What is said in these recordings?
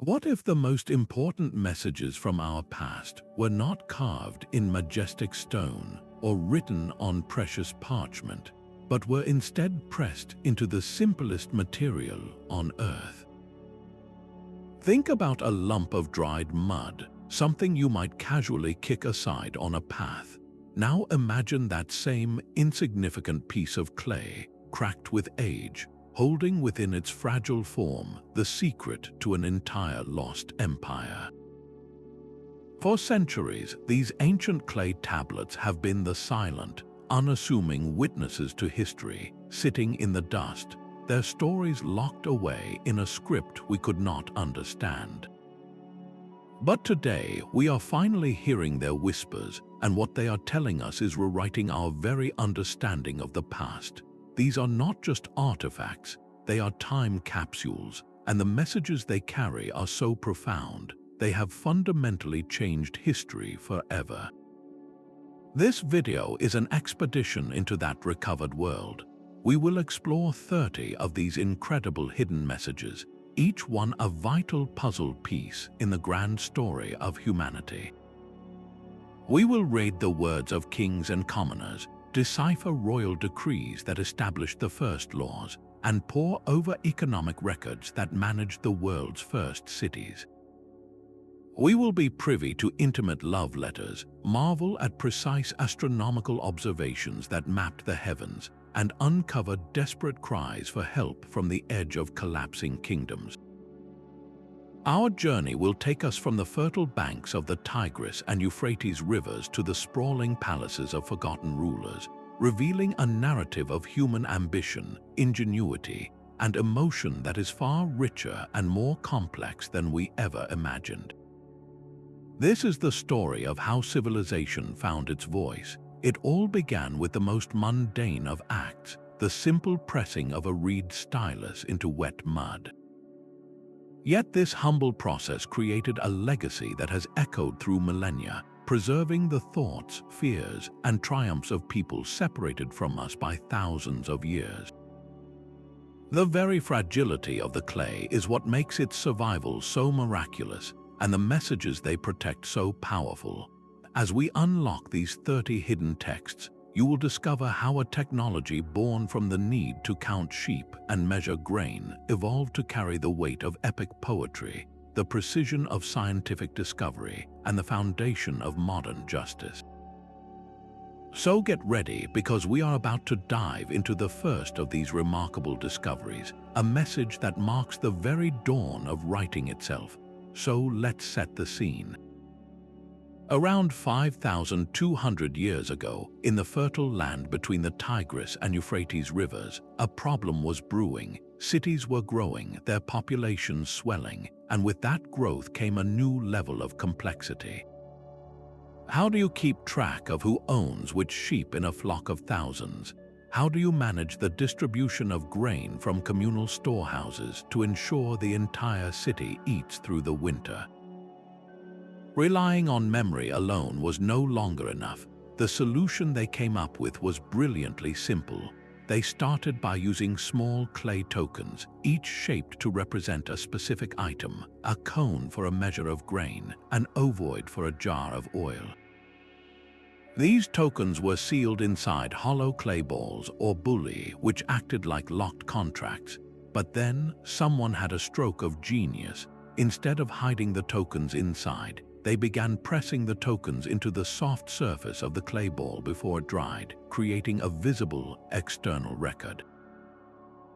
What if the most important messages from our past were not carved in majestic stone or written on precious parchment, but were instead pressed into the simplest material on earth? Think about a lump of dried mud, something you might casually kick aside on a path. Now imagine that same insignificant piece of clay, cracked with age, holding within its fragile form the secret to an entire lost empire. For centuries, these ancient clay tablets have been the silent, unassuming witnesses to history, sitting in the dust, their stories locked away in a script we could not understand. But today, we are finally hearing their whispers, and what they are telling us is rewriting our very understanding of the past. These are not just artifacts, they are time capsules, and the messages they carry are so profound, they have fundamentally changed history forever. This video is an expedition into that recovered world. We will explore 30 of these incredible hidden messages, each one a vital puzzle piece in the grand story of humanity. We will read the words of kings and commoners, decipher royal decrees that established the first laws, and pore over economic records that managed the world's first cities. We will be privy to intimate love letters, marvel at precise astronomical observations that mapped the heavens, and uncover desperate cries for help from the edge of collapsing kingdoms. Our journey will take us from the fertile banks of the Tigris and Euphrates rivers to the sprawling palaces of forgotten rulers, revealing a narrative of human ambition, ingenuity, and emotion that is far richer and more complex than we ever imagined. This is the story of how civilization found its voice. It all began with the most mundane of acts, the simple pressing of a reed stylus into wet mud. Yet this humble process created a legacy that has echoed through millennia, preserving the thoughts, fears, and triumphs of people separated from us by thousands of years. The very fragility of the clay is what makes its survival so miraculous, and the messages they protect so powerful. As we unlock these 30 hidden texts, you will discover how a technology born from the need to count sheep and measure grain evolved to carry the weight of epic poetry, the precision of scientific discovery, and the foundation of modern justice. So get ready, because we are about to dive into the first of these remarkable discoveries, a message that marks the very dawn of writing itself. So let's set the scene. Around 5,200 years ago, in the fertile land between the Tigris and Euphrates rivers, a problem was brewing. Cities were growing, their populations swelling, and with that growth came a new level of complexity. How do you keep track of who owns which sheep in a flock of thousands? How do you manage the distribution of grain from communal storehouses to ensure the entire city eats through the winter? Relying on memory alone was no longer enough. The solution they came up with was brilliantly simple. They started by using small clay tokens, each shaped to represent a specific item: a cone for a measure of grain, an ovoid for a jar of oil. These tokens were sealed inside hollow clay balls or bulli, which acted like locked contracts. But then, someone had a stroke of genius. Instead of hiding the tokens inside, they began pressing the tokens into the soft surface of the clay ball before it dried, creating a visible external record.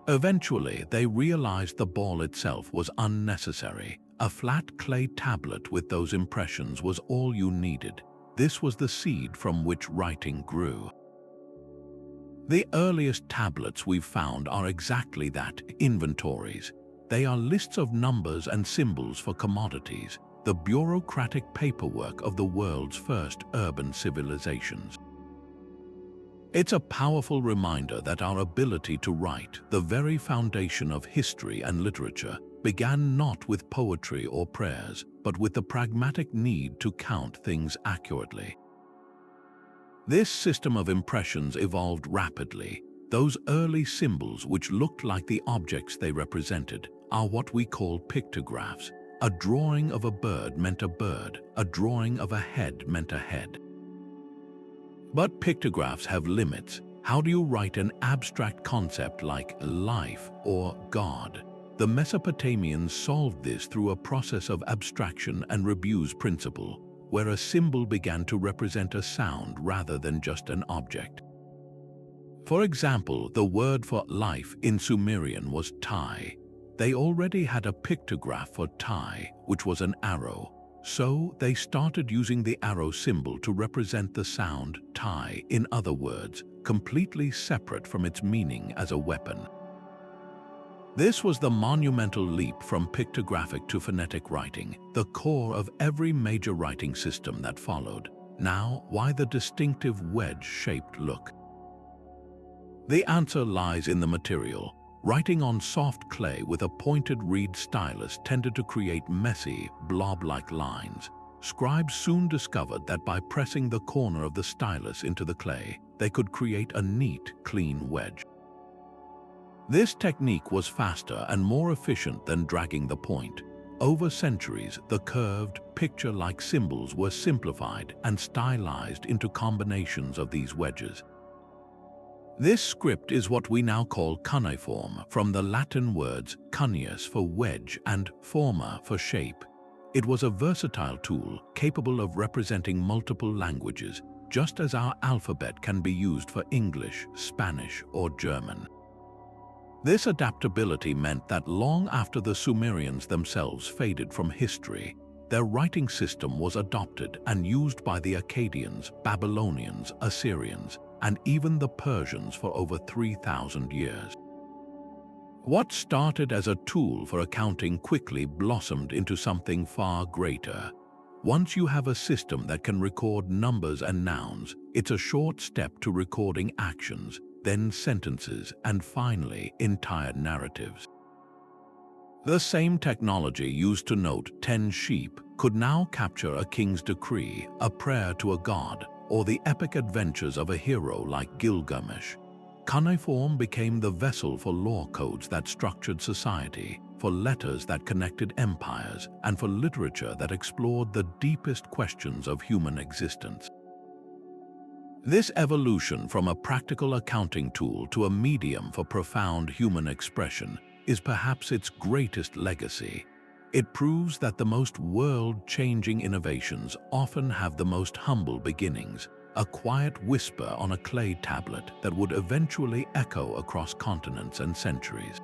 Eventually, they realized the ball itself was unnecessary. A flat clay tablet with those impressions was all you needed. This was the seed from which writing grew. The earliest tablets we've found are exactly that: inventories. They are lists of numbers and symbols for commodities, the bureaucratic paperwork of the world's first urban civilizations. It's a powerful reminder that our ability to write, the very foundation of history and literature, began not with poetry or prayers, but with the pragmatic need to count things accurately. This system of impressions evolved rapidly. Those early symbols, which looked like the objects they represented, are what we call pictographs, A drawing of a bird meant a bird. A drawing of a head meant a head. But pictographs have limits. How do you write an abstract concept like life or God? The Mesopotamians solved this through a process of abstraction and Rebu's principle, where a symbol began to represent a sound rather than just an object. For example, the word for life in Sumerian was tai. They already had a pictograph for tai, which was an arrow. So they started using the arrow symbol to represent the sound tai, in other words, completely separate from its meaning as a weapon. This was the monumental leap from pictographic to phonetic writing, the core of every major writing system that followed. Now, why the distinctive wedge-shaped look? The answer lies in the material. Writing on soft clay with a pointed reed stylus tended to create messy, blob-like lines. Scribes soon discovered that by pressing the corner of the stylus into the clay, they could create a neat, clean wedge. This technique was faster and more efficient than dragging the point. Over centuries, the curved, picture-like symbols were simplified and stylized into combinations of these wedges. This script is what we now call cuneiform, from the Latin words cuneus for wedge and forma for shape. It was a versatile tool capable of representing multiple languages, just as our alphabet can be used for English, Spanish, or German. This adaptability meant that long after the Sumerians themselves faded from history, their writing system was adopted and used by the Akkadians, Babylonians, Assyrians, and even the Persians for over 3,000 years. What started as a tool for accounting quickly blossomed into something far greater. Once you have a system that can record numbers and nouns, it's a short step to recording actions, then sentences, and finally, entire narratives. The same technology used to note 10 sheep could now capture a king's decree, a prayer to a god, or the epic adventures of a hero like Gilgamesh. Cuneiform became the vessel for law codes that structured society, for letters that connected empires, and for literature that explored the deepest questions of human existence. This evolution from a practical accounting tool to a medium for profound human expression is perhaps its greatest legacy. It proves that the most world-changing innovations often have the most humble beginnings, a quiet whisper on a clay tablet that would eventually echo across continents and centuries.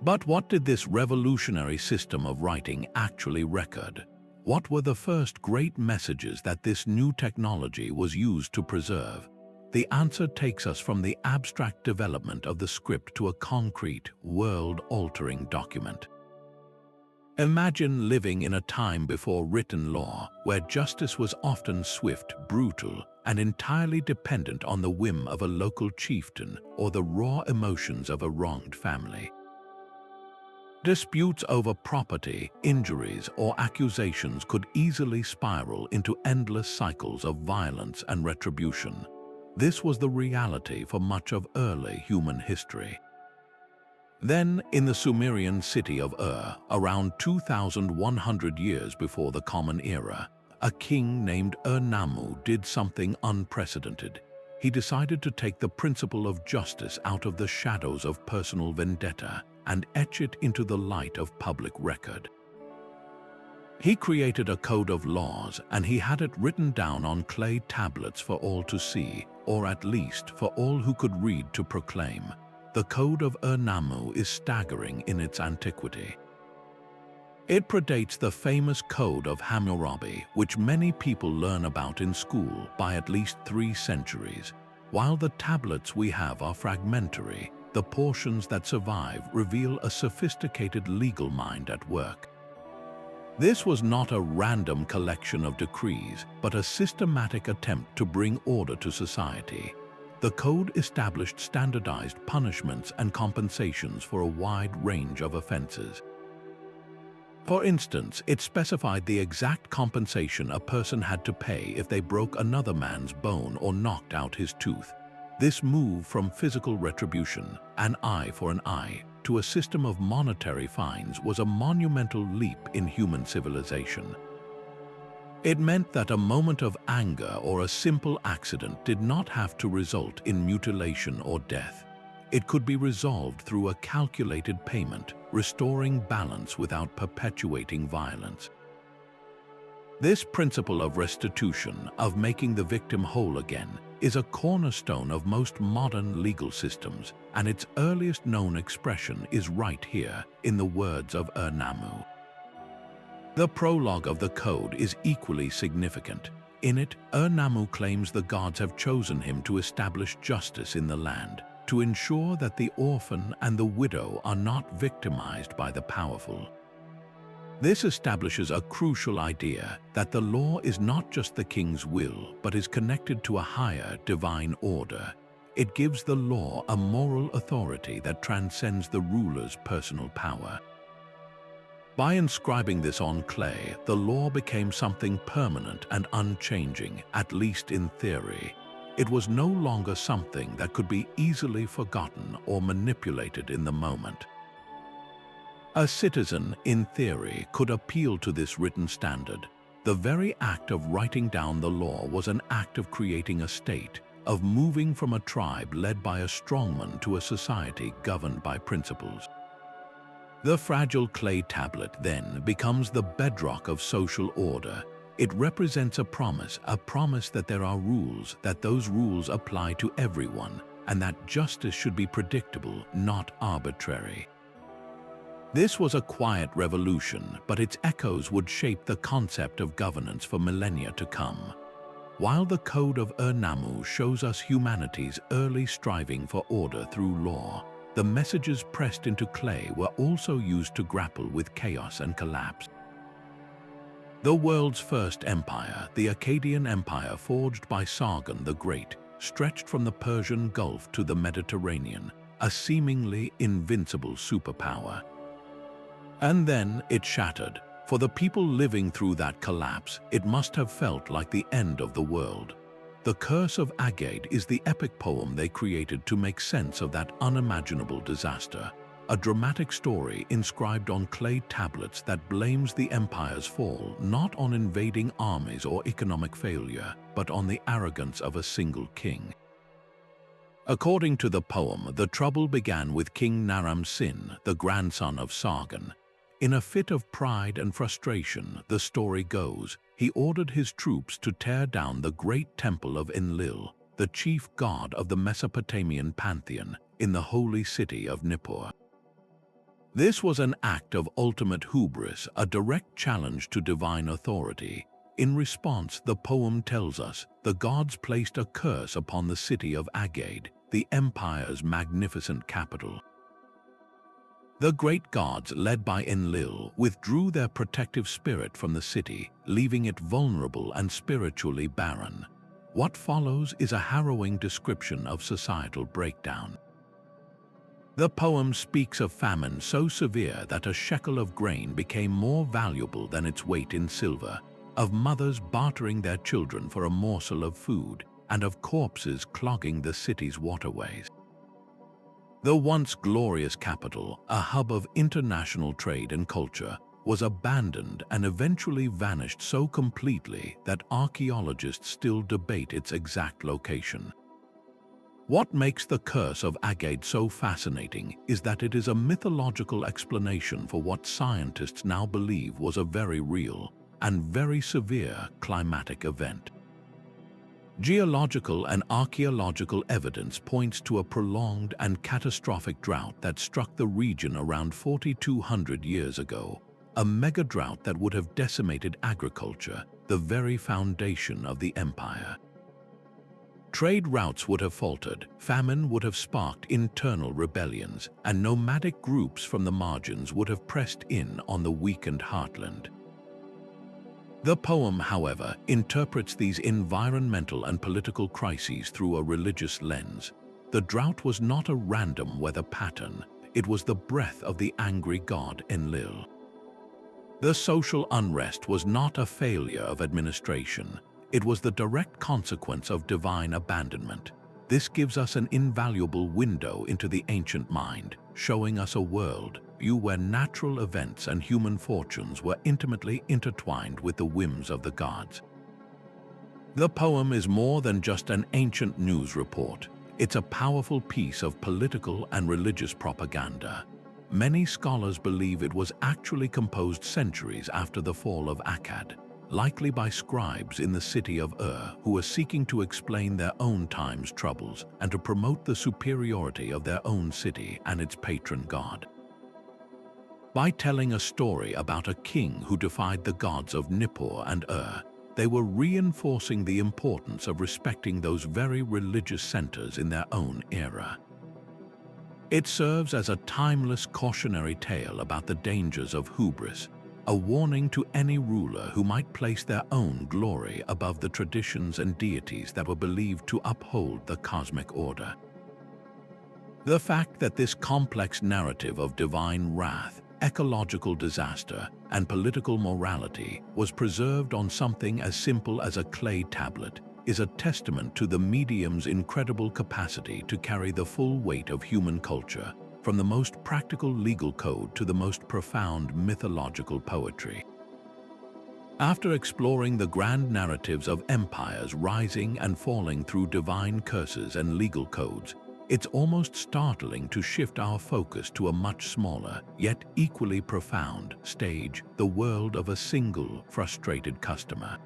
But what did this revolutionary system of writing actually record? What were the first great messages that this new technology was used to preserve? The answer takes us from the abstract development of the script to a concrete, world-altering document. Imagine living in a time before written law, where justice was often swift, brutal, and entirely dependent on the whim of a local chieftain or the raw emotions of a wronged family. Disputes over property, injuries, or accusations could easily spiral into endless cycles of violence and retribution. This was the reality for much of early human history. Then, in the Sumerian city of Ur, around 2,100 years before the Common Era, a king named Ur-Nammu did something unprecedented. He decided to take the principle of justice out of the shadows of personal vendetta and etch it into the light of public record. He created a code of laws, and he had it written down on clay tablets for all to see, or at least for all who could read to proclaim. The Code of Ur-Nammu is staggering in its antiquity. It predates the famous Code of Hammurabi, which many people learn about in school, by at least 3 centuries. While the tablets we have are fragmentary, the portions that survive reveal a sophisticated legal mind at work. This was not a random collection of decrees, but a systematic attempt to bring order to society. The code established standardized punishments and compensations for a wide range of offenses. For instance, it specified the exact compensation a person had to pay if they broke another man's bone or knocked out his tooth. This moved from physical retribution, an eye for an eye, to a system of monetary fines was a monumental leap in human civilization. It meant that a moment of anger or a simple accident did not have to result in mutilation or death. It could be resolved through a calculated payment, restoring balance without perpetuating violence. This principle of restitution, of making the victim whole again, is a cornerstone of most modern legal systems, and its earliest known expression is right here in the words of Ur-Nammu. The prologue of the code is equally significant. In it, Ur-Nammu claims the gods have chosen him to establish justice in the land, to ensure that the orphan and the widow are not victimized by the powerful. This establishes a crucial idea that the law is not just the king's will, but is connected to a higher divine order. It gives the law a moral authority that transcends the ruler's personal power. By inscribing this on clay, the law became something permanent and unchanging, at least in theory. It was no longer something that could be easily forgotten or manipulated in the moment. A citizen, in theory, could appeal to this written standard. The very act of writing down the law was an act of creating a state, of moving from a tribe led by a strongman to a society governed by principles. The fragile clay tablet then becomes the bedrock of social order. It represents a promise that there are rules, that those rules apply to everyone, and that justice should be predictable, not arbitrary. This was a quiet revolution, but its echoes would shape the concept of governance for millennia to come. While the Code of Ur-Nammu shows us humanity's early striving for order through law, the messages pressed into clay were also used to grapple with chaos and collapse. The world's first empire, the Akkadian Empire forged by Sargon the Great, stretched from the Persian Gulf to the Mediterranean, a seemingly invincible superpower. And then it shattered. For the people living through that collapse, it must have felt like the end of the world. The Curse of Akkad is the epic poem they created to make sense of that unimaginable disaster, a dramatic story inscribed on clay tablets that blames the empire's fall not on invading armies or economic failure, but on the arrogance of a single king. According to the poem, the trouble began with King Naram-Sin, the grandson of Sargon. In a fit of pride and frustration, the story goes, he ordered his troops to tear down the great temple of Enlil, the chief god of the Mesopotamian pantheon, in the holy city of Nippur. This was an act of ultimate hubris, a direct challenge to divine authority. In response, the poem tells us, the gods placed a curse upon the city of Akkad, the empire's magnificent capital. The great gods, led by Enlil, withdrew their protective spirit from the city, leaving it vulnerable and spiritually barren. What follows is a harrowing description of societal breakdown. The poem speaks of famine so severe that a shekel of grain became more valuable than its weight in silver, of mothers bartering their children for a morsel of food, and of corpses clogging the city's waterways. The once glorious capital, a hub of international trade and culture, was abandoned and eventually vanished so completely that archaeologists still debate its exact location. What makes the Curse of Akkad so fascinating is that it is a mythological explanation for what scientists now believe was a very real and very severe climatic event. Geological and archaeological evidence points to a prolonged and catastrophic drought that struck the region around 4,200 years ago, a mega-drought that would have decimated agriculture, the very foundation of the empire. Trade routes would have faltered, famine would have sparked internal rebellions, and nomadic groups from the margins would have pressed in on the weakened heartland. The poem, however, interprets these environmental and political crises through a religious lens. The drought was not a random weather pattern, it was the breath of the angry god Enlil. The social unrest was not a failure of administration, it was the direct consequence of divine abandonment. This gives us an invaluable window into the ancient mind, showing us a world view where natural events and human fortunes were intimately intertwined with the whims of the gods. The poem is more than just an ancient news report. It's a powerful piece of political and religious propaganda. Many scholars believe it was actually composed centuries after the fall of Akkad, likely by scribes in the city of Ur who were seeking to explain their own time's troubles and to promote the superiority of their own city and its patron god. By telling a story about a king who defied the gods of Nippur and Ur, they were reinforcing the importance of respecting those very religious centers in their own era. It serves as a timeless cautionary tale about the dangers of hubris, a warning to any ruler who might place their own glory above the traditions and deities that were believed to uphold the cosmic order. The fact that this complex narrative of divine wrath, ecological disaster, and political morality was preserved on something as simple as a clay tablet is a testament to the medium's incredible capacity to carry the full weight of human culture, from the most practical legal code to the most profound mythological poetry. After exploring the grand narratives of empires rising and falling through divine curses and legal codes, it's almost startling to shift our focus to a much smaller, yet equally profound, stage, the world of a single, frustrated customer.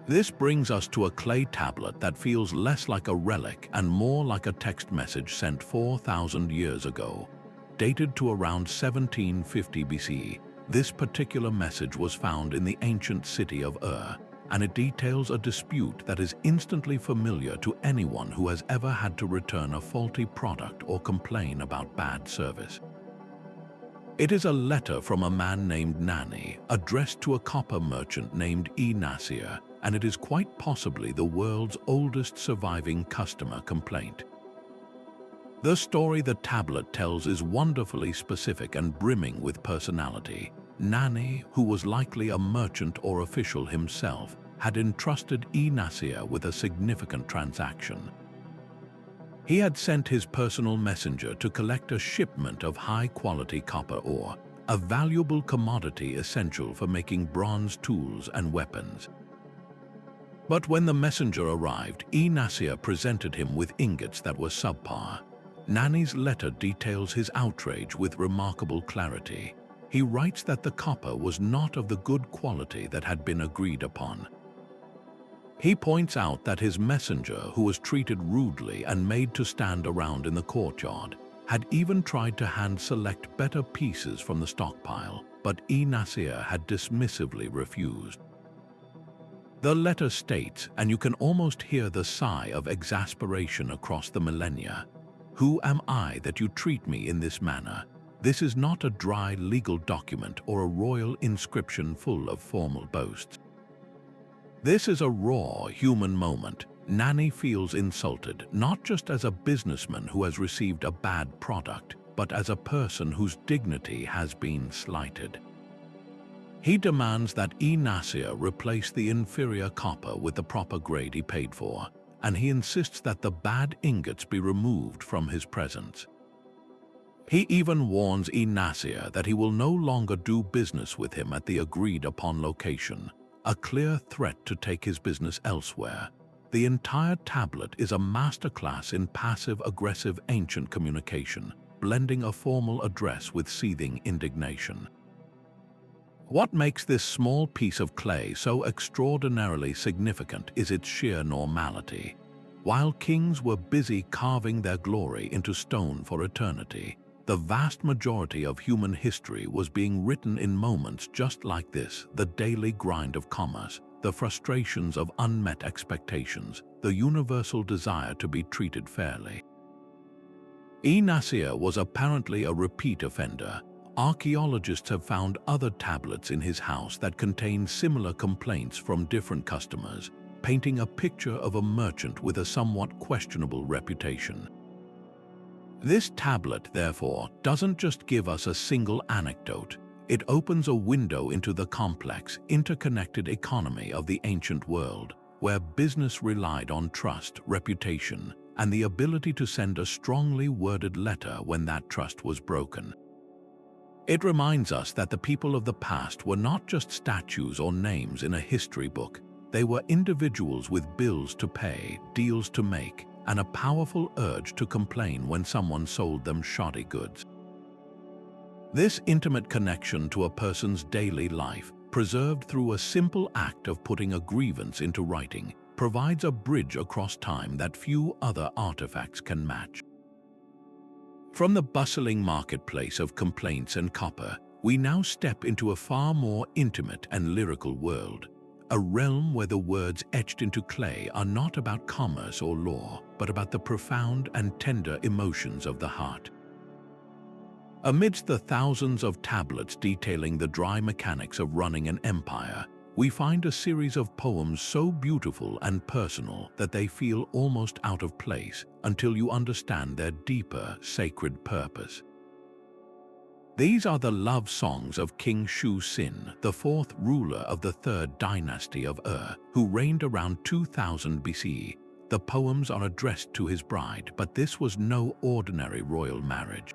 This brings us to a clay tablet that feels less like a relic and more like a text message sent 4,000 years ago. Dated to around 1750 BC, this particular message was found in the ancient city of Ur, and it details a dispute that is instantly familiar to anyone who has ever had to return a faulty product or complain about bad service. It is a letter from a man named Nani, addressed to a copper merchant named E-Nasir, and it is quite possibly the world's oldest surviving customer complaint. The story the tablet tells is wonderfully specific and brimming with personality. Nani, who was likely a merchant or official himself, had entrusted E-Nasir with a significant transaction. He had sent his personal messenger to collect a shipment of high-quality copper ore, a valuable commodity essential for making bronze tools and weapons. But when the messenger arrived, E-Nasir presented him with ingots that were subpar. Nani's letter details his outrage with remarkable clarity. He writes that the copper was not of the good quality that had been agreed upon. He points out that his messenger, who was treated rudely and made to stand around in the courtyard, had even tried to hand-select better pieces from the stockpile, but E-Nasir had dismissively refused. The letter states, and you can almost hear the sigh of exasperation across the millennia, "Who am I that you treat me in this manner? This is not a dry legal document or a royal inscription full of formal boasts." This is a raw human moment. Nani feels insulted, not just as a businessman who has received a bad product, but as a person whose dignity has been slighted. He demands that E-Nasir replace the inferior copper with the proper grade he paid for, and he insists that the bad ingots be removed from his presence. He even warns E-Nasir that he will no longer do business with him at the agreed-upon location, a clear threat to take his business elsewhere. The entire tablet is a masterclass in passive-aggressive ancient communication, blending a formal address with seething indignation. What makes this small piece of clay so extraordinarily significant is its sheer normality. While kings were busy carving their glory into stone for eternity, the vast majority of human history was being written in moments just like this: the daily grind of commerce, the frustrations of unmet expectations, the universal desire to be treated fairly. E-Nasir was apparently a repeat offender. Archaeologists have found other tablets in his house that contain similar complaints from different customers, painting a picture of a merchant with a somewhat questionable reputation. This tablet, therefore, doesn't just give us a single anecdote. It opens a window into the complex, interconnected economy of the ancient world, where business relied on trust, reputation, and the ability to send a strongly worded letter when that trust was broken. It reminds us that the people of the past were not just statues or names in a history book. They were individuals with bills to pay, deals to make, and a powerful urge to complain when someone sold them shoddy goods. This intimate connection to a person's daily life, preserved through a simple act of putting a grievance into writing, provides a bridge across time that few other artifacts can match. From the bustling marketplace of complaints and copper, we now step into a far more intimate and lyrical world, a realm where the words etched into clay are not about commerce or law, but about the profound and tender emotions of the heart. Amidst the thousands of tablets detailing the dry mechanics of running an empire, we find a series of poems so beautiful and personal that they feel almost out of place until you understand their deeper, sacred purpose. These are the love songs of King Shu-Sin, the fourth ruler of the third dynasty of Ur, who reigned around 2000 BC. The poems are addressed to his bride, but this was no ordinary royal marriage.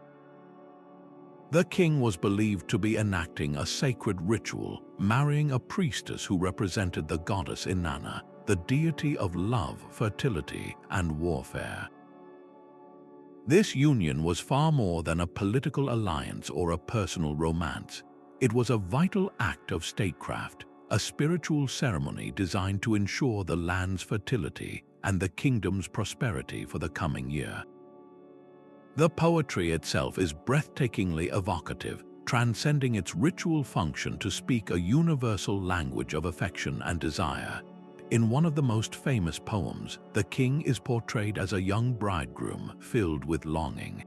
The king was believed to be enacting a sacred ritual, marrying a priestess who represented the goddess Inanna, the deity of love, fertility, and warfare. This union was far more than a political alliance or a personal romance. It was a vital act of statecraft, a spiritual ceremony designed to ensure the land's fertility and the kingdom's prosperity for the coming year. The poetry itself is breathtakingly evocative, transcending its ritual function to speak a universal language of affection and desire. In one of the most famous poems, the king is portrayed as a young bridegroom filled with longing.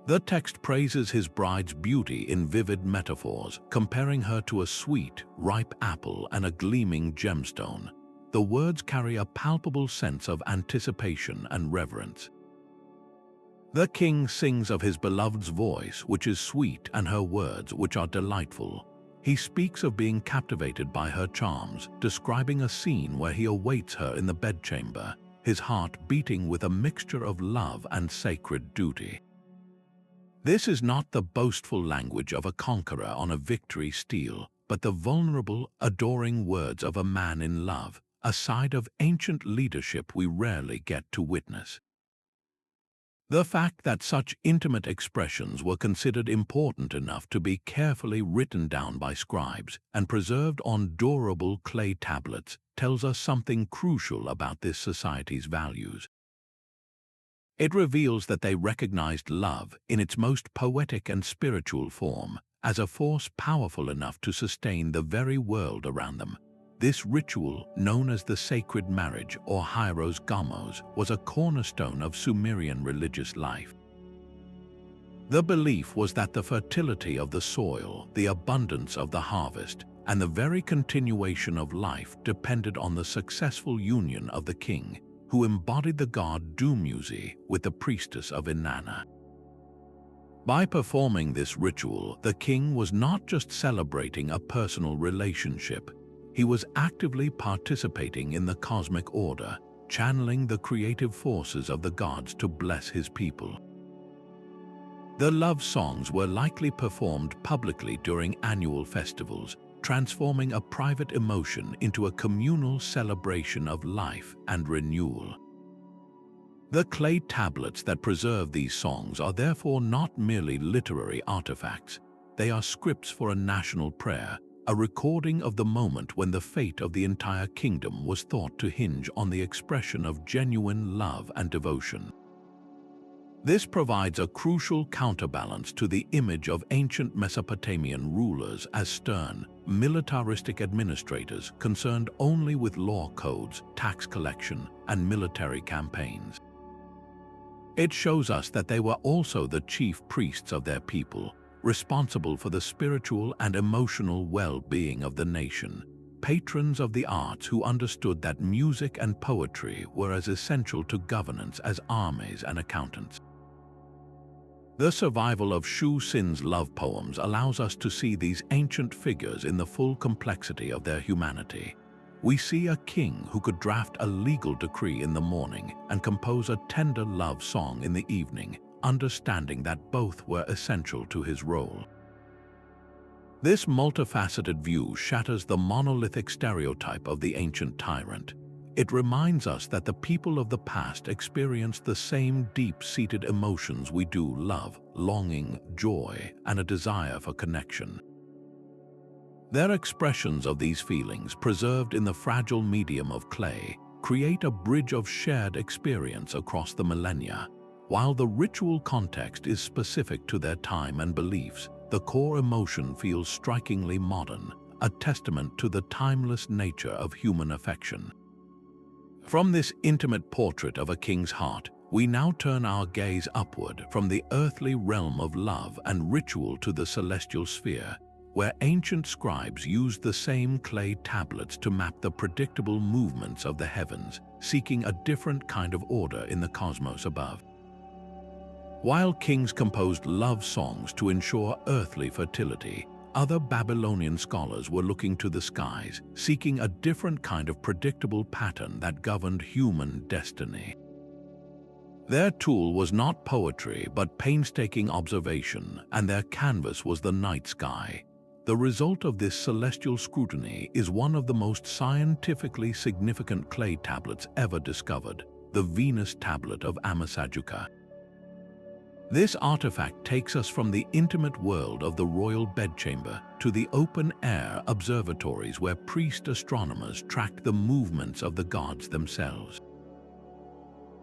The text praises his bride's beauty in vivid metaphors, comparing her to a sweet, ripe apple and a gleaming gemstone. The words carry a palpable sense of anticipation and reverence. The king sings of his beloved's voice, which is sweet, and her words, which are delightful. He speaks of being captivated by her charms, describing a scene where he awaits her in the bedchamber, his heart beating with a mixture of love and sacred duty. This is not the boastful language of a conqueror on a victory steel, but the vulnerable, adoring words of a man in love, a side of ancient leadership we rarely get to witness. The fact that such intimate expressions were considered important enough to be carefully written down by scribes and preserved on durable clay tablets tells us something crucial about this society's values. It reveals that they recognized love in its most poetic and spiritual form as a force powerful enough to sustain the very world around them. This ritual, known as the sacred marriage or hieros gamos, was a cornerstone of Sumerian religious life. The belief was that the fertility of the soil, the abundance of the harvest, and the very continuation of life depended on the successful union of the king, who embodied the god Dumuzi, with the priestess of Inanna. By performing this ritual, the king was not just celebrating a personal relationship. He was actively participating in the cosmic order, channeling the creative forces of the gods to bless his people. The love songs were likely performed publicly during annual festivals, transforming a private emotion into a communal celebration of life and renewal. The clay tablets that preserve these songs are therefore not merely literary artifacts. They are scripts for a national prayer, a recording of the moment when the fate of the entire kingdom was thought to hinge on the expression of genuine love and devotion. This provides a crucial counterbalance to the image of ancient Mesopotamian rulers as stern, militaristic administrators concerned only with law codes, tax collection, and military campaigns. It shows us that they were also the chief priests of their people, responsible for the spiritual and emotional well-being of the nation, patrons of the arts who understood that music and poetry were as essential to governance as armies and accountants. The survival of Shu-Sin's love poems allows us to see these ancient figures in the full complexity of their humanity. We see a king who could draft a legal decree in the morning and compose a tender love song in the evening, understanding that both were essential to his role. This multifaceted view shatters the monolithic stereotype of the ancient tyrant. It reminds us that the people of the past experienced the same deep-seated emotions we do: love, longing, joy, and a desire for connection. Their expressions of these feelings, preserved in the fragile medium of clay, create a bridge of shared experience across the millennia. While the ritual context is specific to their time and beliefs, the core emotion feels strikingly modern, a testament to the timeless nature of human affection. From this intimate portrait of a king's heart, we now turn our gaze upward from the earthly realm of love and ritual to the celestial sphere, where ancient scribes used the same clay tablets to map the predictable movements of the heavens, seeking a different kind of order in the cosmos above. While kings composed love songs to ensure earthly fertility, other Babylonian scholars were looking to the skies, seeking a different kind of predictable pattern that governed human destiny. Their tool was not poetry but painstaking observation, and their canvas was the night sky. The result of this celestial scrutiny is one of the most scientifically significant clay tablets ever discovered, the Venus tablet of Amasajika. This artifact takes us from the intimate world of the royal bedchamber to the open-air observatories where priest astronomers tracked the movements of the gods themselves.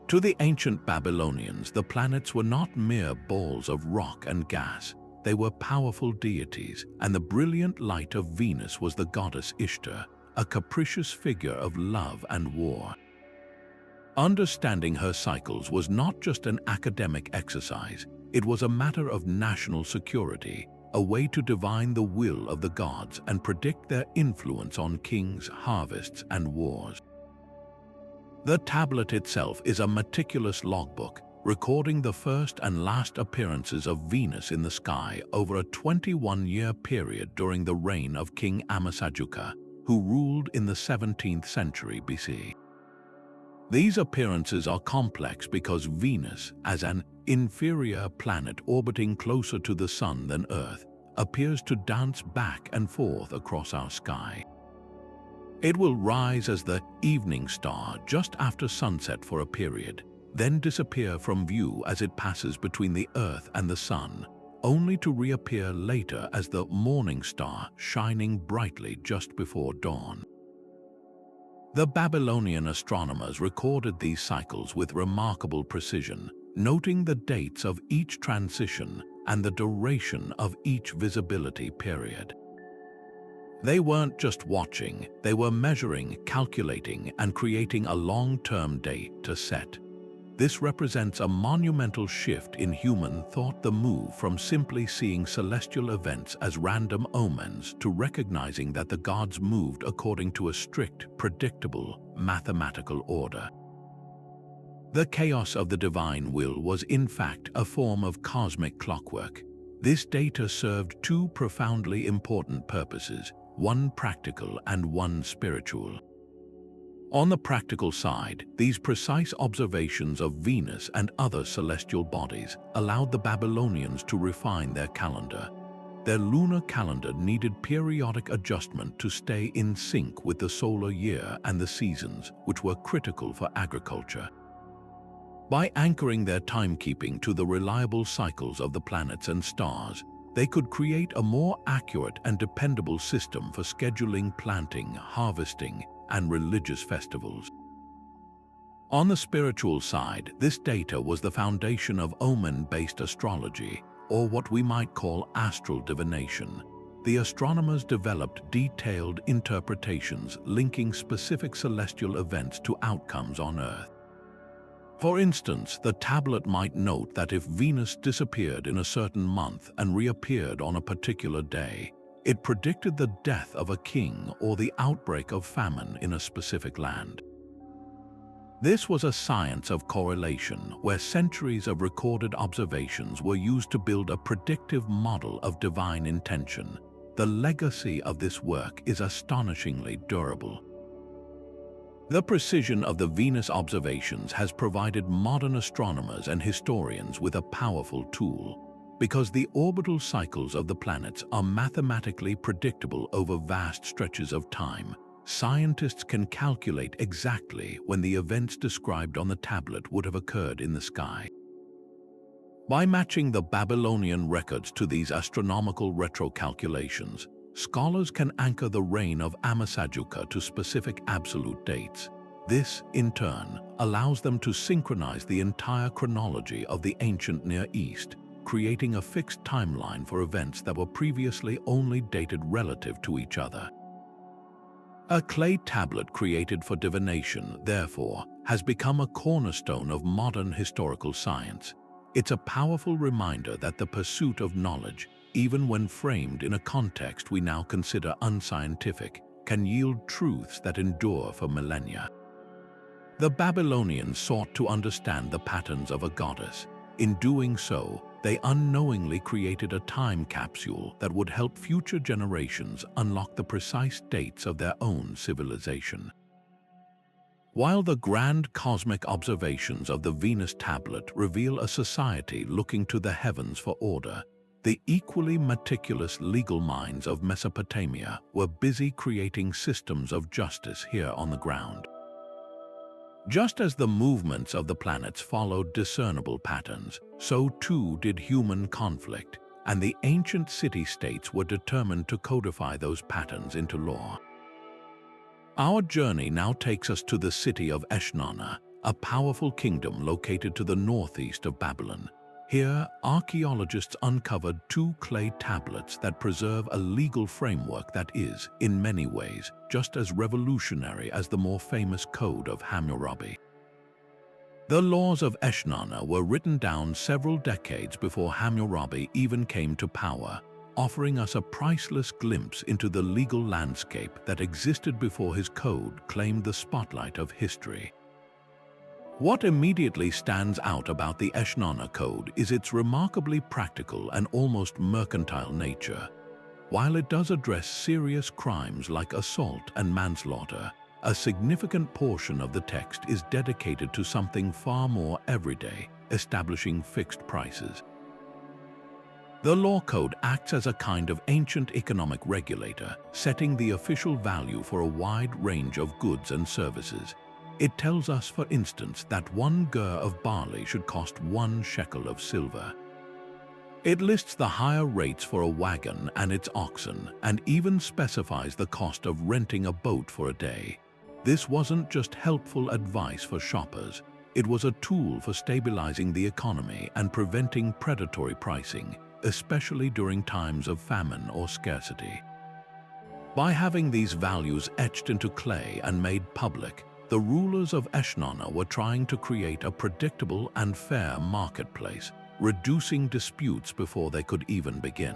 To the ancient Babylonians, the planets were not mere balls of rock and gas. They were powerful deities, and the brilliant light of Venus was the goddess Ishtar, a capricious figure of love and war. Understanding her cycles was not just an academic exercise, it was a matter of national security, a way to divine the will of the gods and predict their influence on kings, harvests, and wars. The tablet itself is a meticulous logbook, recording the first and last appearances of Venus in the sky over a 21-year period during the reign of King Amasajika, who ruled in the 17th century BC. These appearances are complex because Venus, as an inferior planet orbiting closer to the Sun than Earth, appears to dance back and forth across our sky. It will rise as the evening star just after sunset for a period, then disappear from view as it passes between the Earth and the Sun, only to reappear later as the morning star shining brightly just before dawn. The Babylonian astronomers recorded these cycles with remarkable precision, noting the dates of each transition and the duration of each visibility period. They weren't just watching, they were measuring, calculating, and creating a long-term date to set. This represents a monumental shift in human thought, the move from simply seeing celestial events as random omens to recognizing that the gods moved according to a strict, predictable, mathematical order. The chaos of the divine will was in fact a form of cosmic clockwork. This data served two profoundly important purposes, one practical and one spiritual. On the practical side, these precise observations of Venus and other celestial bodies allowed the Babylonians to refine their calendar. Their lunar calendar needed periodic adjustment to stay in sync with the solar year and the seasons, which were critical for agriculture. By anchoring their timekeeping to the reliable cycles of the planets and stars, they could create a more accurate and dependable system for scheduling planting, harvesting, and religious festivals. On the spiritual side, this data was the foundation of omen-based astrology, or what we might call astral divination. The astronomers developed detailed interpretations linking specific celestial events to outcomes on Earth. For instance, the tablet might note that if Venus disappeared in a certain month and reappeared on a particular day, it predicted the death of a king or the outbreak of famine in a specific land. This was a science of correlation where centuries of recorded observations were used to build a predictive model of divine intention. The legacy of this work is astonishingly durable. The precision of the Venus observations has provided modern astronomers and historians with a powerful tool, because the orbital cycles of the planets are mathematically predictable over vast stretches of time. Scientists can calculate exactly when the events described on the tablet would have occurred in the sky. By matching the Babylonian records to these astronomical retrocalculations, scholars can anchor the reign of Ammisajuka to specific absolute dates. This, in turn, allows them to synchronize the entire chronology of the ancient Near East, creating a fixed timeline for events that were previously only dated relative to each other. A clay tablet created for divination, therefore, has become a cornerstone of modern historical science. It's a powerful reminder that the pursuit of knowledge, even when framed in a context we now consider unscientific, can yield truths that endure for millennia. The Babylonians sought to understand the patterns of a goddess. In doing so, they unknowingly created a time capsule that would help future generations unlock the precise dates of their own civilization. While the grand cosmic observations of the Venus tablet reveal a society looking to the heavens for order, the equally meticulous legal minds of Mesopotamia were busy creating systems of justice here on the ground. Just as the movements of the planets followed discernible patterns, so too did human conflict, and the ancient city-states were determined to codify those patterns into law. Our journey now takes us to the city of Eshnuna, a powerful kingdom located to the northeast of Babylon. Here, archaeologists uncovered two clay tablets that preserve a legal framework that is, in many ways, just as revolutionary as the more famous Code of Hammurabi. The laws of Eshnuna were written down several decades before Hammurabi even came to power, offering us a priceless glimpse into the legal landscape that existed before his code claimed the spotlight of history. What immediately stands out about the Eshnuna Code is its remarkably practical and almost mercantile nature. While it does address serious crimes like assault and manslaughter, a significant portion of the text is dedicated to something far more everyday, establishing fixed prices. The law code acts as a kind of ancient economic regulator, setting the official value for a wide range of goods and services. It tells us, for instance, that 1 gur of barley should cost 1 shekel of silver. It lists the higher rates for a wagon and its oxen, and even specifies the cost of renting a boat for a day. This wasn't just helpful advice for shoppers, it was a tool for stabilizing the economy and preventing predatory pricing, especially during times of famine or scarcity. By having these values etched into clay and made public, the rulers of Eshnuna were trying to create a predictable and fair marketplace, reducing disputes before they could even begin.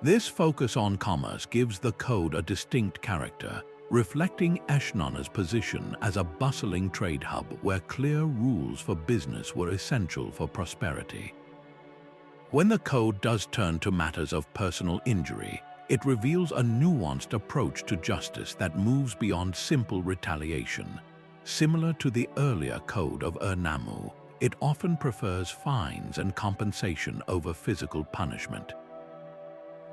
This focus on commerce gives the code a distinct character, reflecting Eshnuna's position as a bustling trade hub where clear rules for business were essential for prosperity. When the code does turn to matters of personal injury, it reveals a nuanced approach to justice that moves beyond simple retaliation. Similar to the earlier code of Ur-Nammu, it often prefers fines and compensation over physical punishment.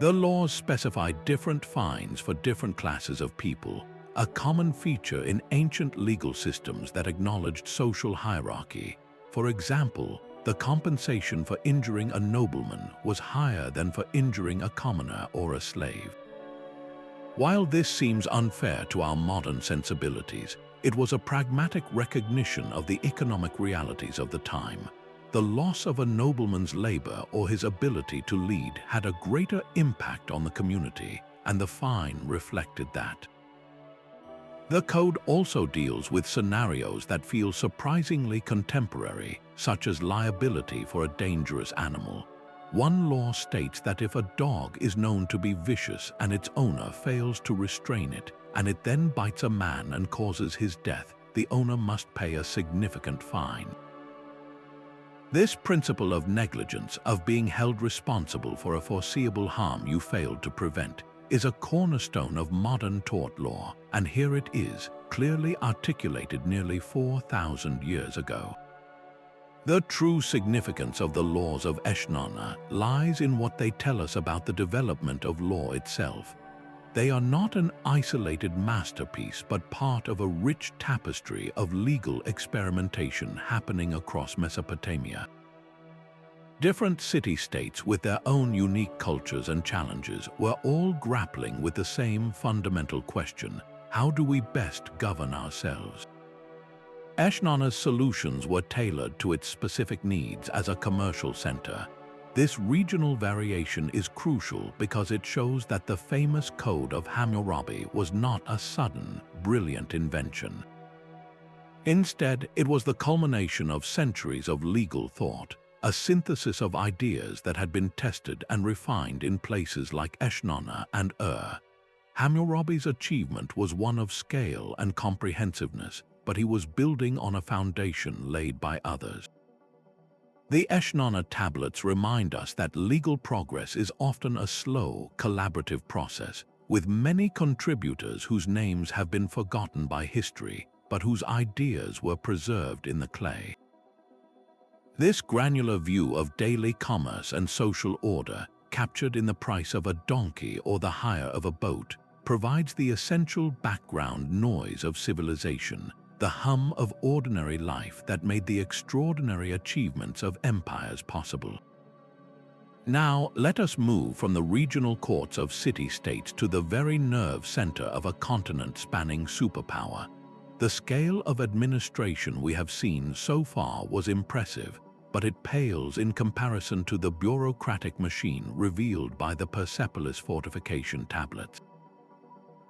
The laws specify different fines for different classes of people, a common feature in ancient legal systems that acknowledged social hierarchy. For example, the compensation for injuring a nobleman was higher than for injuring a commoner or a slave. While this seems unfair to our modern sensibilities, it was a pragmatic recognition of the economic realities of the time. The loss of a nobleman's labor or his ability to lead had a greater impact on the community, and the fine reflected that. The code also deals with scenarios that feel surprisingly contemporary, such as liability for a dangerous animal. One law states that if a dog is known to be vicious and its owner fails to restrain it, and it then bites a man and causes his death, the owner must pay a significant fine. This principle of negligence, of being held responsible for a foreseeable harm you failed to prevent, is a cornerstone of modern tort law, and here it is, clearly articulated nearly 4,000 years ago. The true significance of the laws of Eshnuna lies in what they tell us about the development of law itself. They are not an isolated masterpiece, but part of a rich tapestry of legal experimentation happening across Mesopotamia. Different city-states with their own unique cultures and challenges were all grappling with the same fundamental question: how do we best govern ourselves? Eshnuna's solutions were tailored to its specific needs as a commercial center. This regional variation is crucial because it shows that the famous Code of Hammurabi was not a sudden, brilliant invention. Instead, it was the culmination of centuries of legal thought, a synthesis of ideas that had been tested and refined in places like Eshnuna and Ur. Hammurabi's achievement was one of scale and comprehensiveness, but he was building on a foundation laid by others. The Eshnuna tablets remind us that legal progress is often a slow, collaborative process, with many contributors whose names have been forgotten by history, but whose ideas were preserved in the clay. This granular view of daily commerce and social order, captured in the price of a donkey or the hire of a boat, provides the essential background noise of civilization, the hum of ordinary life that made the extraordinary achievements of empires possible. Now, let us move from the regional courts of city-states to the very nerve center of a continent-spanning superpower. The scale of administration we have seen so far was impressive, but it pales in comparison to the bureaucratic machine revealed by the Persepolis fortification tablets.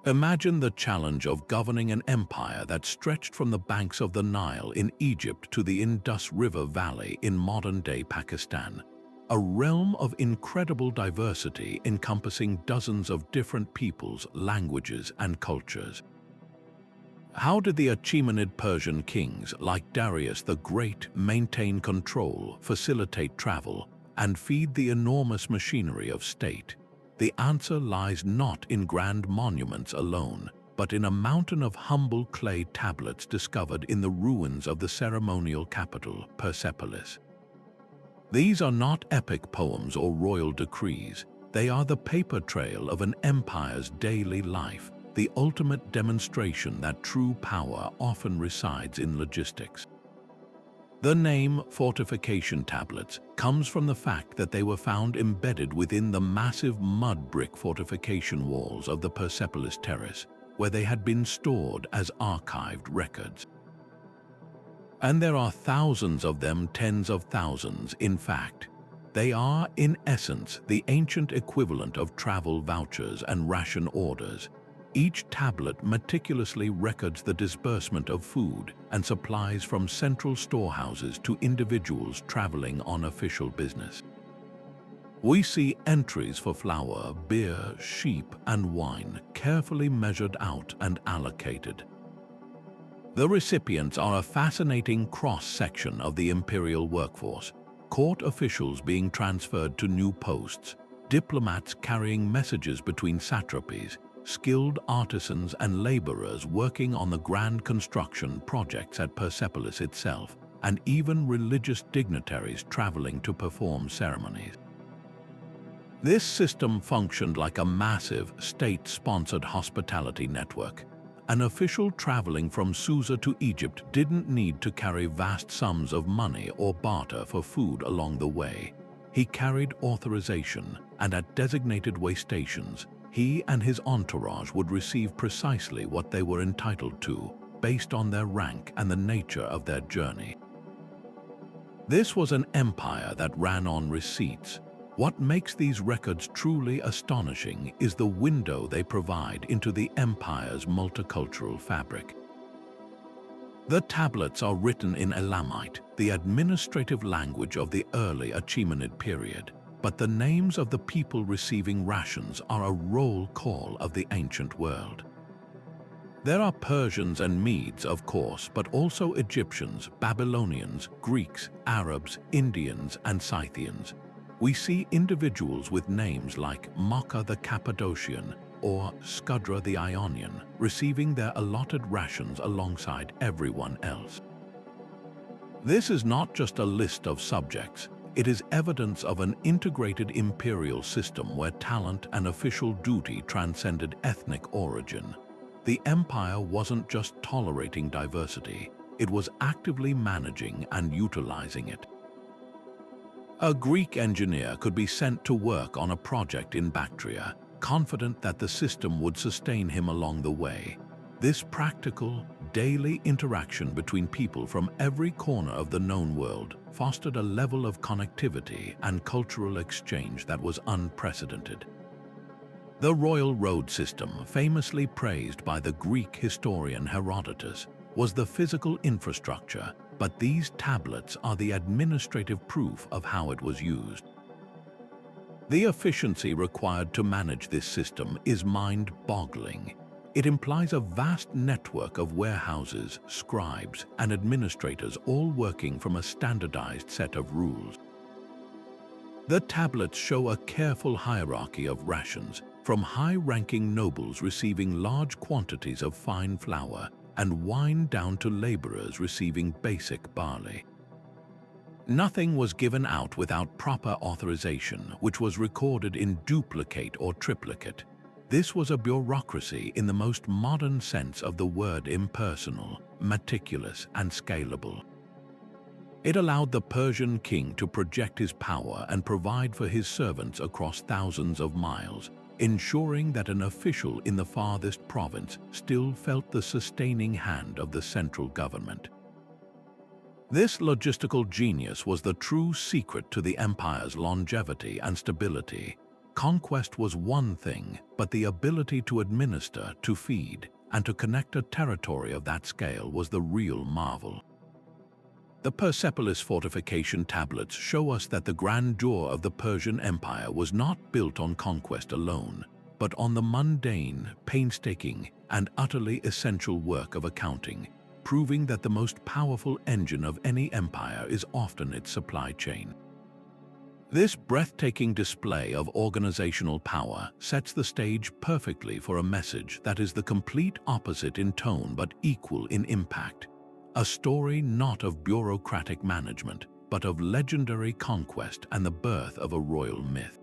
Imagine the challenge of governing an empire that stretched from the banks of the Nile in Egypt to the Indus River Valley in modern-day Pakistan, a realm of incredible diversity encompassing dozens of different peoples, languages, and cultures. How did the Achaemenid Persian kings like Darius the Great maintain control, facilitate travel, and feed the enormous machinery of state? The answer lies not in grand monuments alone, but in a mountain of humble clay tablets discovered in the ruins of the ceremonial capital, Persepolis. These are not epic poems or royal decrees. They are the paper trail of an empire's daily life, the ultimate demonstration that true power often resides in logistics. The name fortification tablets comes from the fact that they were found embedded within the massive mud brick fortification walls of the Persepolis terrace, where they had been stored as archived records. And there are thousands of them, tens of thousands, in fact. They are, in essence, the ancient equivalent of travel vouchers and ration orders. Each tablet meticulously records the disbursement of food and supplies from central storehouses to individuals traveling on official business. We see entries for flour, beer, sheep, and wine carefully measured out and allocated. The recipients are a fascinating cross-section of the imperial workforce, court officials being transferred to new posts, diplomats carrying messages between satrapies, skilled artisans and laborers working on the grand construction projects at Persepolis itself, and even religious dignitaries traveling to perform ceremonies. This system functioned like a massive, state-sponsored hospitality network. An official traveling from Susa to Egypt didn't need to carry vast sums of money or barter for food along the way. He carried authorization, and at designated way stations, he and his entourage would receive precisely what they were entitled to, based on their rank and the nature of their journey. This was an empire that ran on receipts. What makes these records truly astonishing is the window they provide into the empire's multicultural fabric. The tablets are written in Elamite, the administrative language of the early Achaemenid period, but the names of the people receiving rations are a roll call of the ancient world. There are Persians and Medes, of course, but also Egyptians, Babylonians, Greeks, Arabs, Indians, and Scythians. We see individuals with names like Maka the Cappadocian or Scudra the Ionian, receiving their allotted rations alongside everyone else. This is not just a list of subjects, it is evidence of an integrated imperial system where talent and official duty transcended ethnic origin. The empire wasn't just tolerating diversity, it was actively managing and utilizing it. A Greek engineer could be sent to work on a project in Bactria, confident that the system would sustain him along the way. This practical, daily interaction between people from every corner of the known world fostered a level of connectivity and cultural exchange that was unprecedented. The royal road system, famously praised by the Greek historian Herodotus, was the physical infrastructure, but these tablets are the administrative proof of how it was used. The efficiency required to manage this system is mind-boggling. It implies a vast network of warehouses, scribes, and administrators all working from a standardized set of rules. The tablets show a careful hierarchy of rations, from high-ranking nobles receiving large quantities of fine flour and wine down to laborers receiving basic barley. Nothing was given out without proper authorization, which was recorded in duplicate or triplicate. This was a bureaucracy in the most modern sense of the word, impersonal, meticulous, and scalable. It allowed the Persian king to project his power and provide for his servants across thousands of miles, ensuring that an official in the farthest province still felt the sustaining hand of the central government. This logistical genius was the true secret to the empire's longevity and stability. Conquest was one thing, but the ability to administer, to feed, and to connect a territory of that scale was the real marvel. The Persepolis fortification tablets show us that the grandeur of the Persian Empire was not built on conquest alone, but on the mundane, painstaking, and utterly essential work of accounting, proving that the most powerful engine of any empire is often its supply chain. This breathtaking display of organizational power sets the stage perfectly for a message that is the complete opposite in tone but equal in impact. A story not of bureaucratic management, but of legendary conquest and the birth of a royal myth.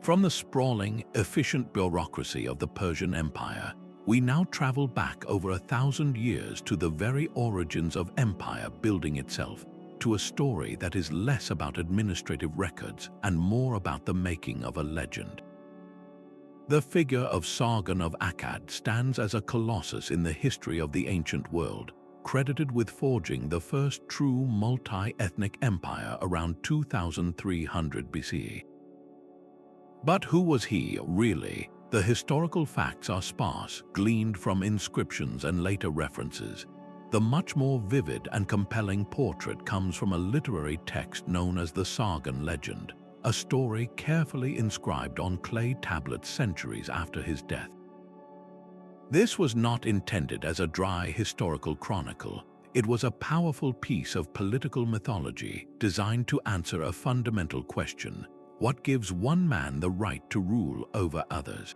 From the sprawling, efficient bureaucracy of the Persian Empire, we now travel back over 1,000 years to the very origins of empire building itself, to a story that is less about administrative records and more about the making of a legend. The figure of Sargon of Akkad stands as a colossus in the history of the ancient world, credited with forging the first true multi-ethnic empire around 2300 BCE. But who was he, really? The historical facts are sparse, gleaned from inscriptions and later references. The much more vivid and compelling portrait comes from a literary text known as the Sargon legend, a story carefully inscribed on clay tablets centuries after his death. This was not intended as a dry historical chronicle. It was a powerful piece of political mythology designed to answer a fundamental question: what gives one man the right to rule over others?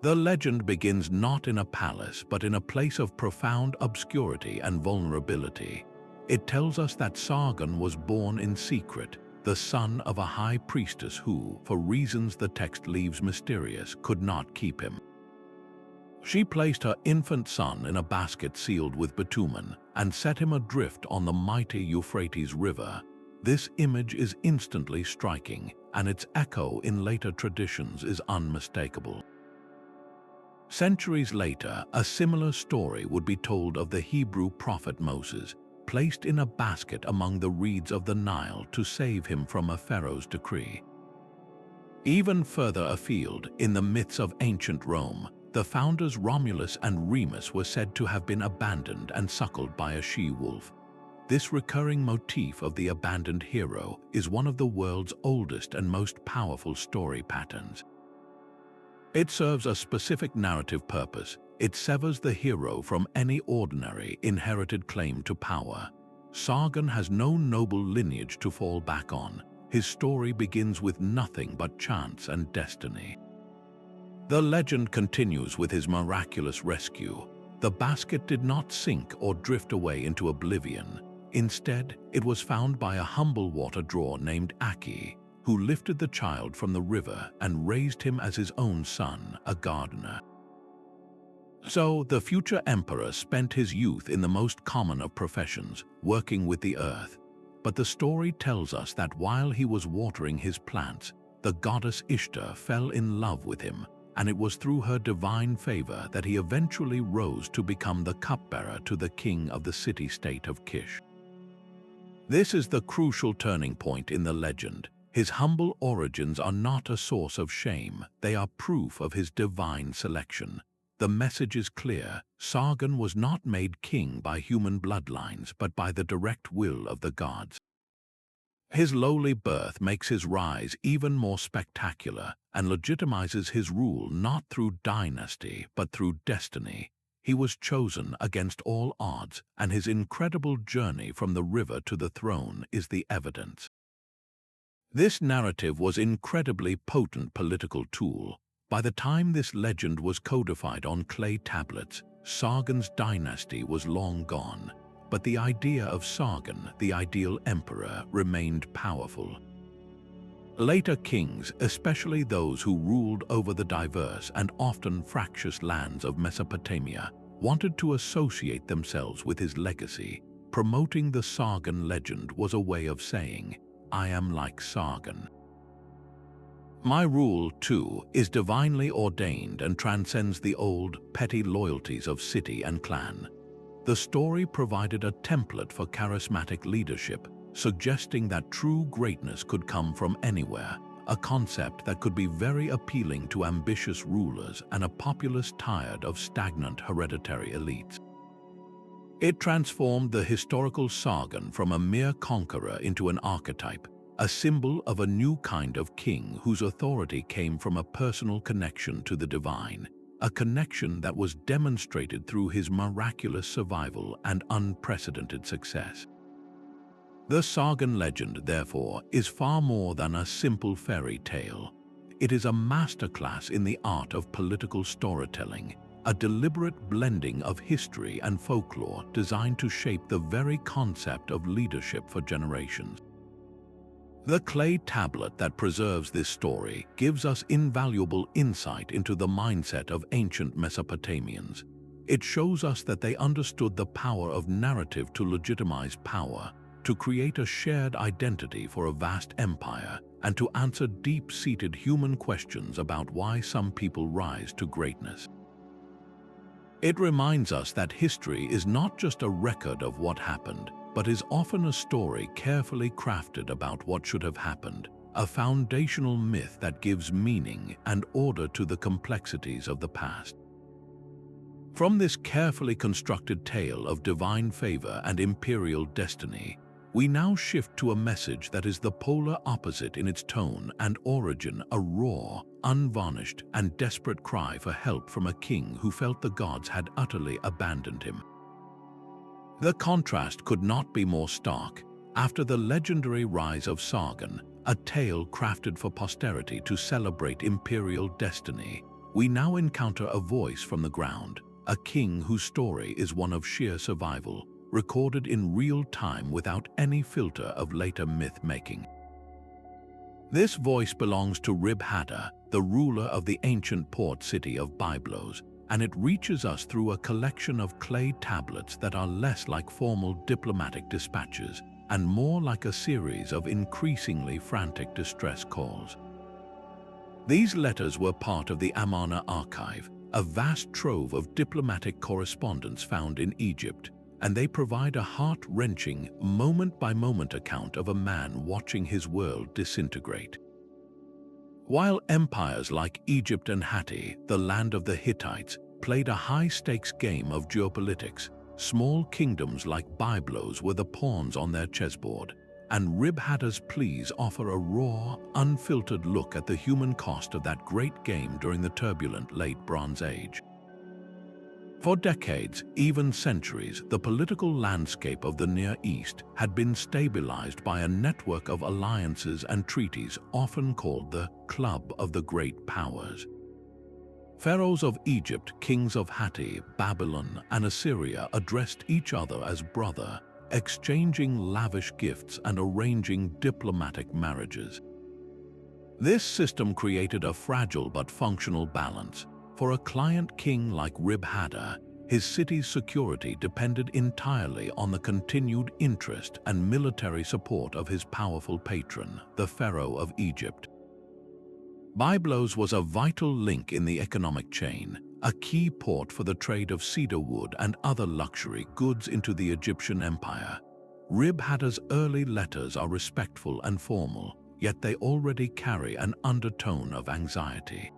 The legend begins not in a palace, but in a place of profound obscurity and vulnerability. It tells us that Sargon was born in secret, the son of a high priestess who, for reasons the text leaves mysterious, could not keep him. She placed her infant son in a basket sealed with bitumen and set him adrift on the mighty Euphrates River. This image is instantly striking, and its echo in later traditions is unmistakable. Centuries later, a similar story would be told of the Hebrew prophet Moses, placed in a basket among the reeds of the Nile to save him from a pharaoh's decree. Even further afield, in the myths of ancient Rome, the founders Romulus and Remus were said to have been abandoned and suckled by a she-wolf. This recurring motif of the abandoned hero is one of the world's oldest and most powerful story patterns. It serves a specific narrative purpose. It severs the hero from any ordinary, inherited claim to power. Sargon has no noble lineage to fall back on. His story begins with nothing but chance and destiny. The legend continues with his miraculous rescue. The basket did not sink or drift away into oblivion. Instead, it was found by a humble water drawer named Akkad, who lifted the child from the river and raised him as his own son, a gardener. So, the future emperor spent his youth in the most common of professions, working with the earth. But the story tells us that while he was watering his plants, the goddess Ishtar fell in love with him, and it was through her divine favor that he eventually rose to become the cupbearer to the king of the city-state of Kish. This is the crucial turning point in the legend. His humble origins are not a source of shame, they are proof of his divine selection. The message is clear: Sargon was not made king by human bloodlines, but by the direct will of the gods. His lowly birth makes his rise even more spectacular and legitimizes his rule not through dynasty, but through destiny. He was chosen against all odds, and his incredible journey from the river to the throne is the evidence. This narrative was an incredibly potent political tool. By the time this legend was codified on clay tablets, Sargon's dynasty was long gone, but the idea of Sargon, the ideal emperor, remained powerful. Later kings, especially those who ruled over the diverse and often fractious lands of Mesopotamia, wanted to associate themselves with his legacy. Promoting the Sargon legend was a way of saying, "I am like Sargon." My rule, too, is divinely ordained and transcends the old, petty loyalties of city and clan. The story provided a template for charismatic leadership, suggesting that true greatness could come from anywhere, a concept that could be very appealing to ambitious rulers and a populace tired of stagnant hereditary elites. It transformed the historical Sargon from a mere conqueror into an archetype, a symbol of a new kind of king whose authority came from a personal connection to the divine, a connection that was demonstrated through his miraculous survival and unprecedented success. The Sargon legend, therefore, is far more than a simple fairy tale. It is a masterclass in the art of political storytelling, a deliberate blending of history and folklore designed to shape the very concept of leadership for generations. The clay tablet that preserves this story gives us invaluable insight into the mindset of ancient Mesopotamians. It shows us that they understood the power of narrative to legitimize power, to create a shared identity for a vast empire, and to answer deep-seated human questions about why some people rise to greatness. It reminds us that history is not just a record of what happened, but is often a story carefully crafted about what should have happened, a foundational myth that gives meaning and order to the complexities of the past. From this carefully constructed tale of divine favor and imperial destiny, we now shift to a message that is the polar opposite in its tone and origin, a raw, unvarnished, and desperate cry for help from a king who felt the gods had utterly abandoned him. The contrast could not be more stark. After the legendary rise of Sargon, a tale crafted for posterity to celebrate imperial destiny, we now encounter a voice from the ground, a king whose story is one of sheer survival, recorded in real time without any filter of later myth-making. This voice belongs to Rib-Hadda, the ruler of the ancient port city of Byblos, and it reaches us through a collection of clay tablets that are less like formal diplomatic dispatches and more like a series of increasingly frantic distress calls. These letters were part of the Amarna archive, a vast trove of diplomatic correspondence found in Egypt, and they provide a heart-wrenching, moment-by-moment account of a man watching his world disintegrate. While empires like Egypt and Hatti, the land of the Hittites, played a high-stakes game of geopolitics, small kingdoms like Byblos were the pawns on their chessboard, and Rib-Hadda's Pleas offer a raw, unfiltered look at the human cost of that great game during the turbulent Late Bronze Age. For decades, even centuries, the political landscape of the Near East had been stabilized by a network of alliances and treaties often called the Club of the Great Powers. Pharaohs of Egypt, kings of Hatti, Babylon, and Assyria addressed each other as brother, exchanging lavish gifts and arranging diplomatic marriages. This system created a fragile but functional balance. For a client king like Rib-Hadda, his city's security depended entirely on the continued interest and military support of his powerful patron, the Pharaoh of Egypt. Byblos was a vital link in the economic chain, a key port for the trade of cedar wood and other luxury goods into the Egyptian empire. Rib-Hadda's early letters are respectful and formal, yet they already carry an undertone of anxiety.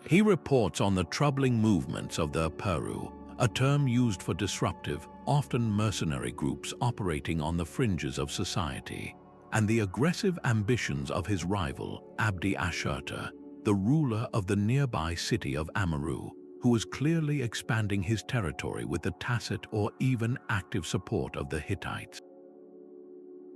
He reports on the troubling movements of the Peru, a term used for disruptive, often mercenary groups operating on the fringes of society, and the aggressive ambitions of his rival, Abdi-Ashurta, the ruler of the nearby city of Amurru, who was clearly expanding his territory with the tacit or even active support of the Hittites.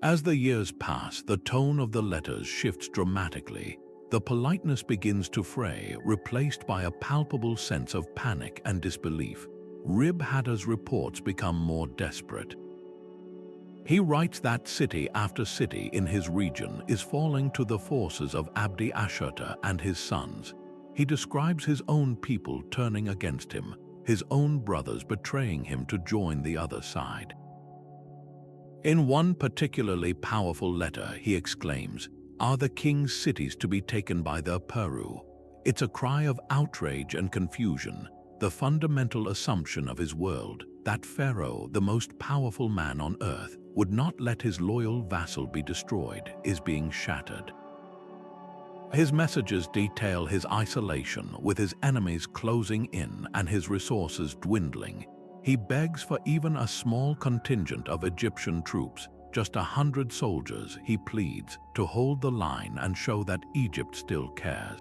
As the years pass, the tone of the letters shifts dramatically. The politeness begins to fray, replaced by a palpable sense of panic and disbelief. Rib-Hadda's reports become more desperate. He writes that city after city in his region is falling to the forces of Abdi-Ashurta and his sons. He describes his own people turning against him, his own brothers betraying him to join the other side. In one particularly powerful letter, he exclaims, "Are the king's cities to be taken by the Peru?" It's a cry of outrage and confusion. The fundamental assumption of his world, that Pharaoh, the most powerful man on earth, would not let his loyal vassal be destroyed, is being shattered. His messages detail his isolation, with his enemies closing in and his resources dwindling. He begs for even a small contingent of Egyptian troops, just 100 soldiers, he pleads, to hold the line and show that Egypt still cares.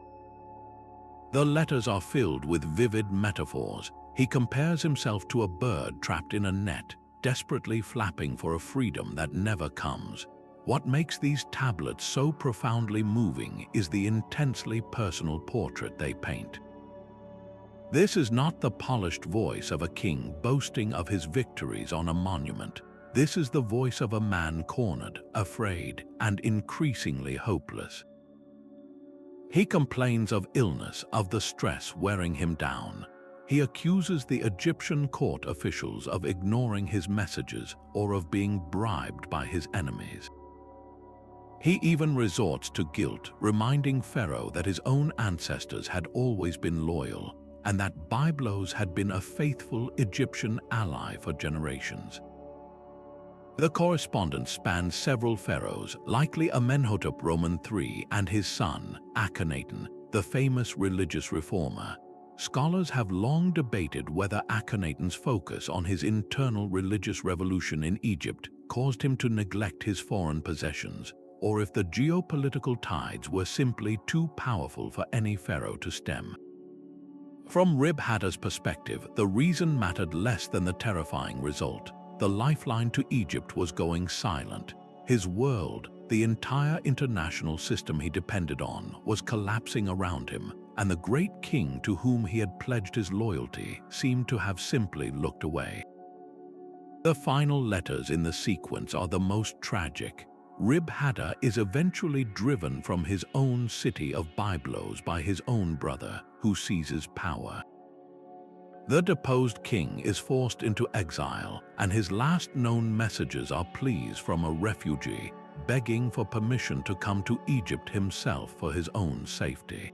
The letters are filled with vivid metaphors. He compares himself to a bird trapped in a net, desperately flapping for a freedom that never comes. What makes these tablets so profoundly moving is the intensely personal portrait they paint. This is not the polished voice of a king boasting of his victories on a monument. This is the voice of a man cornered, afraid, and increasingly hopeless. He complains of illness, of the stress wearing him down. He accuses the Egyptian court officials of ignoring his messages or of being bribed by his enemies. He even resorts to guilt, reminding Pharaoh that his own ancestors had always been loyal and that Byblos had been a faithful Egyptian ally for generations. The correspondence spans several pharaohs, likely Amenhotep III and his son, Akhenaten, the famous religious reformer. Scholars have long debated whether Akhenaten's focus on his internal religious revolution in Egypt caused him to neglect his foreign possessions, or if the geopolitical tides were simply too powerful for any pharaoh to stem. From Rib-Hadda's perspective, the reason mattered less than the terrifying result. The lifeline to Egypt was going silent. His world, the entire international system he depended on, was collapsing around him, and the great king to whom he had pledged his loyalty seemed to have simply looked away. The final letters in the sequence are the most tragic. Rib-Hadda is eventually driven from his own city of Byblos by his own brother, who seizes power. The deposed king is forced into exile, and his last known messages are pleas from a refugee, begging for permission to come to Egypt himself for his own safety.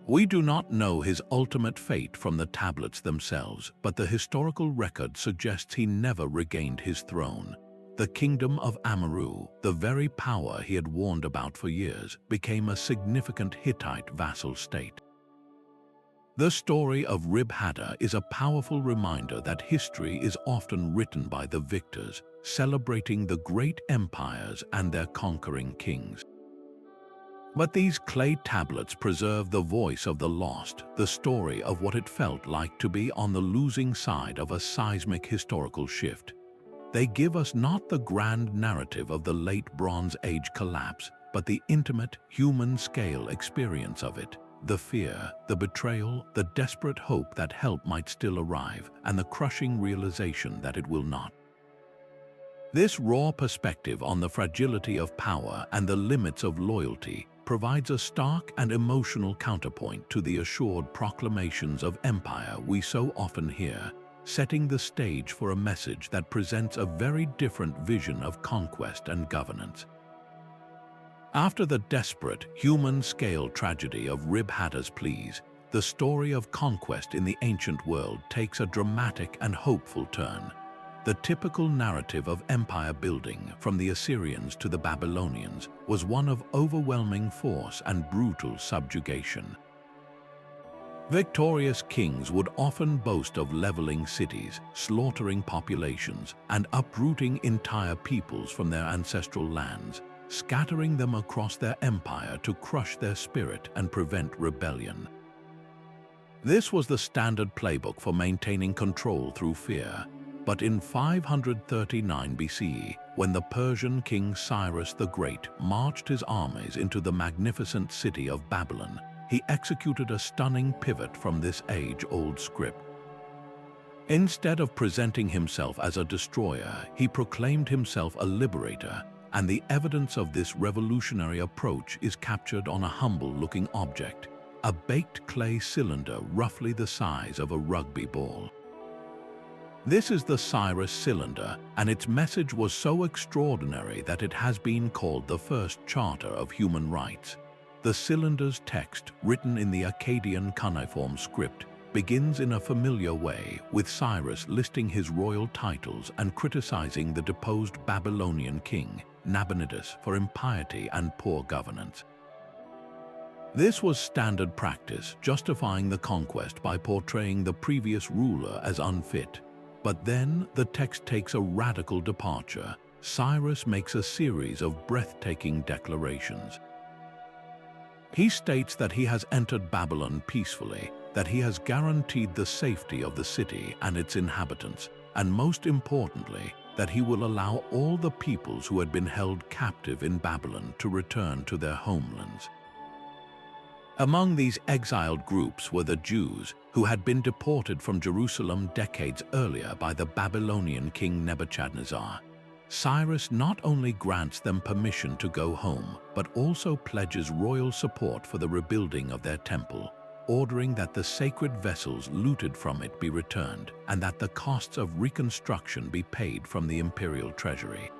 We do not know his ultimate fate from the tablets themselves, but the historical record suggests he never regained his throne. The kingdom of Amurru, the very power he had warned about for years, became a significant Hittite vassal state. The story of Rib-Hadda is a powerful reminder that history is often written by the victors, celebrating the great empires and their conquering kings. But these clay tablets preserve the voice of the lost, the story of what it felt like to be on the losing side of a seismic historical shift. They give us not the grand narrative of the late Bronze Age collapse, but the intimate, human-scale experience of it. the fear, the betrayal, the desperate hope that help might still arrive, and the crushing realization that it will not. This raw perspective on the fragility of power and the limits of loyalty provides a stark and emotional counterpoint to the assured proclamations of empire we so often hear, setting the stage for a message that presents a very different vision of conquest and governance. After the desperate, human-scale tragedy of Rib-Hadda's Pleas, the story of conquest in the ancient world takes a dramatic and hopeful turn. The typical narrative of empire building, from the Assyrians to the Babylonians, was one of overwhelming force and brutal subjugation. Victorious kings would often boast of leveling cities, slaughtering populations, and uprooting entire peoples from their ancestral lands, scattering them across their empire to crush their spirit and prevent rebellion. This was the standard playbook for maintaining control through fear. But in 539 BCE, when the Persian king Cyrus the Great marched his armies into the magnificent city of Babylon, he executed a stunning pivot from this age-old script. Instead of presenting himself as a destroyer, he proclaimed himself a liberator, and the evidence of this revolutionary approach is captured on a humble-looking object, a baked clay cylinder roughly the size of a rugby ball. This is the Cyrus cylinder, and its message was so extraordinary that it has been called the first charter of human rights. The cylinder's text, written in the Akkadian Cuneiform script, begins in a familiar way, with Cyrus listing his royal titles and criticizing the deposed Babylonian king, Nabonidus, for impiety and poor governance. This was standard practice, justifying the conquest by portraying the previous ruler as unfit. But then the text takes a radical departure. Cyrus makes a series of breathtaking declarations. He states that he has entered Babylon peacefully, that he has guaranteed the safety of the city and its inhabitants, and most importantly, that he will allow all the peoples who had been held captive in Babylon to return to their homelands. Among these exiled groups were the Jews, who had been deported from Jerusalem decades earlier by the Babylonian king Nebuchadnezzar. Cyrus not only grants them permission to go home, but also pledges royal support for the rebuilding of their temple, ordering that the sacred vessels looted from it be returned and that the costs of reconstruction be paid from the imperial treasury.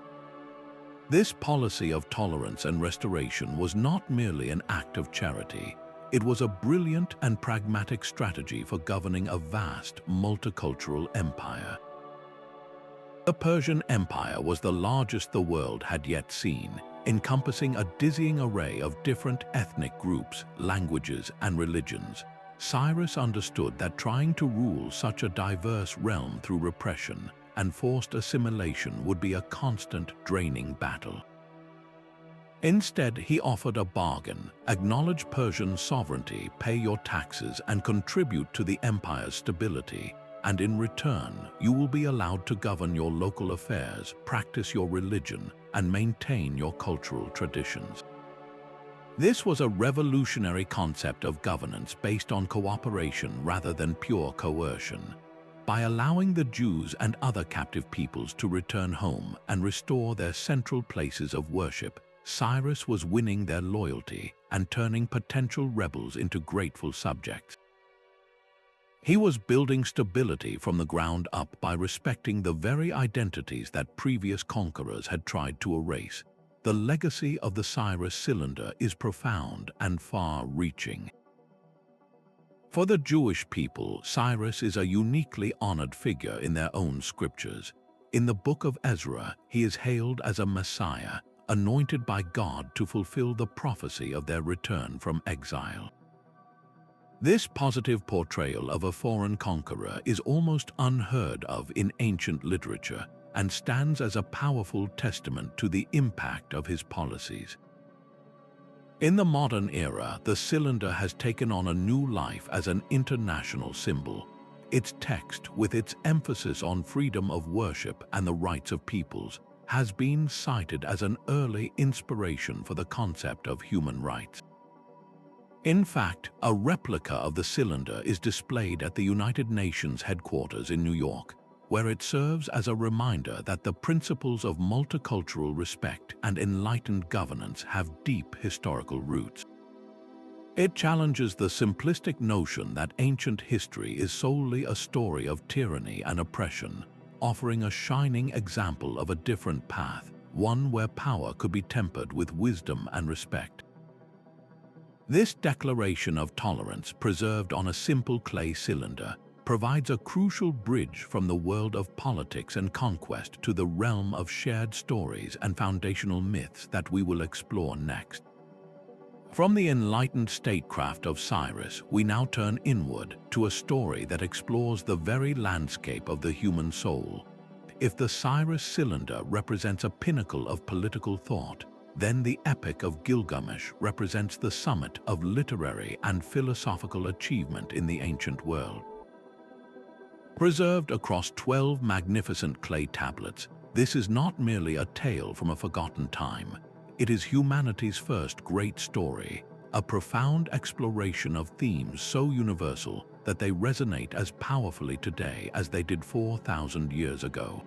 This policy of tolerance and restoration was not merely an act of charity. It was a brilliant and pragmatic strategy for governing a vast, multicultural empire. The Persian Empire was the largest the world had yet seen, encompassing a dizzying array of different ethnic groups, languages, and religions. Cyrus understood that trying to rule such a diverse realm through repression and forced assimilation would be a constant, draining battle. Instead, he offered a bargain: acknowledge Persian sovereignty, pay your taxes, and contribute to the empire's stability, and in return, you will be allowed to govern your local affairs, practice your religion, and maintain your cultural traditions. This was a revolutionary concept of governance based on cooperation rather than pure coercion. By allowing the Jews and other captive peoples to return home and restore their central places of worship, Cyrus was winning their loyalty and turning potential rebels into grateful subjects. He was building stability from the ground up by respecting the very identities that previous conquerors had tried to erase. The legacy of the Cyrus cylinder is profound and far-reaching. For the Jewish people, Cyrus is a uniquely honored figure in their own scriptures. In the book of Ezra, he is hailed as a Messiah, anointed by God to fulfill the prophecy of their return from exile. This positive portrayal of a foreign conqueror is almost unheard of in ancient literature and stands as a powerful testament to the impact of his policies. In the modern era, the cylinder has taken on a new life as an international symbol. Its text, with its emphasis on freedom of worship and the rights of peoples, has been cited as an early inspiration for the concept of human rights. In fact, a replica of the cylinder is displayed at the United Nations headquarters in New York, where it serves as a reminder that the principles of multicultural respect and enlightened governance have deep historical roots. It challenges the simplistic notion that ancient history is solely a story of tyranny and oppression, offering a shining example of a different path, one where power could be tempered with wisdom and respect. This declaration of tolerance, preserved on a simple clay cylinder, provides a crucial bridge from the world of politics and conquest to the realm of shared stories and foundational myths that we will explore next. From the enlightened statecraft of Cyrus, we now turn inward to a story that explores the very landscape of the human soul. If the Cyrus cylinder represents a pinnacle of political thought, then the Epic of Gilgamesh represents the summit of literary and philosophical achievement in the ancient world. Preserved across 12 magnificent clay tablets, this is not merely a tale from a forgotten time. It is humanity's first great story, a profound exploration of themes so universal that they resonate as powerfully today as they did 4,000 years ago.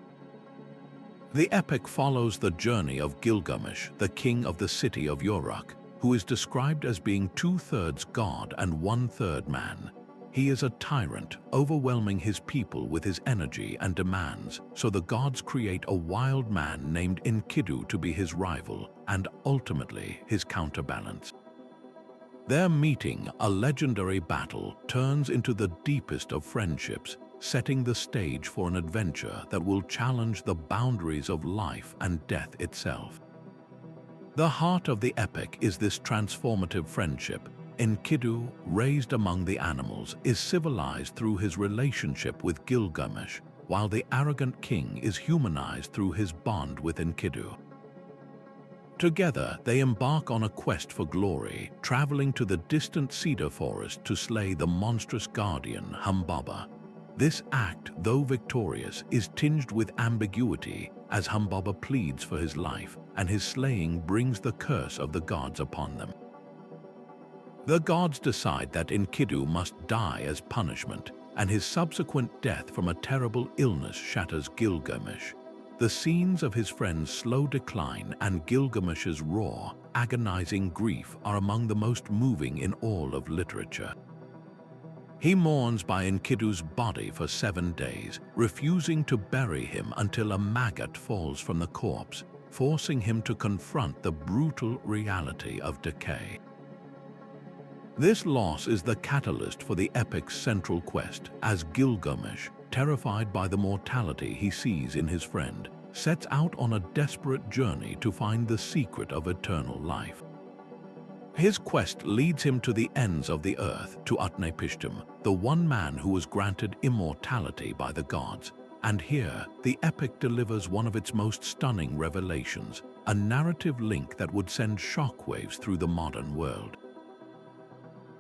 The epic follows the journey of Gilgamesh, the king of the city of Uruk, who is described as being 2/3 god and 1/3 man. He is a tyrant, overwhelming his people with his energy and demands, so the gods create a wild man named Enkidu to be his rival and ultimately his counterbalance. Their meeting, a legendary battle, turns into the deepest of friendships, setting the stage for an adventure that will challenge the boundaries of life and death itself. The heart of the epic is this transformative friendship. Enkidu, raised among the animals, is civilized through his relationship with Gilgamesh, while the arrogant king is humanized through his bond with Enkidu. Together, they embark on a quest for glory, traveling to the distant cedar forest to slay the monstrous guardian Humbaba. This act, though victorious, is tinged with ambiguity as Humbaba pleads for his life, and his slaying brings the curse of the gods upon them. The gods decide that Enkidu must die as punishment, and his subsequent death from a terrible illness shatters Gilgamesh. The scenes of his friend's slow decline and Gilgamesh's raw, agonizing grief are among the most moving in all of literature. He mourns by Enkidu's body for 7 days, refusing to bury him until a maggot falls from the corpse, forcing him to confront the brutal reality of decay. This loss is the catalyst for the epic's central quest, as Gilgamesh, terrified by the mortality he sees in his friend, sets out on a desperate journey to find the secret of eternal life. His quest leads him to the ends of the earth, to Utnapishtim, the one man who was granted immortality by the gods. And here, the epic delivers one of its most stunning revelations, a narrative link that would send shockwaves through the modern world.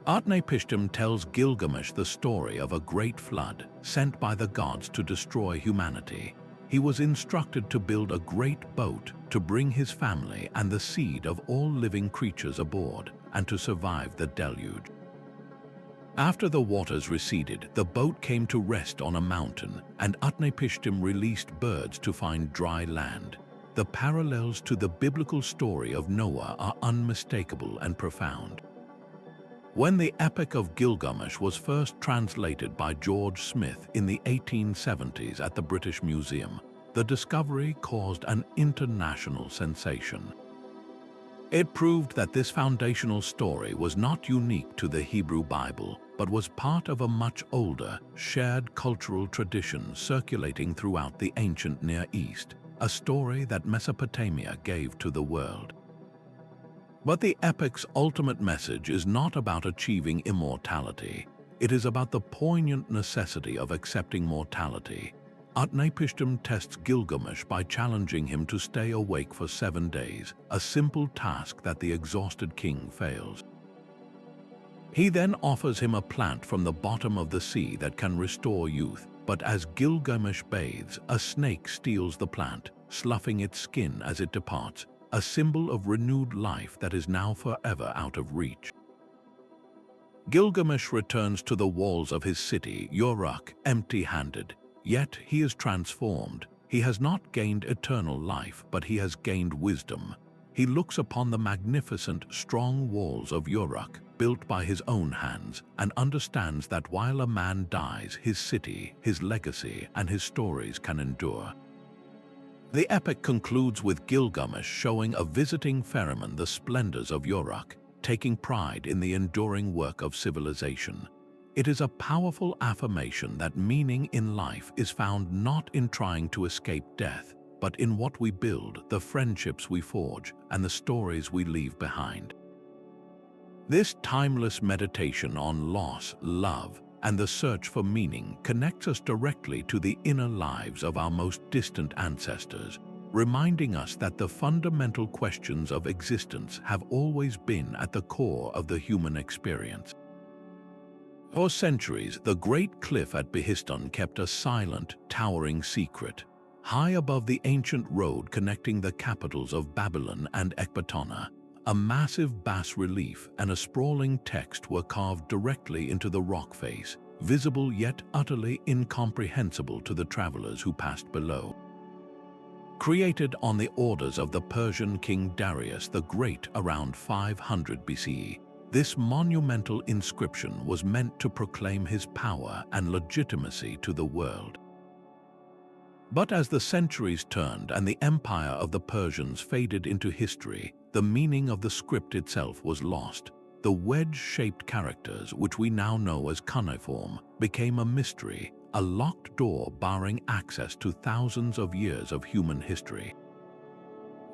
Utnapishtim tells Gilgamesh the story of a great flood sent by the gods to destroy humanity. He was instructed to build a great boat to bring his family and the seed of all living creatures aboard and to survive the deluge. After the waters receded, the boat came to rest on a mountain, and Utnapishtim released birds to find dry land. The parallels to the biblical story of Noah are unmistakable and profound. When the Epic of Gilgamesh was first translated by George Smith in the 1870s at the British Museum, the discovery caused an international sensation. It proved that this foundational story was not unique to the Hebrew Bible, but was part of a much older, shared cultural tradition circulating throughout the ancient Near East, a story that Mesopotamia gave to the world. But the epic's ultimate message is not about achieving immortality. It is about the poignant necessity of accepting mortality. Utnapishtim tests Gilgamesh by challenging him to stay awake for 7 days, a simple task that the exhausted king fails. He then offers him a plant from the bottom of the sea that can restore youth, but as Gilgamesh bathes, a snake steals the plant, sloughing its skin as it departs, a symbol of renewed life that is now forever out of reach. Gilgamesh returns to the walls of his city, Uruk, empty-handed. Yet he is transformed. He has not gained eternal life, but he has gained wisdom. He looks upon the magnificent, strong walls of Uruk, built by his own hands, and understands that while a man dies, his city, his legacy, and his stories can endure. The epic concludes with Gilgamesh showing a visiting ferryman the splendors of Uruk, taking pride in the enduring work of civilization. It is a powerful affirmation that meaning in life is found not in trying to escape death, but in what we build, the friendships we forge, and the stories we leave behind. This timeless meditation on loss, love, and the search for meaning connects us directly to the inner lives of our most distant ancestors, reminding us that the fundamental questions of existence have always been at the core of the human experience. For centuries, the great cliff at Behistun kept a silent, towering secret. High above the ancient road connecting the capitals of Babylon and Ecbatana, a massive bas-relief and a sprawling text were carved directly into the rock face, visible yet utterly incomprehensible to the travelers who passed below. Created on the orders of the Persian king Darius the Great around 500 BCE, this monumental inscription was meant to proclaim his power and legitimacy to the world. But as the centuries turned and the empire of the Persians faded into history, the meaning of the script itself was lost. The wedge-shaped characters, which we now know as cuneiform, became a mystery, a locked door barring access to thousands of years of human history.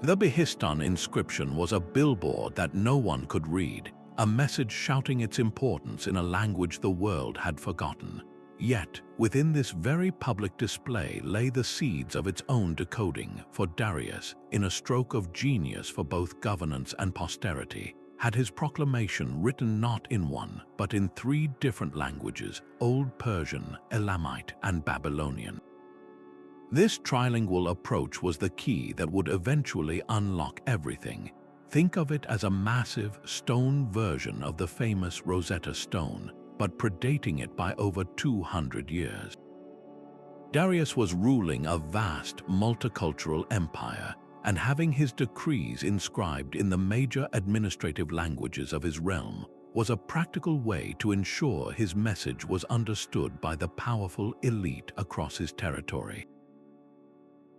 The Behistun inscription was a billboard that no one could read, a message shouting its importance in a language the world had forgotten. Yet, within this very public display lay the seeds of its own decoding, for Darius, in a stroke of genius for both governance and posterity, had his proclamation written not in one, but in 3 different languages: Old Persian, Elamite, and Babylonian. This trilingual approach was the key that would eventually unlock everything. Think of it as a massive, stone version of the famous Rosetta Stone, but predating it by over 200 years. Darius was ruling a vast, multicultural empire, and having his decrees inscribed in the major administrative languages of his realm was a practical way to ensure his message was understood by the powerful elite across his territory.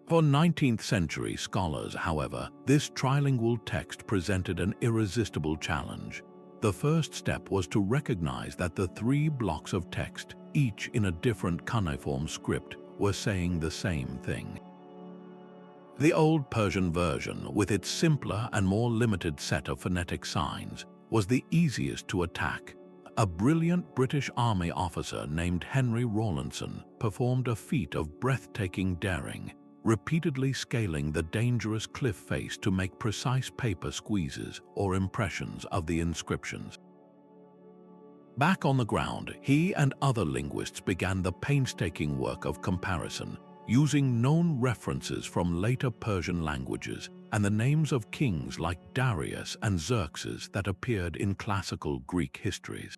For 19th century scholars, however, this trilingual text presented an irresistible challenge. The first step was to recognize that the 3 blocks of text, each in a different cuneiform script, were saying the same thing. The Old Persian version, with its simpler and more limited set of phonetic signs, was the easiest to attack. A brilliant British Army officer named Henry Rawlinson performed a feat of breathtaking daring, repeatedly scaling the dangerous cliff face to make precise paper squeezes or impressions of the inscriptions. Back on the ground, he and other linguists began the painstaking work of comparison, using known references from later Persian languages and the names of kings like Darius and Xerxes that appeared in classical Greek histories.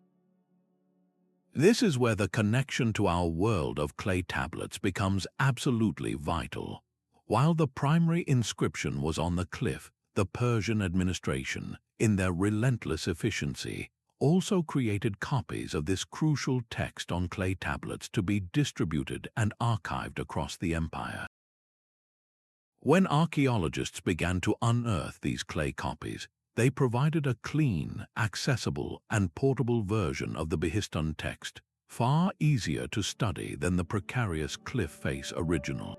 This is where the connection to our world of clay tablets becomes absolutely vital. While the primary inscription was on the cliff, the Persian administration, in their relentless efficiency, also created copies of this crucial text on clay tablets to be distributed and archived across the empire. When archaeologists began to unearth these clay copies, they provided a clean, accessible, and portable version of the Behistun text, far easier to study than the precarious cliff face original.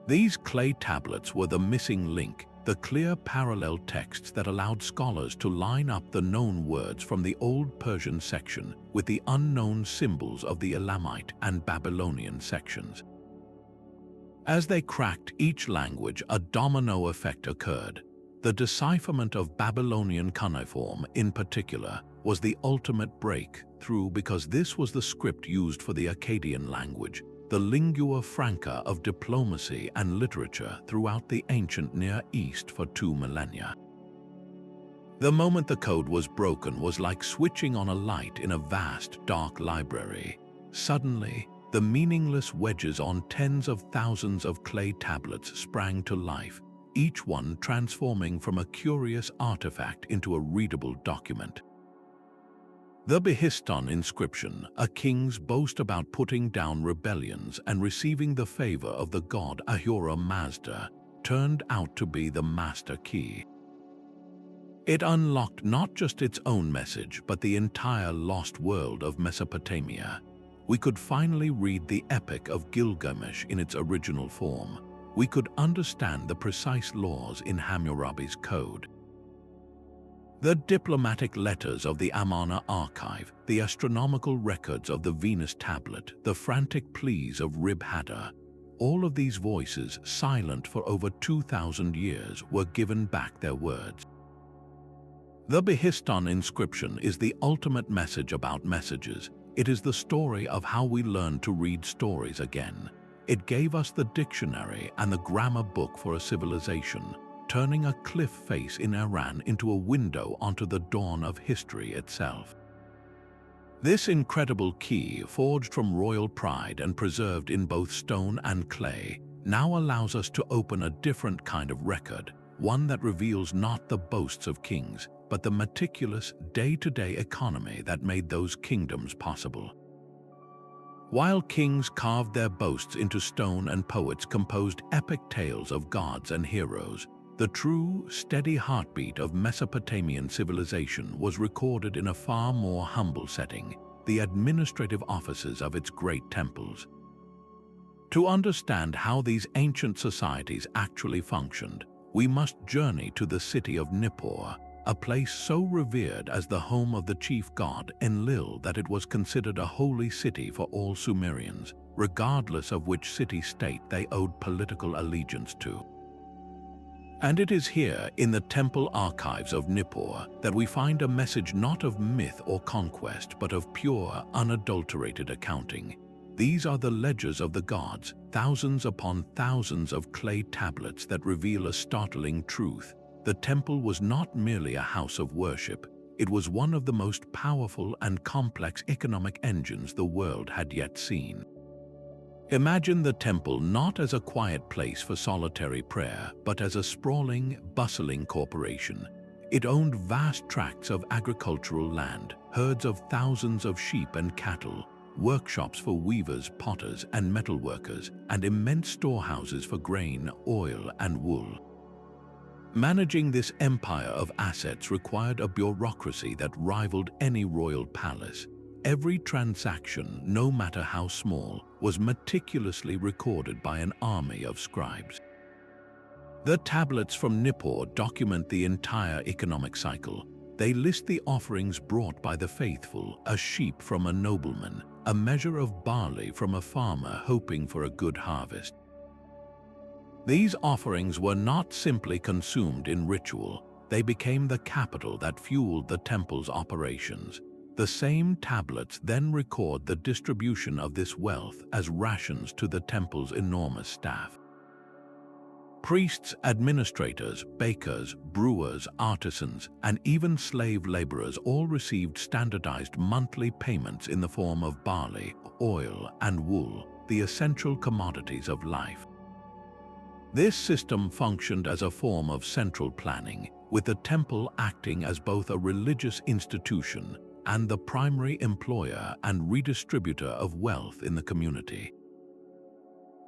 These clay tablets were the missing link, the clear parallel texts that allowed scholars to line up the known words from the Old Persian section with the unknown symbols of the Elamite and Babylonian sections. As they cracked each language, a domino effect occurred. The decipherment of Babylonian cuneiform, in particular, was the ultimate breakthrough because this was the script used for the Akkadian language, the lingua franca of diplomacy and literature throughout the ancient Near East for 2 millennia. The moment the code was broken was like switching on a light in a vast, dark library. Suddenly, the meaningless wedges on tens of thousands of clay tablets sprang to life, each one transforming from a curious artifact into a readable document. The Behistun inscription, a king's boast about putting down rebellions and receiving the favor of the god Ahura Mazda, turned out to be the master key. It unlocked not just its own message, but the entire lost world of Mesopotamia. We could finally read the Epic of Gilgamesh in its original form. We could understand the precise laws in Hammurabi's code. The diplomatic letters of the Amarna archive, the astronomical records of the Venus tablet, the frantic pleas of Rib-Hadda, all of these voices, silent for over 2,000 years, were given back their words. The Behistun inscription is the ultimate message about messages. It is the story of how we learned to read stories again. It gave us the dictionary and the grammar book for a civilization, turning a cliff face in Iran into a window onto the dawn of history itself. This incredible key, forged from royal pride and preserved in both stone and clay, now allows us to open a different kind of record, one that reveals not the boasts of kings, but the meticulous, day-to-day economy that made those kingdoms possible. While kings carved their boasts into stone and poets composed epic tales of gods and heroes, the true, steady heartbeat of Mesopotamian civilization was recorded in a far more humble setting, the administrative offices of its great temples. To understand how these ancient societies actually functioned, we must journey to the city of Nippur, a place so revered as the home of the chief god Enlil that it was considered a holy city for all Sumerians, regardless of which city-state they owed political allegiance to. And it is here, in the temple archives of Nippur, that we find a message not of myth or conquest, but of pure, unadulterated accounting. These are the ledgers of the gods, thousands upon thousands of clay tablets that reveal a startling truth. The temple was not merely a house of worship, it was one of the most powerful and complex economic engines the world had yet seen. Imagine the temple not as a quiet place for solitary prayer, but as a sprawling, bustling corporation. It owned vast tracts of agricultural land, herds of thousands of sheep and cattle, workshops for weavers, potters, and metalworkers, and immense storehouses for grain, oil, and wool. Managing this empire of assets required a bureaucracy that rivaled any royal palace. Every transaction, no matter how small, was meticulously recorded by an army of scribes. The tablets from Nippur document the entire economic cycle. They list the offerings brought by the faithful, a sheep from a nobleman, a measure of barley from a farmer hoping for a good harvest. These offerings were not simply consumed in ritual, they became the capital that fueled the temple's operations. The same tablets then record the distribution of this wealth as rations to the temple's enormous staff. Priests, administrators, bakers, brewers, artisans, and even slave laborers all received standardized monthly payments in the form of barley, oil, and wool, the essential commodities of life. This system functioned as a form of central planning, with the temple acting as both a religious institution and the primary employer and redistributor of wealth in the community.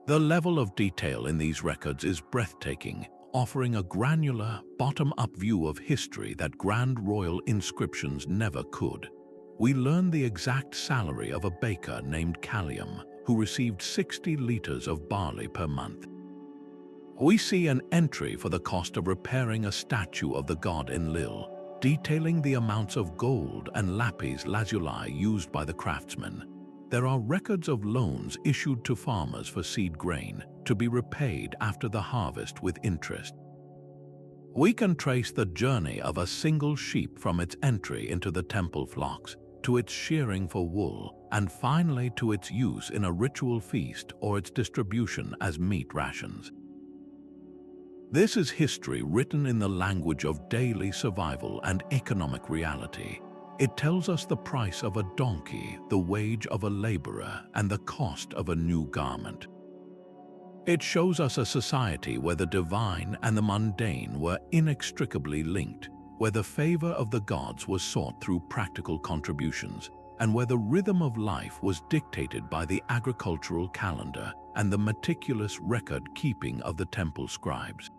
The level of detail in these records is breathtaking, offering a granular, bottom-up view of history that grand royal inscriptions never could. We learn the exact salary of a baker named Callium, who received 60 liters of barley per month. We see an entry for the cost of repairing a statue of the god Enlil, detailing the amounts of gold and lapis lazuli used by the craftsmen. There are records of loans issued to farmers for seed grain, to be repaid after the harvest with interest. We can trace the journey of a single sheep from its entry into the temple flocks, to its shearing for wool, and finally to its use in a ritual feast or its distribution as meat rations. This is history written in the language of daily survival and economic reality. It tells us the price of a donkey, the wage of a laborer, and the cost of a new garment. It shows us a society where the divine and the mundane were inextricably linked, where the favor of the gods was sought through practical contributions, and where the rhythm of life was dictated by the agricultural calendar and the meticulous record-keeping of the temple scribes.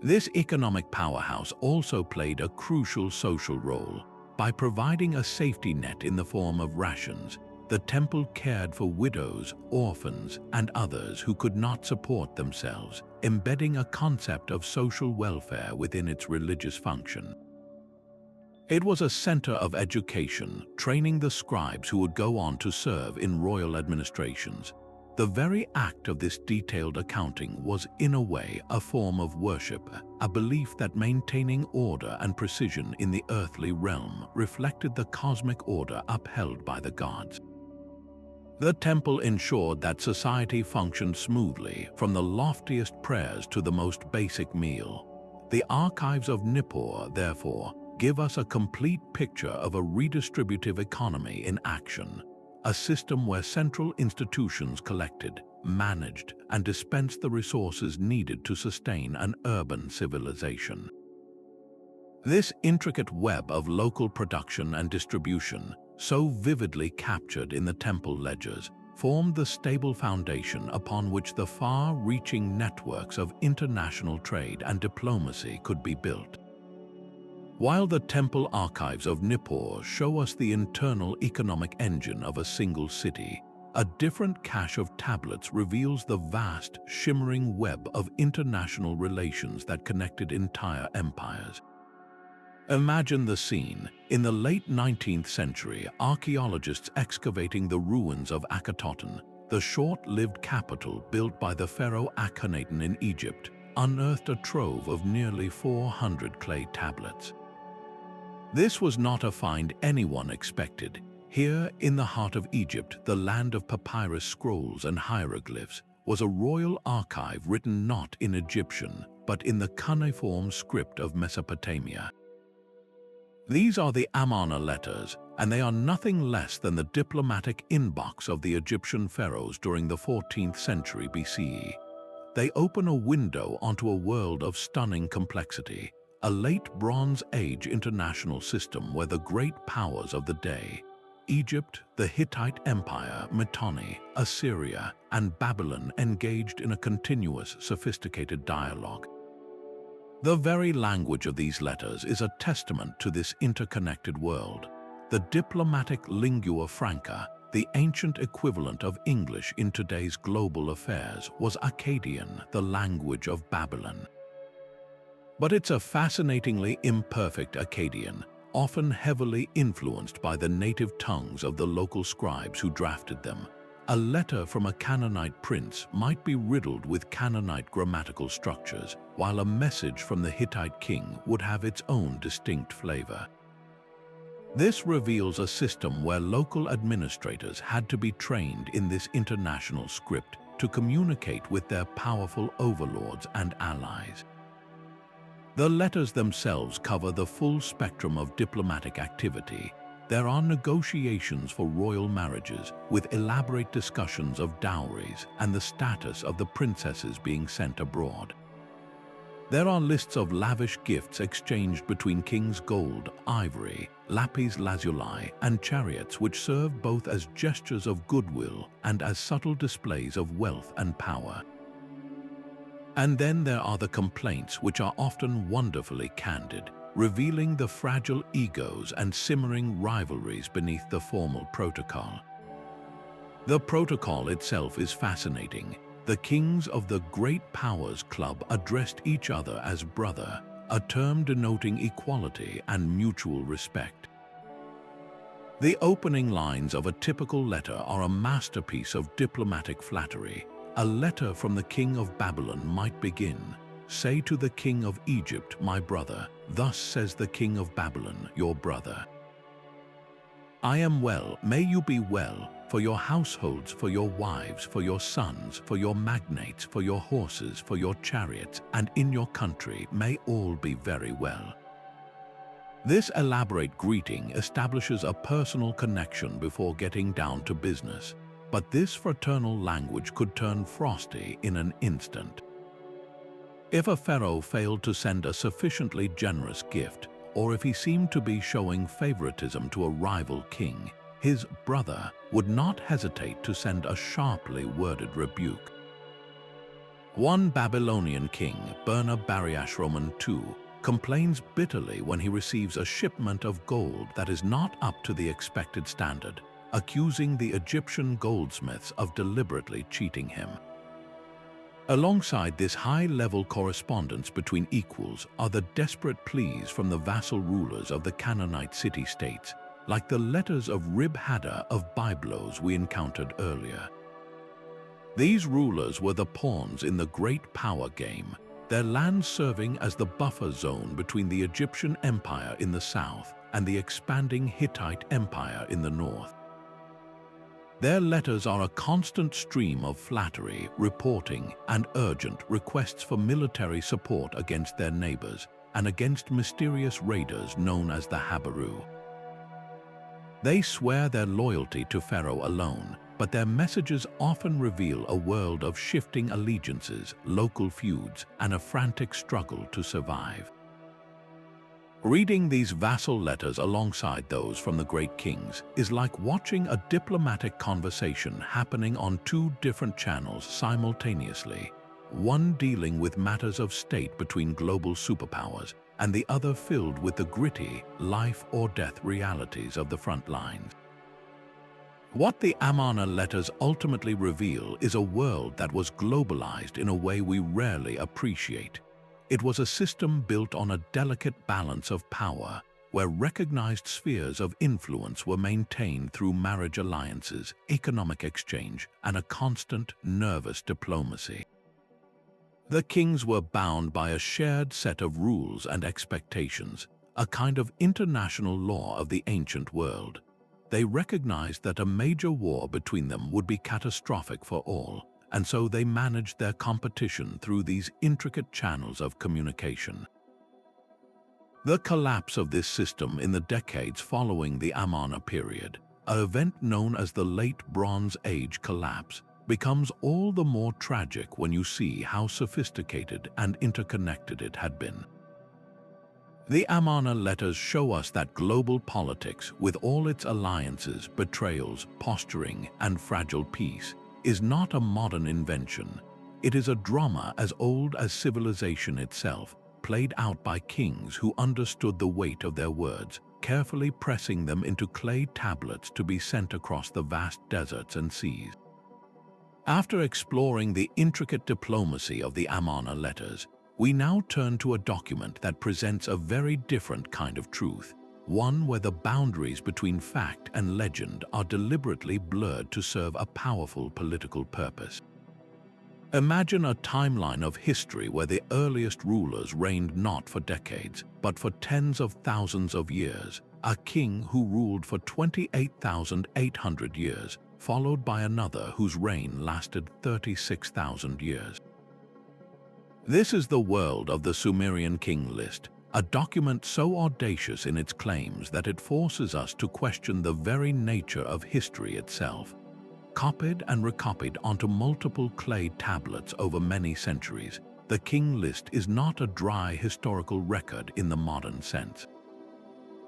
This economic powerhouse also played a crucial social role. By providing a safety net in the form of rations, the temple cared for widows, orphans, and others who could not support themselves, embedding a concept of social welfare within its religious function. It was a center of education, training the scribes who would go on to serve in royal administrations. The very act of this detailed accounting was, in a way, a form of worship, a belief that maintaining order and precision in the earthly realm reflected the cosmic order upheld by the gods. The temple ensured that society functioned smoothly, from the loftiest prayers to the most basic meal. The archives of Nippur, therefore, give us a complete picture of a redistributive economy in action, a system where central institutions collected, managed, and dispensed the resources needed to sustain an urban civilization. This intricate web of local production and distribution, so vividly captured in the temple ledgers, formed the stable foundation upon which the far-reaching networks of international trade and diplomacy could be built. While the temple archives of Nippur show us the internal economic engine of a single city, a different cache of tablets reveals the vast, shimmering web of international relations that connected entire empires. Imagine the scene. In the late 19th century, archaeologists excavating the ruins of Akkad, the short-lived capital built by the pharaoh Akhenaten in Egypt, unearthed a trove of nearly 400 clay tablets. This was not a find anyone expected. Here, in the heart of Egypt, the land of papyrus scrolls and hieroglyphs, was a royal archive written not in Egyptian, but in the cuneiform script of Mesopotamia. These are the Amarna letters, and they are nothing less than the diplomatic inbox of the Egyptian pharaohs during the 14th century BCE. They open a window onto a world of stunning complexity, a late Bronze Age international system where the great powers of the day, Egypt, the Hittite Empire, Mitanni, Assyria, and Babylon, engaged in a continuous, sophisticated dialogue. The very language of these letters is a testament to this interconnected world. The diplomatic lingua franca, the ancient equivalent of English in today's global affairs, was Akkadian, the language of Babylon. But it's a fascinatingly imperfect Akkadian, often heavily influenced by the native tongues of the local scribes who drafted them. A letter from a Canaanite prince might be riddled with Canaanite grammatical structures, while a message from the Hittite king would have its own distinct flavor. This reveals a system where local administrators had to be trained in this international script to communicate with their powerful overlords and allies. The letters themselves cover the full spectrum of diplomatic activity. There are negotiations for royal marriages, with elaborate discussions of dowries and the status of the princesses being sent abroad. There are lists of lavish gifts exchanged between kings: gold, ivory, lapis lazuli, and chariots, which serve both as gestures of goodwill and as subtle displays of wealth and power. And then there are the complaints, which are often wonderfully candid, revealing the fragile egos and simmering rivalries beneath the formal protocol. The protocol itself is fascinating. The kings of the Great Powers Club addressed each other as brother, a term denoting equality and mutual respect. The opening lines of a typical letter are a masterpiece of diplomatic flattery. A letter from the king of Babylon might begin, "Say to the king of Egypt, my brother, thus says the king of Babylon, your brother. I am well, may you be well, for your households, for your wives, for your sons, for your magnates, for your horses, for your chariots, and in your country may all be very well." This elaborate greeting establishes a personal connection before getting down to business, but this fraternal language could turn frosty in an instant. If a pharaoh failed to send a sufficiently generous gift, or if he seemed to be showing favoritism to a rival king, his brother would not hesitate to send a sharply worded rebuke. One Babylonian king, Bernabariashroman II, complains bitterly when he receives a shipment of gold that is not up to the expected standard, accusing the Egyptian goldsmiths of deliberately cheating him. Alongside this high-level correspondence between equals are the desperate pleas from the vassal rulers of the Canaanite city-states, like the letters of Rib-Hadda of Byblos we encountered earlier. These rulers were the pawns in the great power game, their land serving as the buffer zone between the Egyptian Empire in the south and the expanding Hittite Empire in the north. Their letters are a constant stream of flattery, reporting, and urgent requests for military support against their neighbors and against mysterious raiders known as the Habaru. They swear their loyalty to Pharaoh alone, but their messages often reveal a world of shifting allegiances, local feuds, and a frantic struggle to survive. Reading these vassal letters alongside those from the great kings is like watching a diplomatic conversation happening on two different channels simultaneously, one dealing with matters of state between global superpowers and the other filled with the gritty, life-or-death realities of the front lines. What the Amarna letters ultimately reveal is a world that was globalized in a way we rarely appreciate. It was a system built on a delicate balance of power, where recognized spheres of influence were maintained through marriage alliances, economic exchange, and a constant, nervous diplomacy. The kings were bound by a shared set of rules and expectations, a kind of international law of the ancient world. They recognized that a major war between them would be catastrophic for all, and so they managed their competition through these intricate channels of communication. The collapse of this system in the decades following the Amarna period, an event known as the Late Bronze Age collapse, becomes all the more tragic when you see how sophisticated and interconnected it had been. The Amarna letters show us that global politics, with all its alliances, betrayals, posturing, and fragile peace, is not a modern invention. It is a drama as old as civilization itself, played out by kings who understood the weight of their words, carefully pressing them into clay tablets to be sent across the vast deserts and seas. After exploring the intricate diplomacy of the Amarna letters, we now turn to a document that presents a very different kind of truth, one where the boundaries between fact and legend are deliberately blurred to serve a powerful political purpose. Imagine a timeline of history where the earliest rulers reigned not for decades, but for tens of thousands of years, a king who ruled for 28,800 years, followed by another whose reign lasted 36,000 years. This is the world of the Sumerian king list, a document so audacious in its claims that it forces us to question the very nature of history itself. Copied and recopied onto multiple clay tablets over many centuries, the king list is not a dry historical record in the modern sense.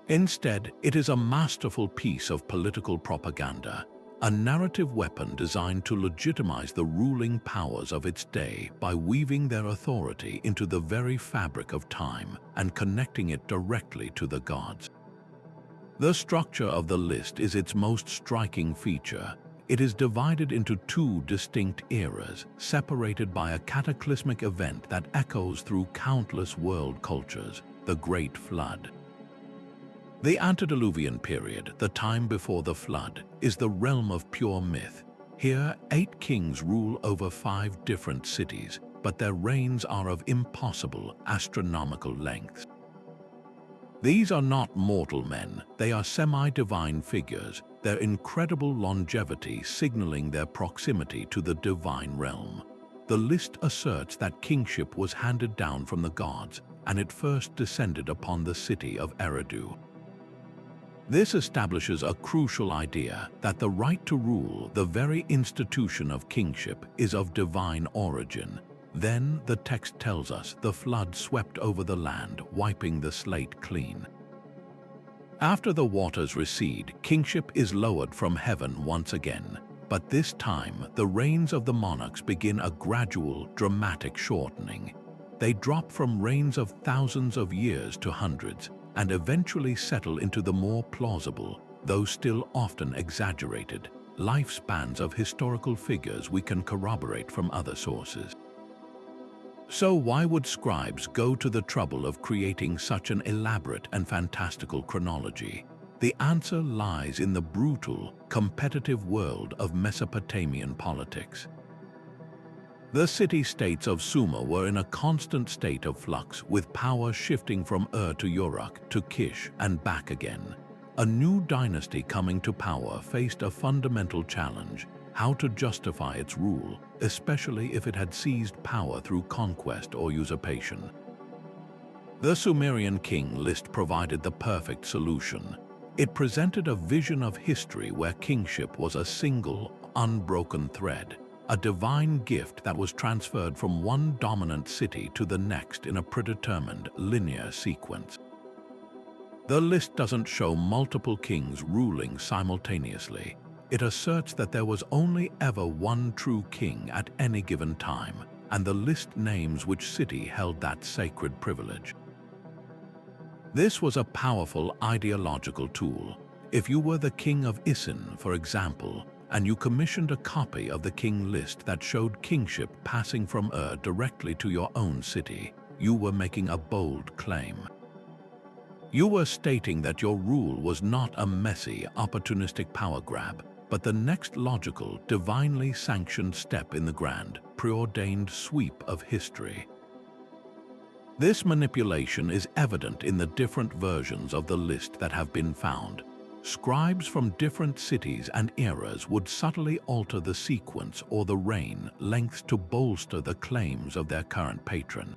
Instead, it is a masterful piece of political propaganda, a narrative weapon designed to legitimize the ruling powers of its day by weaving their authority into the very fabric of time and connecting it directly to the gods. The structure of the list is its most striking feature. It is divided into two distinct eras, separated by a cataclysmic event that echoes through countless world cultures, the Great Flood. The antediluvian period, the time before the flood, is the realm of pure myth. Here, 8 kings rule over 5 different cities, but their reigns are of impossible astronomical lengths. These are not mortal men, they are semi-divine figures, their incredible longevity signaling their proximity to the divine realm. The list asserts that kingship was handed down from the gods, and it first descended upon the city of Eridu. This establishes a crucial idea that the right to rule, the very institution of kingship, is of divine origin. Then, the text tells us, the flood swept over the land, wiping the slate clean. After the waters recede, kingship is lowered from heaven once again. But this time, the reigns of the monarchs begin a gradual, dramatic shortening. They drop from reigns of thousands of years to hundreds, and eventually settle into the more plausible, though still often exaggerated, lifespans of historical figures we can corroborate from other sources. So why would scribes go to the trouble of creating such an elaborate and fantastical chronology? The answer lies in the brutal, competitive world of Mesopotamian politics. The city-states of Sumer were in a constant state of flux, with power shifting from Ur to Uruk to Kish and back again. A new dynasty coming to power faced a fundamental challenge: how to justify its rule, especially if it had seized power through conquest or usurpation. The Sumerian king list provided the perfect solution. It presented a vision of history where kingship was a single, unbroken thread, a divine gift that was transferred from one dominant city to the next in a predetermined, linear sequence. The list doesn't show multiple kings ruling simultaneously. It asserts that there was only ever one true king at any given time, and the list names which city held that sacred privilege. This was a powerful ideological tool. If you were the king of Isin, for example, and you commissioned a copy of the king list that showed kingship passing from Ur directly to your own city, you were making a bold claim. You were stating that your rule was not a messy, opportunistic power grab, but the next logical, divinely sanctioned step in the grand, preordained sweep of history. This manipulation is evident in the different versions of the list that have been found. Scribes from different cities and eras would subtly alter the sequence or the reign lengths to bolster the claims of their current patron.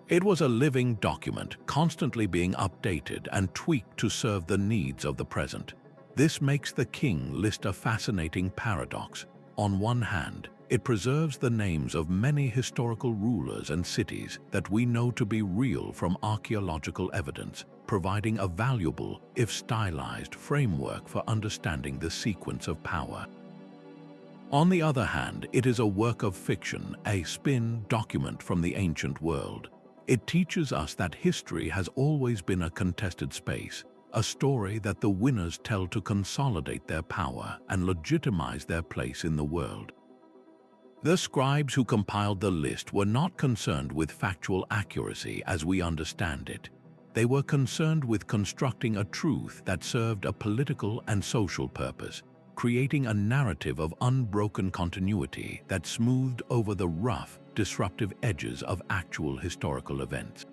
It was a living document, constantly being updated and tweaked to serve the needs of the present. This makes the king list a fascinating paradox. On one hand, it preserves the names of many historical rulers and cities that we know to be real from archaeological evidence, providing a valuable, if stylized, framework for understanding the sequence of power. On the other hand, it is a work of fiction, a spin document from the ancient world. It teaches us that history has always been a contested space, a story that the winners tell to consolidate their power and legitimize their place in the world. The scribes who compiled the list were not concerned with factual accuracy as we understand it. They were concerned with constructing a truth that served a political and social purpose, creating a narrative of unbroken continuity that smoothed over the rough, disruptive edges of actual historical events.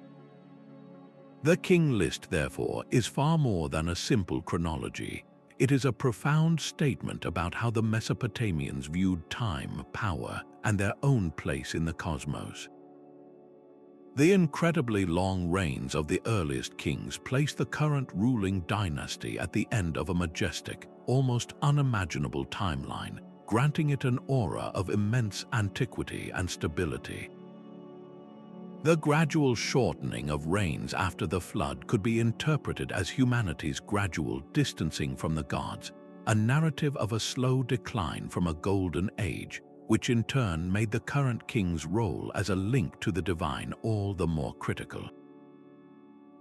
The king list, therefore, is far more than a simple chronology. It is a profound statement about how the Mesopotamians viewed time, power, and their own place in the cosmos. The incredibly long reigns of the earliest kings place the current ruling dynasty at the end of a majestic, almost unimaginable timeline, granting it an aura of immense antiquity and stability. The gradual shortening of reigns after the flood could be interpreted as humanity's gradual distancing from the gods, a narrative of a slow decline from a golden age, which in turn made the current king's role as a link to the divine all the more critical.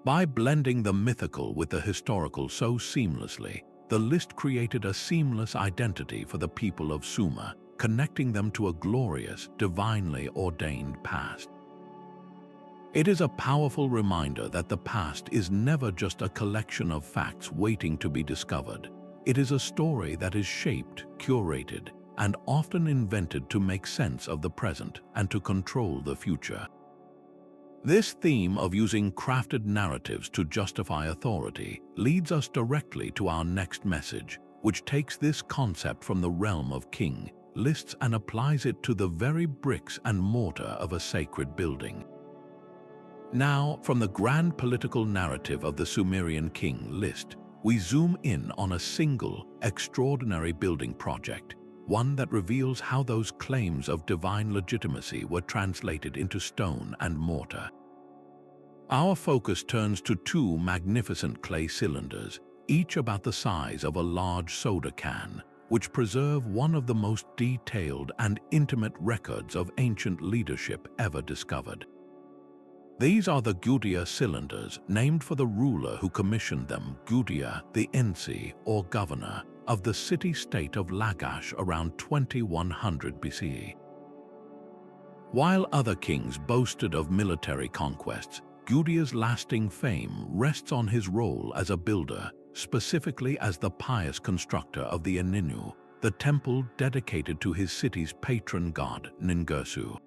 By blending the mythical with the historical so seamlessly, the list created a seamless identity for the people of Sumer, connecting them to a glorious, divinely ordained past. It is a powerful reminder that the past is never just a collection of facts waiting to be discovered. It is a story that is shaped, curated, and often invented to make sense of the present and to control the future. This theme of using crafted narratives to justify authority leads us directly to our next message, which takes this concept from the realm of king lists and applies it to the very bricks and mortar of a sacred building. Now, from the grand political narrative of the Sumerian king list, we zoom in on a single, extraordinary building project, one that reveals how those claims of divine legitimacy were translated into stone and mortar. Our focus turns to two magnificent clay cylinders, each about the size of a large soda can, which preserve one of the most detailed and intimate records of ancient leadership ever discovered. These are the Gudea cylinders, named for the ruler who commissioned them, Gudea, the Ensi, or governor, of the city-state of Lagash around 2100 BCE. While other kings boasted of military conquests, Gudea's lasting fame rests on his role as a builder, specifically as the pious constructor of the Inventories, the temple dedicated to his city's patron god, Ningersu.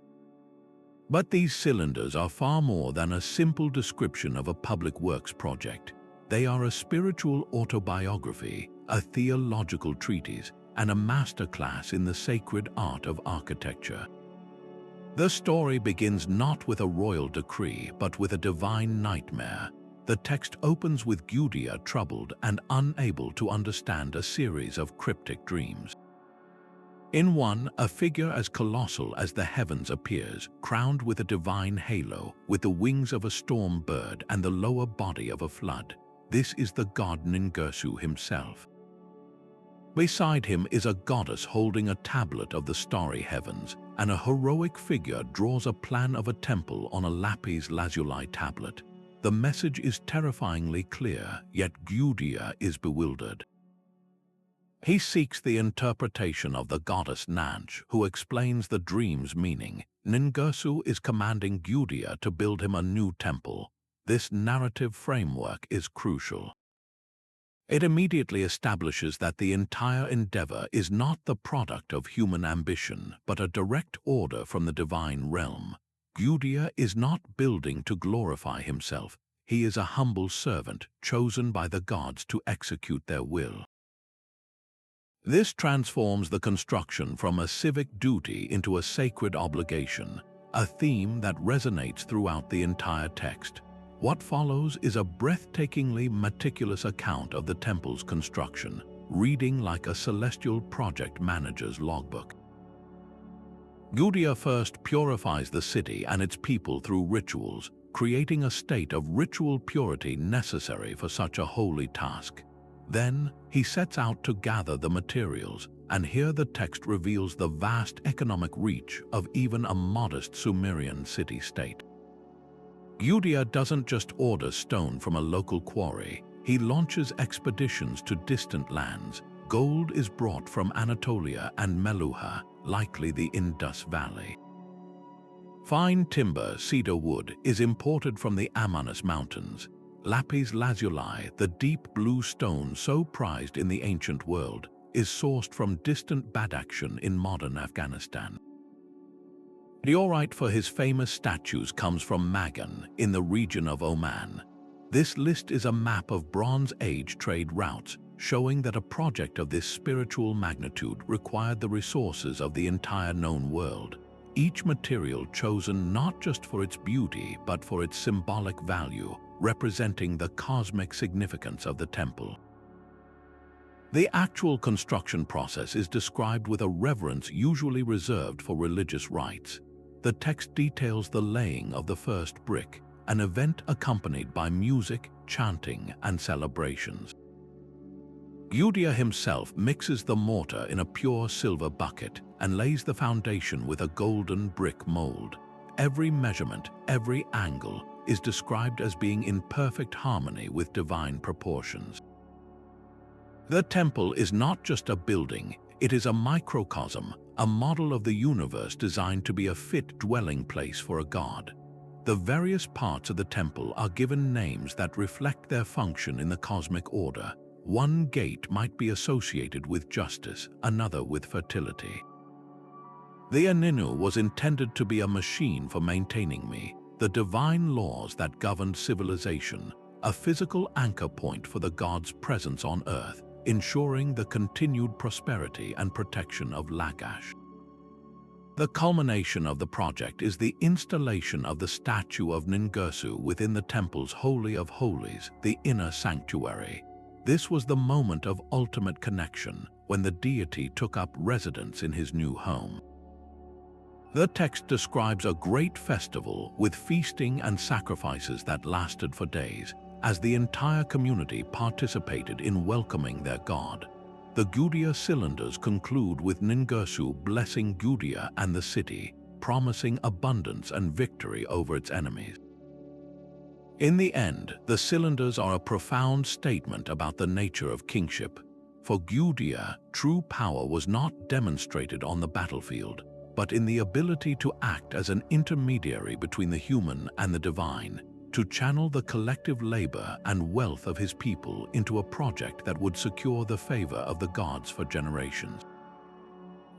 But these cylinders are far more than a simple description of a public works project. They are a spiritual autobiography, a theological treatise, and a masterclass in the sacred art of architecture. The story begins not with a royal decree, but with a divine nightmare. The text opens with Gudea troubled and unable to understand a series of cryptic dreams. In one, a figure as colossal as the heavens appears, crowned with a divine halo, with the wings of a storm bird and the lower body of a flood. This is the god Ningersu himself. Beside him is a goddess holding a tablet of the starry heavens, and a heroic figure draws a plan of a temple on a lapis lazuli tablet. The message is terrifyingly clear, yet Gudea is bewildered. He seeks the interpretation of the goddess Nanch, who explains the dream's meaning. Ningersu is commanding Gudea to build him a new temple. This narrative framework is crucial. It immediately establishes that the entire endeavor is not the product of human ambition, but a direct order from the divine realm. Gudea is not building to glorify himself. He is a humble servant chosen by the gods to execute their will. This transforms the construction from a civic duty into a sacred obligation, a theme that resonates throughout the entire text. What follows is a breathtakingly meticulous account of the temple's construction, reading like a celestial project manager's logbook. Gudea first purifies the city and its people through rituals, creating a state of ritual purity necessary for such a holy task. Then, he sets out to gather the materials, and here the text reveals the vast economic reach of even a modest Sumerian city-state. Gudea doesn't just order stone from a local quarry, he launches expeditions to distant lands. Gold is brought from Anatolia and Meluha, likely the Indus Valley. Fine timber, cedar wood, is imported from the Amarna mountains. Lapis lazuli, the deep blue stone so prized in the ancient world, is sourced from distant Badakhshan in modern Afghanistan. Diorite for his famous statues comes from Magan, in the region of Oman. This list is a map of Bronze Age trade routes, showing that a project of this spiritual magnitude required the resources of the entire known world. Each material chosen not just for its beauty, but for its symbolic value, representing the cosmic significance of the temple. The actual construction process is described with a reverence usually reserved for religious rites. The text details the laying of the first brick, an event accompanied by music, chanting, and celebrations. Gudea himself mixes the mortar in a pure silver bucket and lays the foundation with a golden brick mold. Every measurement, every angle, is described as being in perfect harmony with divine proportions. The temple is not just a building, it is a microcosm, a model of the universe designed to be a fit dwelling place for a god. The various parts of the temple are given names that reflect their function in the cosmic order. One gate might be associated with justice, another with fertility. The Inventory was intended to be a machine for maintaining me, the divine laws that governed civilization, a physical anchor point for the god's presence on earth. ensuring the continued prosperity and protection of Lagash. The culmination of the project is the installation of the statue of Ningersu within the temple's Holy of Holies, the inner sanctuary. This was the moment of ultimate connection, when the deity took up residence in his new home. The text describes a great festival with feasting and sacrifices that lasted for days, as the entire community participated in welcoming their god. The Gudea cylinders conclude with Ningersu blessing Gudea and the city, promising abundance and victory over its enemies. In the end, the cylinders are a profound statement about the nature of kingship. For Gudea, true power was not demonstrated on the battlefield, but in the ability to act as an intermediary between the human and the divine, to channel the collective labor and wealth of his people into a project that would secure the favor of the gods for generations.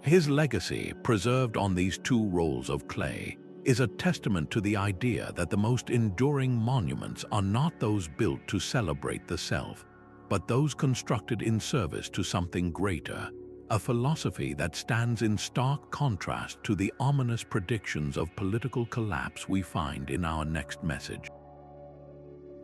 His legacy, preserved on these two rolls of clay, is a testament to the idea that the most enduring monuments are not those built to celebrate the self, but those constructed in service to something greater, a philosophy that stands in stark contrast to the ominous predictions of political collapse we find in our next message.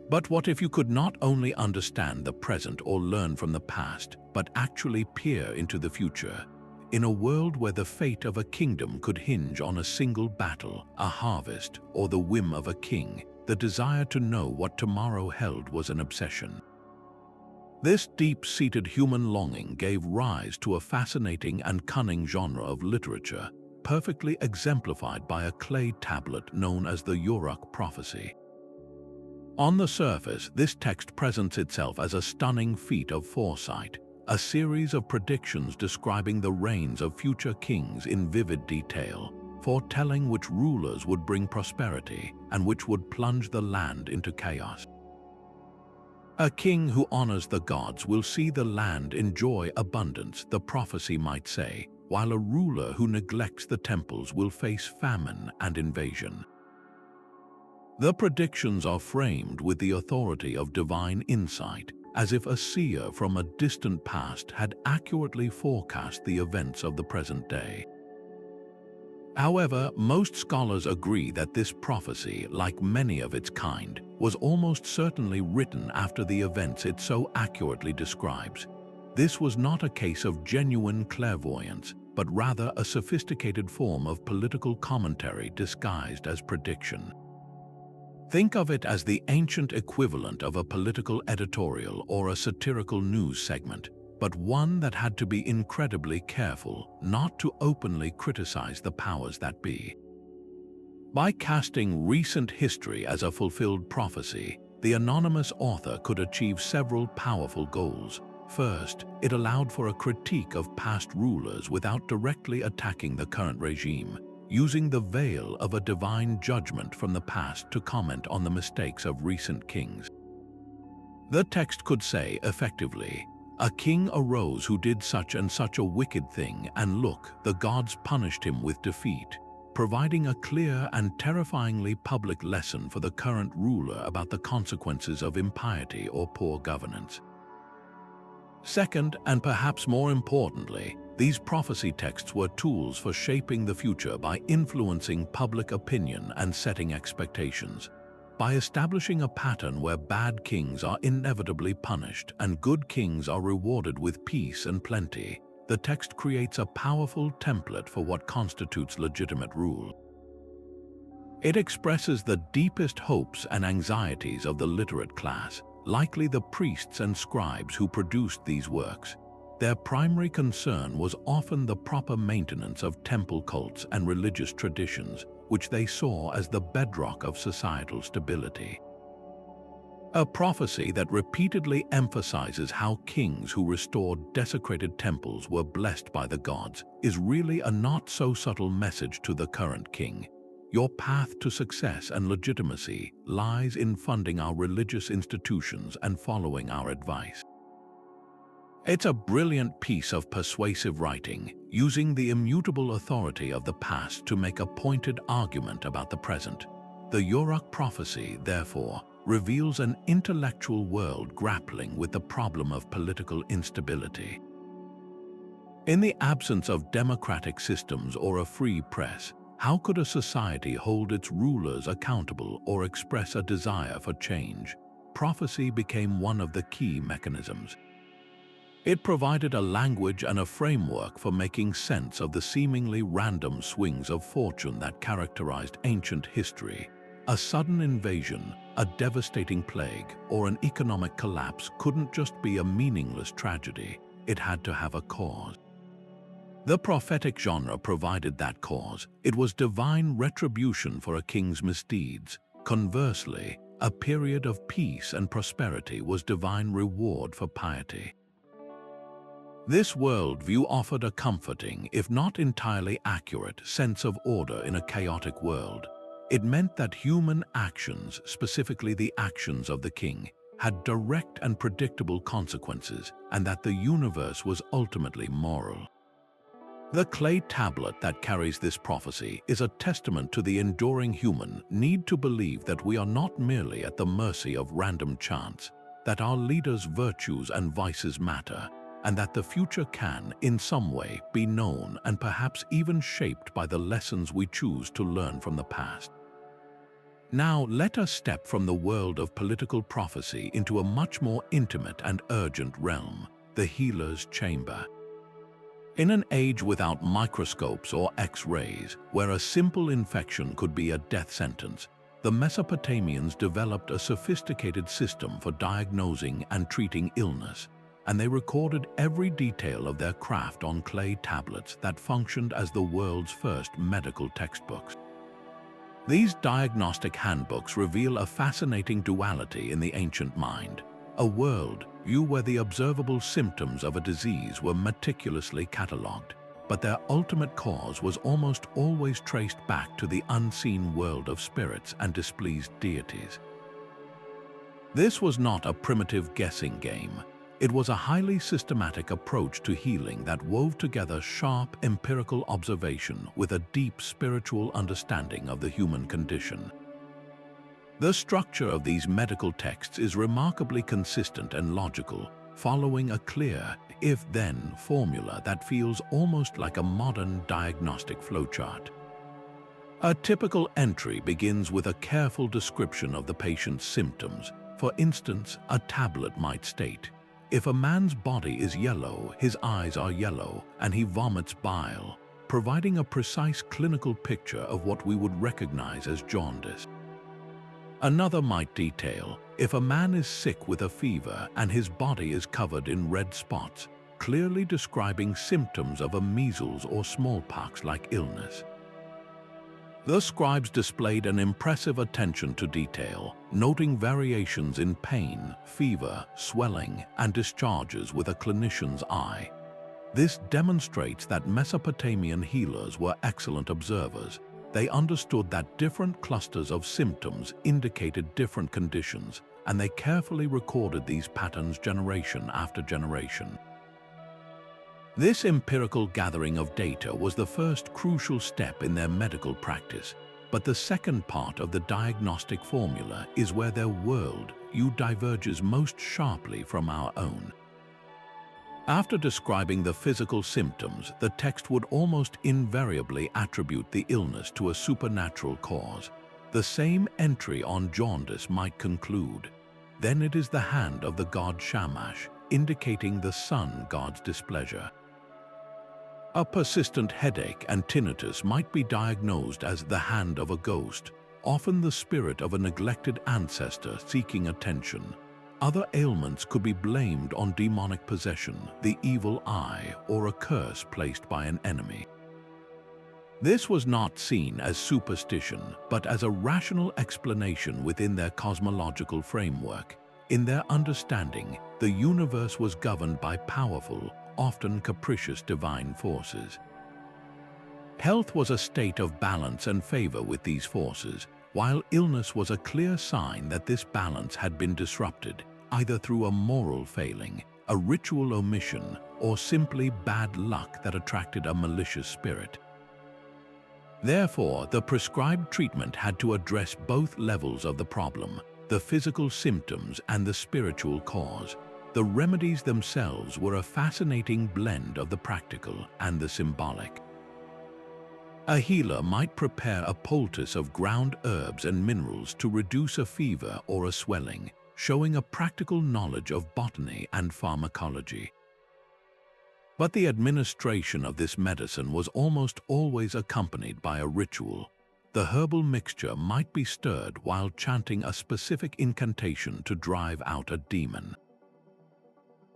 But what if you could not only understand the present or learn from the past, but actually peer into the future? In a world where the fate of a kingdom could hinge on a single battle, a harvest, or the whim of a king, the desire to know what tomorrow held was an obsession. This deep-seated human longing gave rise to a fascinating and cunning genre of literature, perfectly exemplified by a clay tablet known as the Uruk prophecy. On the surface, this text presents itself as a stunning feat of foresight, a series of predictions describing the reigns of future kings in vivid detail, foretelling which rulers would bring prosperity and which would plunge the land into chaos. A king who honors the gods will see the land enjoy abundance, the prophecy might say, while a ruler who neglects the temples will face famine and invasion. The predictions are framed with the authority of divine insight, as if a seer from a distant past had accurately forecast the events of the present day. However, most scholars agree that this prophecy, like many of its kind, was almost certainly written after the events it so accurately describes. This was not a case of genuine clairvoyance, but rather a sophisticated form of political commentary disguised as prediction. Think of it as the ancient equivalent of a political editorial or a satirical news segment, but one that had to be incredibly careful not to openly criticize the powers that be. By casting recent history as a fulfilled prophecy, the anonymous author could achieve several powerful goals. First, it allowed for a critique of past rulers without directly attacking the current regime, using the veil of a divine judgment from the past to comment on the mistakes of recent kings. The text could say, effectively, "A king arose who did such and such a wicked thing, and look, the gods punished him with defeat," providing a clear and terrifyingly public lesson for the current ruler about the consequences of impiety or poor governance. Second, and perhaps more importantly, these prophecy texts were tools for shaping the future by influencing public opinion and setting expectations. By establishing a pattern where bad kings are inevitably punished and good kings are rewarded with peace and plenty, the text creates a powerful template for what constitutes legitimate rule. It expresses the deepest hopes and anxieties of the literate class, likely the priests and scribes who produced these works. Their primary concern was often the proper maintenance of temple cults and religious traditions, which they saw as the bedrock of societal stability. A prophecy that repeatedly emphasizes how kings who restored desecrated temples were blessed by the gods is really a not-so-subtle message to the current king. Your path to success and legitimacy lies in funding our religious institutions and following our advice. It's a brilliant piece of persuasive writing, using the immutable authority of the past to make a pointed argument about the present. The Uruk prophecy, therefore, reveals an intellectual world grappling with the problem of political instability. In the absence of democratic systems or a free press, how could a society hold its rulers accountable or express a desire for change? Prophecy became one of the key mechanisms. It provided a language and a framework for making sense of the seemingly random swings of fortune that characterized ancient history. A sudden invasion, a devastating plague, or an economic collapse couldn't just be a meaningless tragedy. It had to have a cause. The prophetic genre provided that cause. It was divine retribution for a king's misdeeds. Conversely, a period of peace and prosperity was divine reward for piety. This worldview offered a comforting, if not entirely accurate, sense of order in a chaotic world. It meant that human actions, specifically the actions of the king, had direct and predictable consequences, and that the universe was ultimately moral. The clay tablet that carries this prophecy is a testament to the enduring human need to believe that we are not merely at the mercy of random chance, that our leaders' virtues and vices matter, and that the future can, in some way, be known and perhaps even shaped by the lessons we choose to learn from the past. Now, let us step from the world of political prophecy into a much more intimate and urgent realm, the healer's chamber. In an age without microscopes or X-rays, where a simple infection could be a death sentence, the Mesopotamians developed a sophisticated system for diagnosing and treating illness, and they recorded every detail of their craft on clay tablets that functioned as the world's first medical textbooks. These diagnostic handbooks reveal a fascinating duality in the ancient mind, a world view where the observable symptoms of a disease were meticulously catalogued, but their ultimate cause was almost always traced back to the unseen world of spirits and displeased deities. This was not a primitive guessing game. It was a highly systematic approach to healing that wove together sharp empirical observation with a deep spiritual understanding of the human condition. The structure of these medical texts is remarkably consistent and logical, following a clear if-then formula that feels almost like a modern diagnostic flowchart. A typical entry begins with a careful description of the patient's symptoms. For instance, a tablet might state, "If a man's body is yellow, his eyes are yellow, and he vomits bile," providing a precise clinical picture of what we would recognize as jaundice. Another might detail, "If a man is sick with a fever and his body is covered in red spots," clearly describing symptoms of a measles or smallpox-like illness. The scribes displayed an impressive attention to detail, noting variations in pain, fever, swelling, and discharges with a clinician's eye. This demonstrates that Mesopotamian healers were excellent observers. They understood that different clusters of symptoms indicated different conditions, and they carefully recorded these patterns generation after generation. This empirical gathering of data was the first crucial step in their medical practice, but the second part of the diagnostic formula is where their worldview diverges most sharply from our own. After describing the physical symptoms, the text would almost invariably attribute the illness to a supernatural cause. The same entry on jaundice might conclude, "Then it is the hand of the god Shamash," indicating the sun god's displeasure. A persistent headache and tinnitus might be diagnosed as the hand of a ghost, often the spirit of a neglected ancestor seeking attention. Other ailments could be blamed on demonic possession, the evil eye, or a curse placed by an enemy. This was not seen as superstition, but as a rational explanation within their cosmological framework. In their understanding, the universe was governed by powerful, often capricious divine forces. Health was a state of balance and favor with these forces, while illness was a clear sign that this balance had been disrupted, either through a moral failing, a ritual omission, or simply bad luck that attracted a malicious spirit. Therefore, the prescribed treatment had to address both levels of the problem, the physical symptoms and the spiritual cause. The remedies themselves were a fascinating blend of the practical and the symbolic. A healer might prepare a poultice of ground herbs and minerals to reduce a fever or a swelling, showing a practical knowledge of botany and pharmacology. But the administration of this medicine was almost always accompanied by a ritual. The herbal mixture might be stirred while chanting a specific incantation to drive out a demon.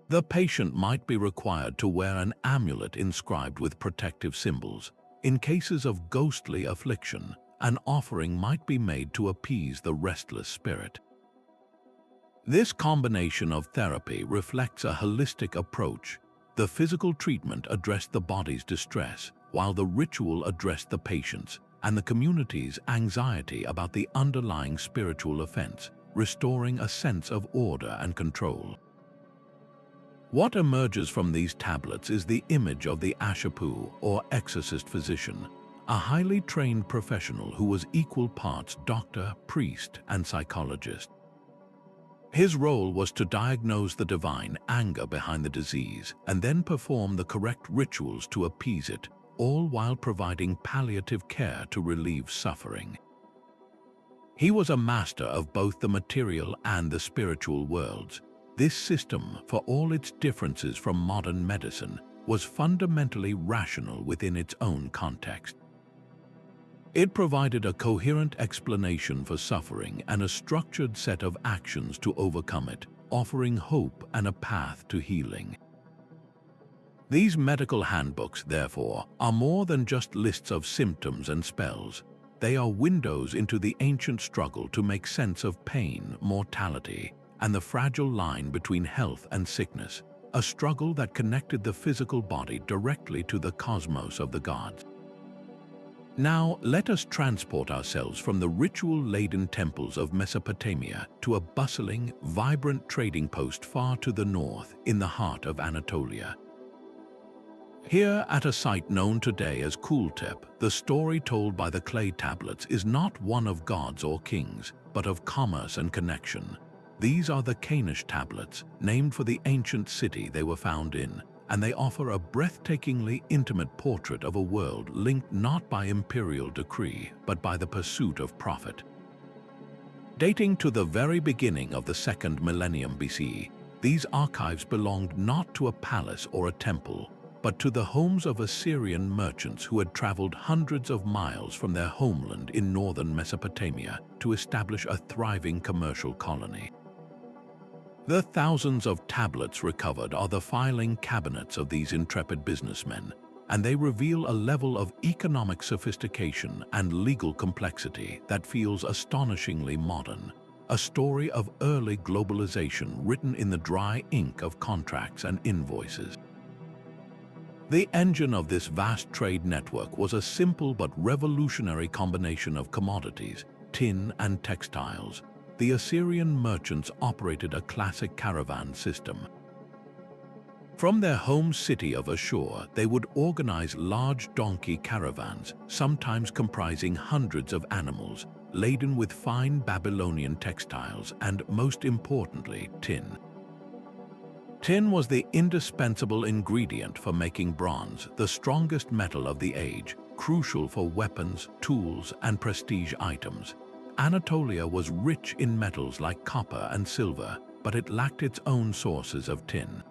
The patient might be required to wear an amulet inscribed with protective symbols. In cases of ghostly affliction, an offering might be made to appease the restless spirit. This combination of therapy reflects a holistic approach. The physical treatment addressed the body's distress, while the ritual addressed the patient's and the community's anxiety about the underlying spiritual offense, restoring a sense of order and control. What emerges from these tablets is the image of the Ashapu, or exorcist physician, a highly trained professional who was equal parts doctor, priest, and psychologist. His role was to diagnose the divine anger behind the disease and then perform the correct rituals to appease it, all while providing palliative care to relieve suffering. He was a master of both the material and the spiritual worlds. This system, for all its differences from modern medicine, was fundamentally rational within its own context. It provided a coherent explanation for suffering and a structured set of actions to overcome it, offering hope and a path to healing. These medical handbooks, therefore, are more than just lists of symptoms and spells. They are windows into the ancient struggle to make sense of pain, mortality, and the fragile line between health and sickness, a struggle that connected the physical body directly to the cosmos of the gods. Now, let us transport ourselves from the ritual-laden temples of Mesopotamia to a bustling, vibrant trading post far to the north in the heart of Anatolia. Here, at a site known today as Kultep, the story told by the clay tablets is not one of gods or kings, but of commerce and connection. These are the Kanish tablets, named for the ancient city they were found in, and they offer a breathtakingly intimate portrait of a world linked not by imperial decree, but by the pursuit of profit. Dating to the very beginning of the 2nd millennium BC, these archives belonged not to a palace or a temple, but to the homes of Assyrian merchants who had traveled hundreds of miles from their homeland in northern Mesopotamia to establish a thriving commercial colony. The thousands of tablets recovered are the filing cabinets of these intrepid businessmen, and they reveal a level of economic sophistication and legal complexity that feels astonishingly modern, a story of early globalization written in the dry ink of contracts and invoices. The engine of this vast trade network was a simple but revolutionary combination of commodities, tin and textiles. The Assyrian merchants operated a classic caravan system. From their home city of Ashur, they would organize large donkey caravans, sometimes comprising hundreds of animals, laden with fine Babylonian textiles and, most importantly, tin. Tin was the indispensable ingredient for making bronze, the strongest metal of the age, crucial for weapons, tools, and prestige items. Anatolia was rich in metals like copper and silver, but it lacked its own sources of tin.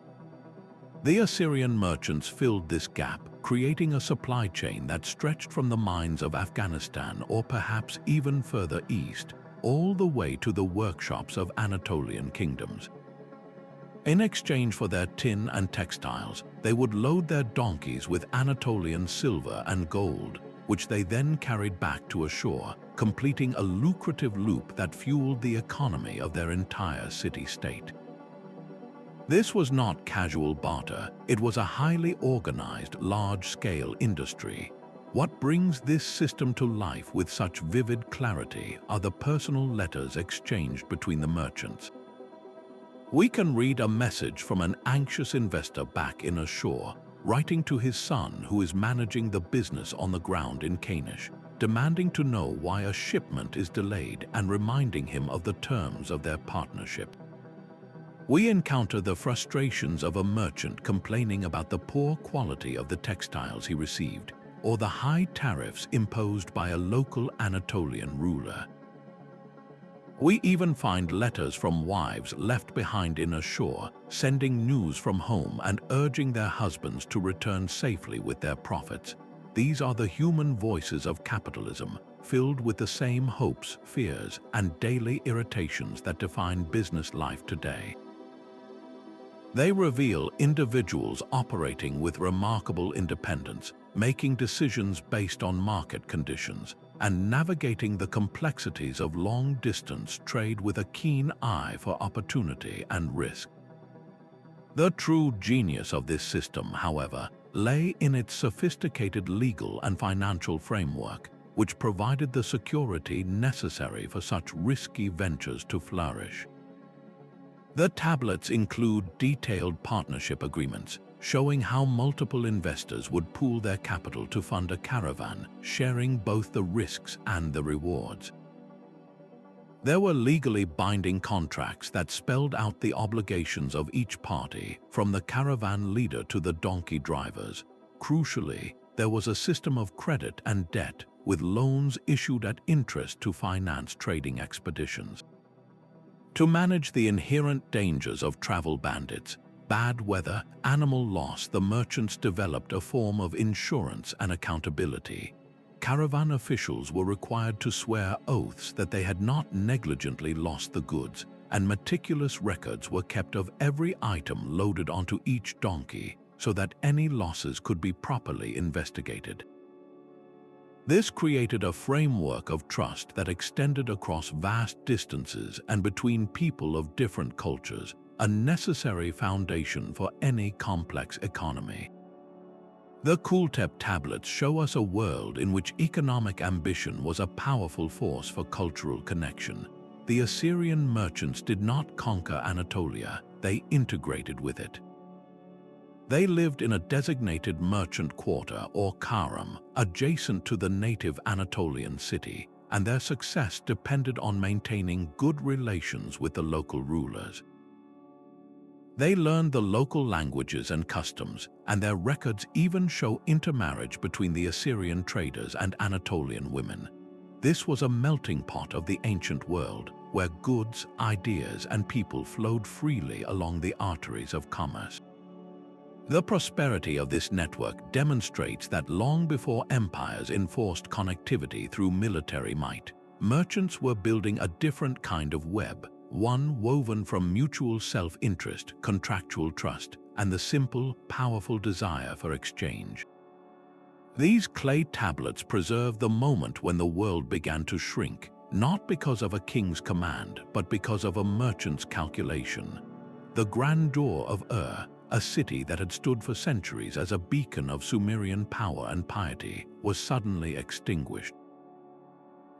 The Assyrian merchants filled this gap, creating a supply chain that stretched from the mines of Afghanistan or perhaps even further east, all the way to the workshops of Anatolian kingdoms. In exchange for their tin and textiles, they would load their donkeys with Anatolian silver and gold, which they then carried back to Ashur, completing a lucrative loop that fueled the economy of their entire city-state. This was not casual barter, it was a highly organized, large-scale industry. What brings this system to life with such vivid clarity are the personal letters exchanged between the merchants. We can read a message from an anxious investor back in Ashur, writing to his son who is managing the business on the ground in Kanish. demanding to know why a shipment is delayed and reminding him of the terms of their partnership. We encounter the frustrations of a merchant complaining about the poor quality of the textiles he received, or the high tariffs imposed by a local Anatolian ruler. We even find letters from wives left behind in Ashur, sending news from home and urging their husbands to return safely with their profits. These are the human voices of capitalism, filled with the same hopes, fears, and daily irritations that define business life today. They reveal individuals operating with remarkable independence, making decisions based on market conditions, and navigating the complexities of long-distance trade with a keen eye for opportunity and risk. The true genius of this system, however, lay in its sophisticated legal and financial framework, which provided the security necessary for such risky ventures to flourish. The tablets include detailed partnership agreements, showing how multiple investors would pool their capital to fund a caravan, sharing both the risks and the rewards. There were legally binding contracts that spelled out the obligations of each party, from the caravan leader to the donkey drivers. Crucially, there was a system of credit and debt, with loans issued at interest to finance trading expeditions. To manage the inherent dangers of travel bandits, bad weather, animal loss, the merchants developed a form of insurance and accountability. Caravan officials were required to swear oaths that they had not negligently lost the goods, and meticulous records were kept of every item loaded onto each donkey, so that any losses could be properly investigated. This created a framework of trust that extended across vast distances and between people of different cultures, a necessary foundation for any complex economy. The Kultep tablets show us a world in which economic ambition was a powerful force for cultural connection. The Assyrian merchants did not conquer Anatolia, they integrated with it. They lived in a designated merchant quarter or karam, adjacent to the native Anatolian city, and their success depended on maintaining good relations with the local rulers. They learned the local languages and customs, and their records even show intermarriage between the Assyrian traders and Anatolian women. This was a melting pot of the ancient world, where goods, ideas, and people flowed freely along the arteries of commerce. The prosperity of this network demonstrates that long before empires enforced connectivity through military might, merchants were building a different kind of web, one woven from mutual self-interest, contractual trust, and the simple, powerful desire for exchange. These clay tablets preserve the moment when the world began to shrink, not because of a king's command, but because of a merchant's calculation. The grandeur of Ur, a city that had stood for centuries as a beacon of Sumerian power and piety, was suddenly extinguished.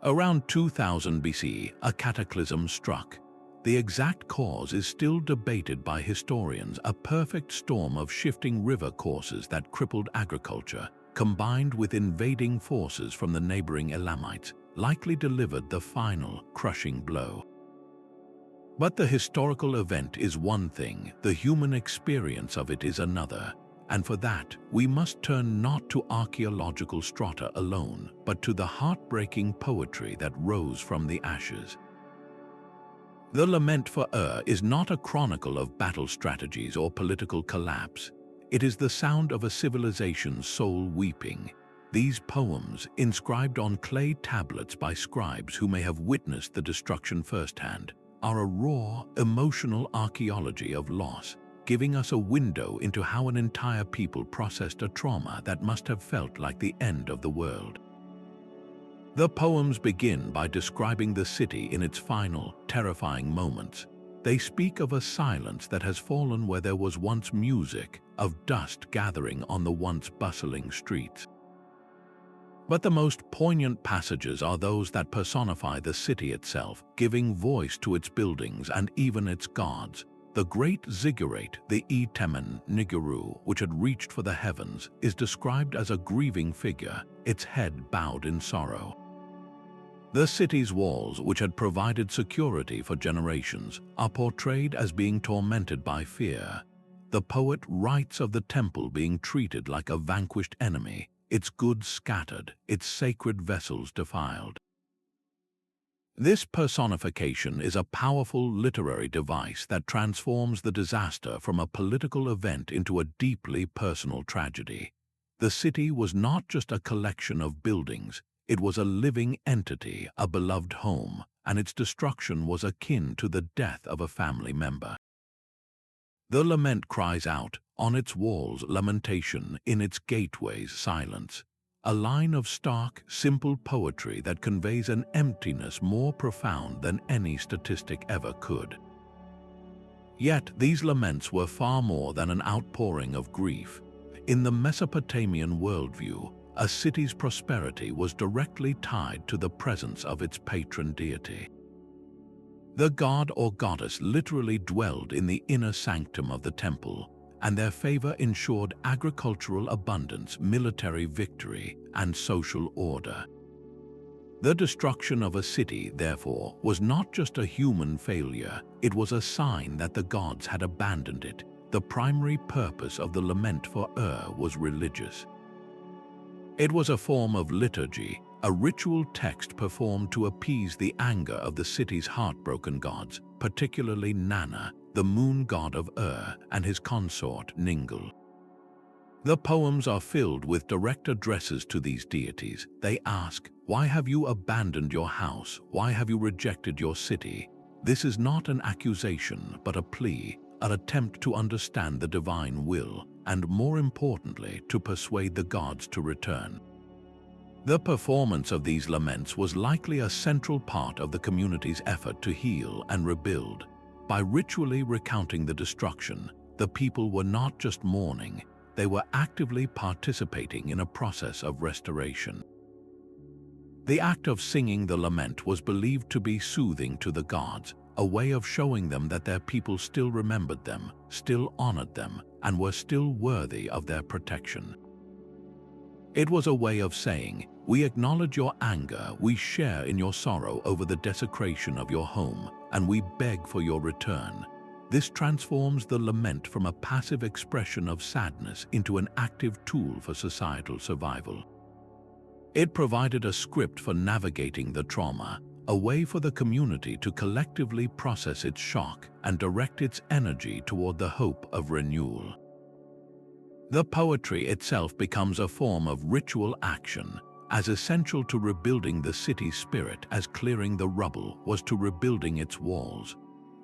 Around 2000 BC, a cataclysm struck. The exact cause is still debated by historians, a perfect storm of shifting river courses that crippled agriculture, combined with invading forces from the neighboring Elamites, likely delivered the final, crushing blow. But the historical event is one thing, the human experience of it is another, and for that, we must turn not to archaeological strata alone, but to the heartbreaking poetry that rose from the ashes. The Lament for Ur is not a chronicle of battle strategies or political collapse. It is the sound of a civilization's soul weeping. These poems, inscribed on clay tablets by scribes who may have witnessed the destruction firsthand, are a raw, emotional archaeology of loss, giving us a window into how an entire people processed a trauma that must have felt like the end of the world. The poems begin by describing the city in its final, terrifying moments. They speak of a silence that has fallen where there was once music, of dust gathering on the once bustling streets. But the most poignant passages are those that personify the city itself, giving voice to its buildings and even its gods. The great ziggurat, the Etemen Nigguru, which had reached for the heavens, is described as a grieving figure, its head bowed in sorrow. The city's walls, which had provided security for generations, are portrayed as being tormented by fear. The poet writes of the temple being treated like a vanquished enemy, its goods scattered, its sacred vessels defiled. This personification is a powerful literary device that transforms the disaster from a political event into a deeply personal tragedy. The city was not just a collection of buildings, it was a living entity, a beloved home, and its destruction was akin to the death of a family member. The lament cries out, on its walls lamentation, in its gateways silence. A line of stark, simple poetry that conveys an emptiness more profound than any statistic ever could. Yet these laments were far more than an outpouring of grief. In the Mesopotamian worldview, a city's prosperity was directly tied to the presence of its patron deity. The god or goddess literally dwelled in the inner sanctum of the temple, and their favor ensured agricultural abundance, military victory, and social order. The destruction of a city, therefore, was not just a human failure, it was a sign that the gods had abandoned it. The primary purpose of the lament for Ur was religious. It was a form of liturgy, a ritual text performed to appease the anger of the city's heartbroken gods, particularly Nanna, the moon god of Ur, and his consort Ningal. The poems are filled with direct addresses to these deities. They ask, "Why have you abandoned your house? Why have you rejected your city?" This is not an accusation, but a plea, an attempt to understand the divine will, and more importantly, to persuade the gods to return. The performance of these laments was likely a central part of the community's effort to heal and rebuild. By ritually recounting the destruction, the people were not just mourning, they were actively participating in a process of restoration. The act of singing the lament was believed to be soothing to the gods, a way of showing them that their people still remembered them, still honored them, and were still worthy of their protection. It was a way of saying, "We acknowledge your anger, we share in your sorrow over the desecration of your home, and we beg for your return." This transforms the lament from a passive expression of sadness into an active tool for societal survival. It provided a script for navigating the trauma, a way for the community to collectively process its shock and direct its energy toward the hope of renewal. The poetry itself becomes a form of ritual action, as essential to rebuilding the city's spirit as clearing the rubble was to rebuilding its walls.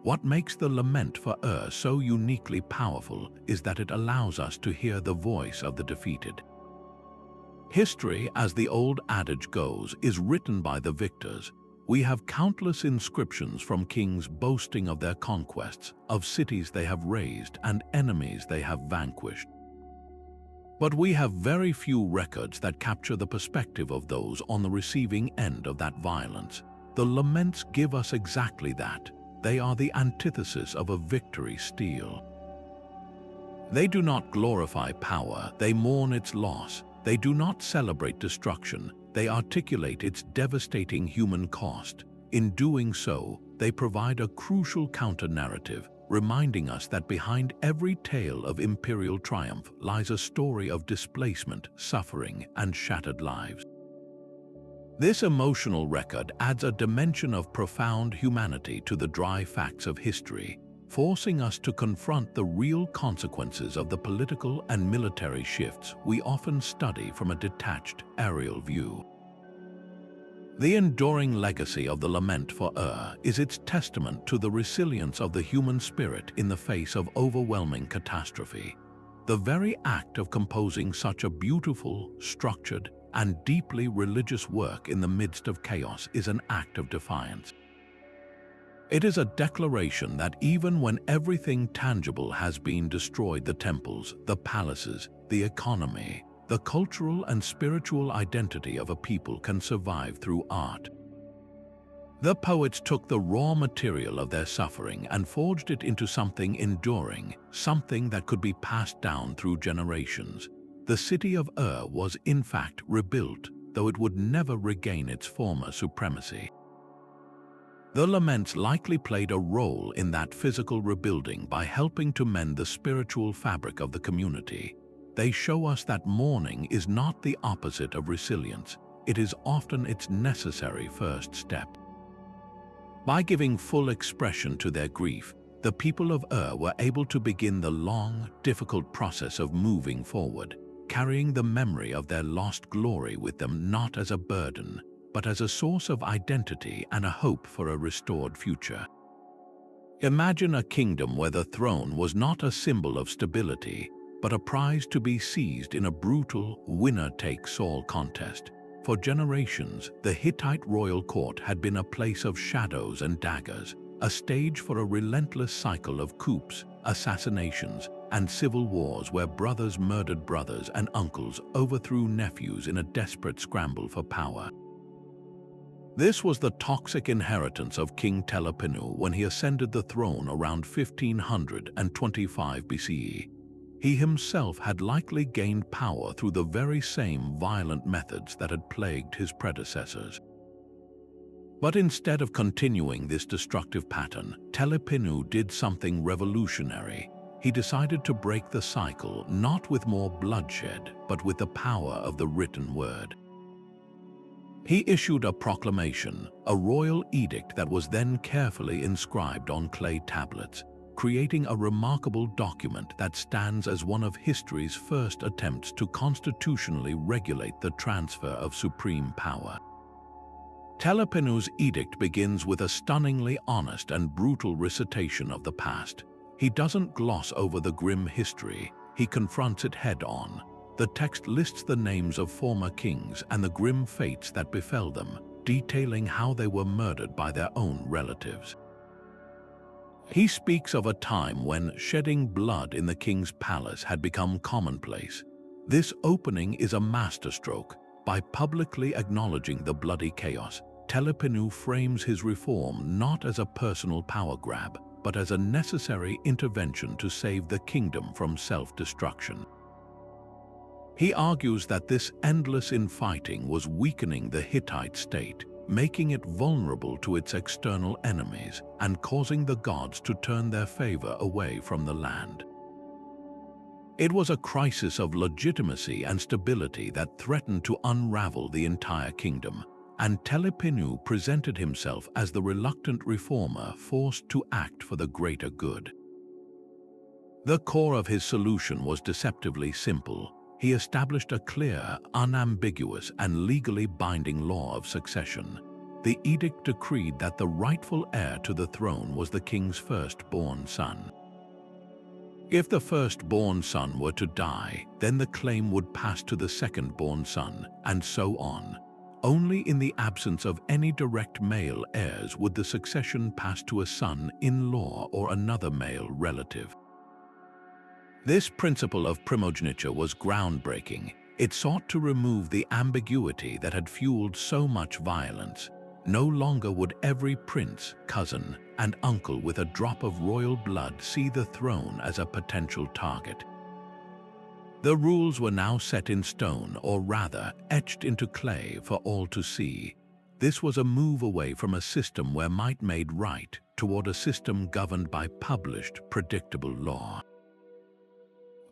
What makes the lament for Ur so uniquely powerful is that it allows us to hear the voice of the defeated. History, as the old adage goes, is written by the victors. We have countless inscriptions from kings boasting of their conquests, of cities they have razed and enemies they have vanquished. But we have very few records that capture the perspective of those on the receiving end of that violence. The laments give us exactly that. They are the antithesis of a victory stele. They do not glorify power, they mourn its loss. They do not celebrate destruction, they articulate its devastating human cost. In doing so, they provide a crucial counter-narrative, reminding us that behind every tale of imperial triumph lies a story of displacement, suffering, and shattered lives. This emotional record adds a dimension of profound humanity to the dry facts of history, forcing us to confront the real consequences of the political and military shifts we often study from a detached, aerial view. The enduring legacy of the lament for Ur is its testament to the resilience of the human spirit in the face of overwhelming catastrophe. The very act of composing such a beautiful, structured, and deeply religious work in the midst of chaos is an act of defiance. It is a declaration that even when everything tangible has been destroyed, the temples, the palaces, the economy, the cultural and spiritual identity of a people can survive through art. The poets took the raw material of their suffering and forged it into something enduring, something that could be passed down through generations. The city of Ur was in fact rebuilt, though it would never regain its former supremacy. The laments likely played a role in that physical rebuilding by helping to mend the spiritual fabric of the community. They show us that mourning is not the opposite of resilience. It is often its necessary first step. By giving full expression to their grief, the people of Ur were able to begin the long, difficult process of moving forward, carrying the memory of their lost glory with them not as a burden, but as a source of identity and a hope for a restored future. Imagine a kingdom where the throne was not a symbol of stability, but a prize to be seized in a brutal, winner-takes-all contest. For generations, the Hittite royal court had been a place of shadows and daggers, a stage for a relentless cycle of coups, assassinations, and civil wars where brothers murdered brothers and uncles overthrew nephews in a desperate scramble for power. This was the toxic inheritance of King Telipinu when he ascended the throne around 1525 BCE. He himself had likely gained power through the very same violent methods that had plagued his predecessors. But instead of continuing this destructive pattern, Telipinu did something revolutionary. He decided to break the cycle not with more bloodshed, but with the power of the written word. He issued a proclamation, a royal edict that was then carefully inscribed on clay tablets, creating a remarkable document that stands as one of history's first attempts to constitutionally regulate the transfer of supreme power. Telepinu's edict begins with a stunningly honest and brutal recitation of the past. He doesn't gloss over the grim history, he confronts it head-on. The text lists the names of former kings and the grim fates that befell them, detailing how they were murdered by their own relatives. He speaks of a time when shedding blood in the king's palace had become commonplace. This opening is a masterstroke. By publicly acknowledging the bloody chaos, Telipinu frames his reform not as a personal power grab, but as a necessary intervention to save the kingdom from self-destruction. He argues that this endless infighting was weakening the Hittite state, making it vulnerable to its external enemies and causing the gods to turn their favor away from the land. It was a crisis of legitimacy and stability that threatened to unravel the entire kingdom, and Telipinu presented himself as the reluctant reformer forced to act for the greater good. The core of his solution was deceptively simple. He established a clear, unambiguous, and legally binding law of succession. The edict decreed that the rightful heir to the throne was the king's firstborn son. If the firstborn son were to die, then the claim would pass to the second-born son, and so on. Only in the absence of any direct male heirs would the succession pass to a son-in-law or another male relative. This principle of primogeniture was groundbreaking. It sought to remove the ambiguity that had fueled so much violence. No longer would every prince, cousin, and uncle with a drop of royal blood see the throne as a potential target. The rules were now set in stone, or rather, etched into clay for all to see. This was a move away from a system where might made right toward a system governed by published, predictable law.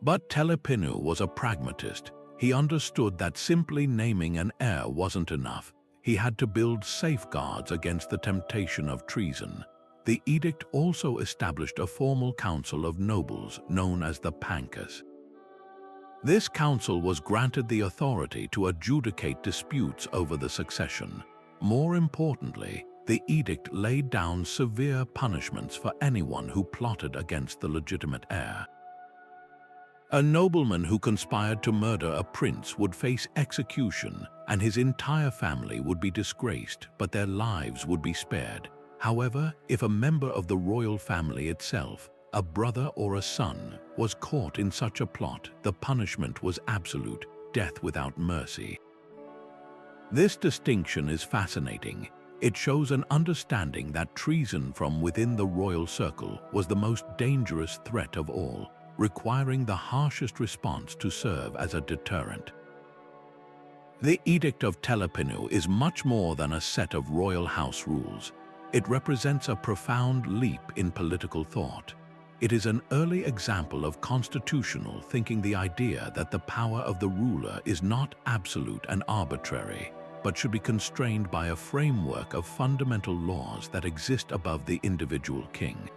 But Telipinu was a pragmatist. He understood that simply naming an heir wasn't enough. He had to build safeguards against the temptation of treason. The edict also established a formal council of nobles known as the Pancas. This council was granted the authority to adjudicate disputes over the succession. More importantly, the edict laid down severe punishments for anyone who plotted against the legitimate heir. A nobleman who conspired to murder a prince would face execution, and his entire family would be disgraced, but their lives would be spared. However, if a member of the royal family itself, a brother or a son, was caught in such a plot, the punishment was absolute, death without mercy. This distinction is fascinating. It shows an understanding that treason from within the royal circle was the most dangerous threat of all, requiring the harshest response to serve as a deterrent. The Edict of Telepinu is much more than a set of royal house rules. It represents a profound leap in political thought. It is an early example of constitutional thinking, the idea that the power of the ruler is not absolute and arbitrary, but should be constrained by a framework of fundamental laws that exist above the individual king.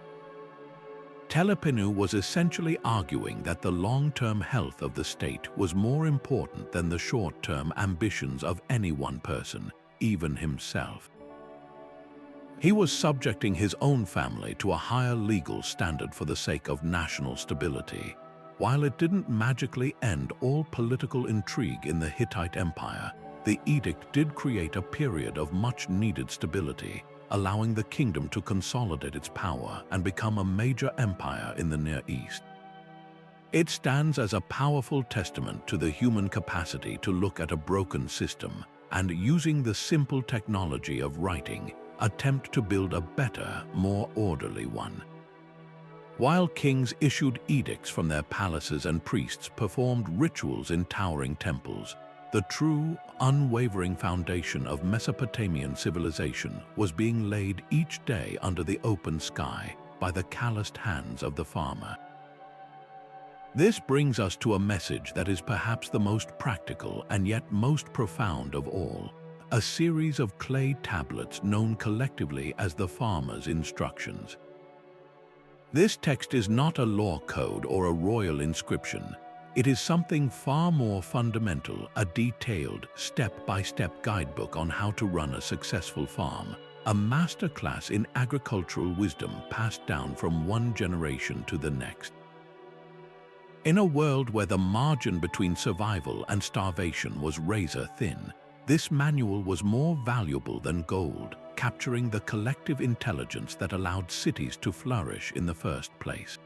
Telepinu was essentially arguing that the long-term health of the state was more important than the short-term ambitions of any one person, even himself. He was subjecting his own family to a higher legal standard for the sake of national stability. While it didn't magically end all political intrigue in the Hittite Empire, the edict did create a period of much-needed stability, allowing the kingdom to consolidate its power and become a major empire in the Near East. It stands as a powerful testament to the human capacity to look at a broken system and, using the simple technology of writing, attempt to build a better, more orderly one. While kings issued edicts from their palaces and priests performed rituals in towering temples, the true, unwavering foundation of Mesopotamian civilization was being laid each day under the open sky by the calloused hands of the farmer. This brings us to a message that is perhaps the most practical and yet most profound of all, a series of clay tablets known collectively as the farmer's instructions. This text is not a law code or a royal inscription. It is something far more fundamental, a detailed, step-by-step guidebook on how to run a successful farm, a masterclass in agricultural wisdom passed down from one generation to the next. In a world where the margin between survival and starvation was razor-thin, this manual was more valuable than gold, capturing the collective intelligence that allowed cities to flourish in the first place.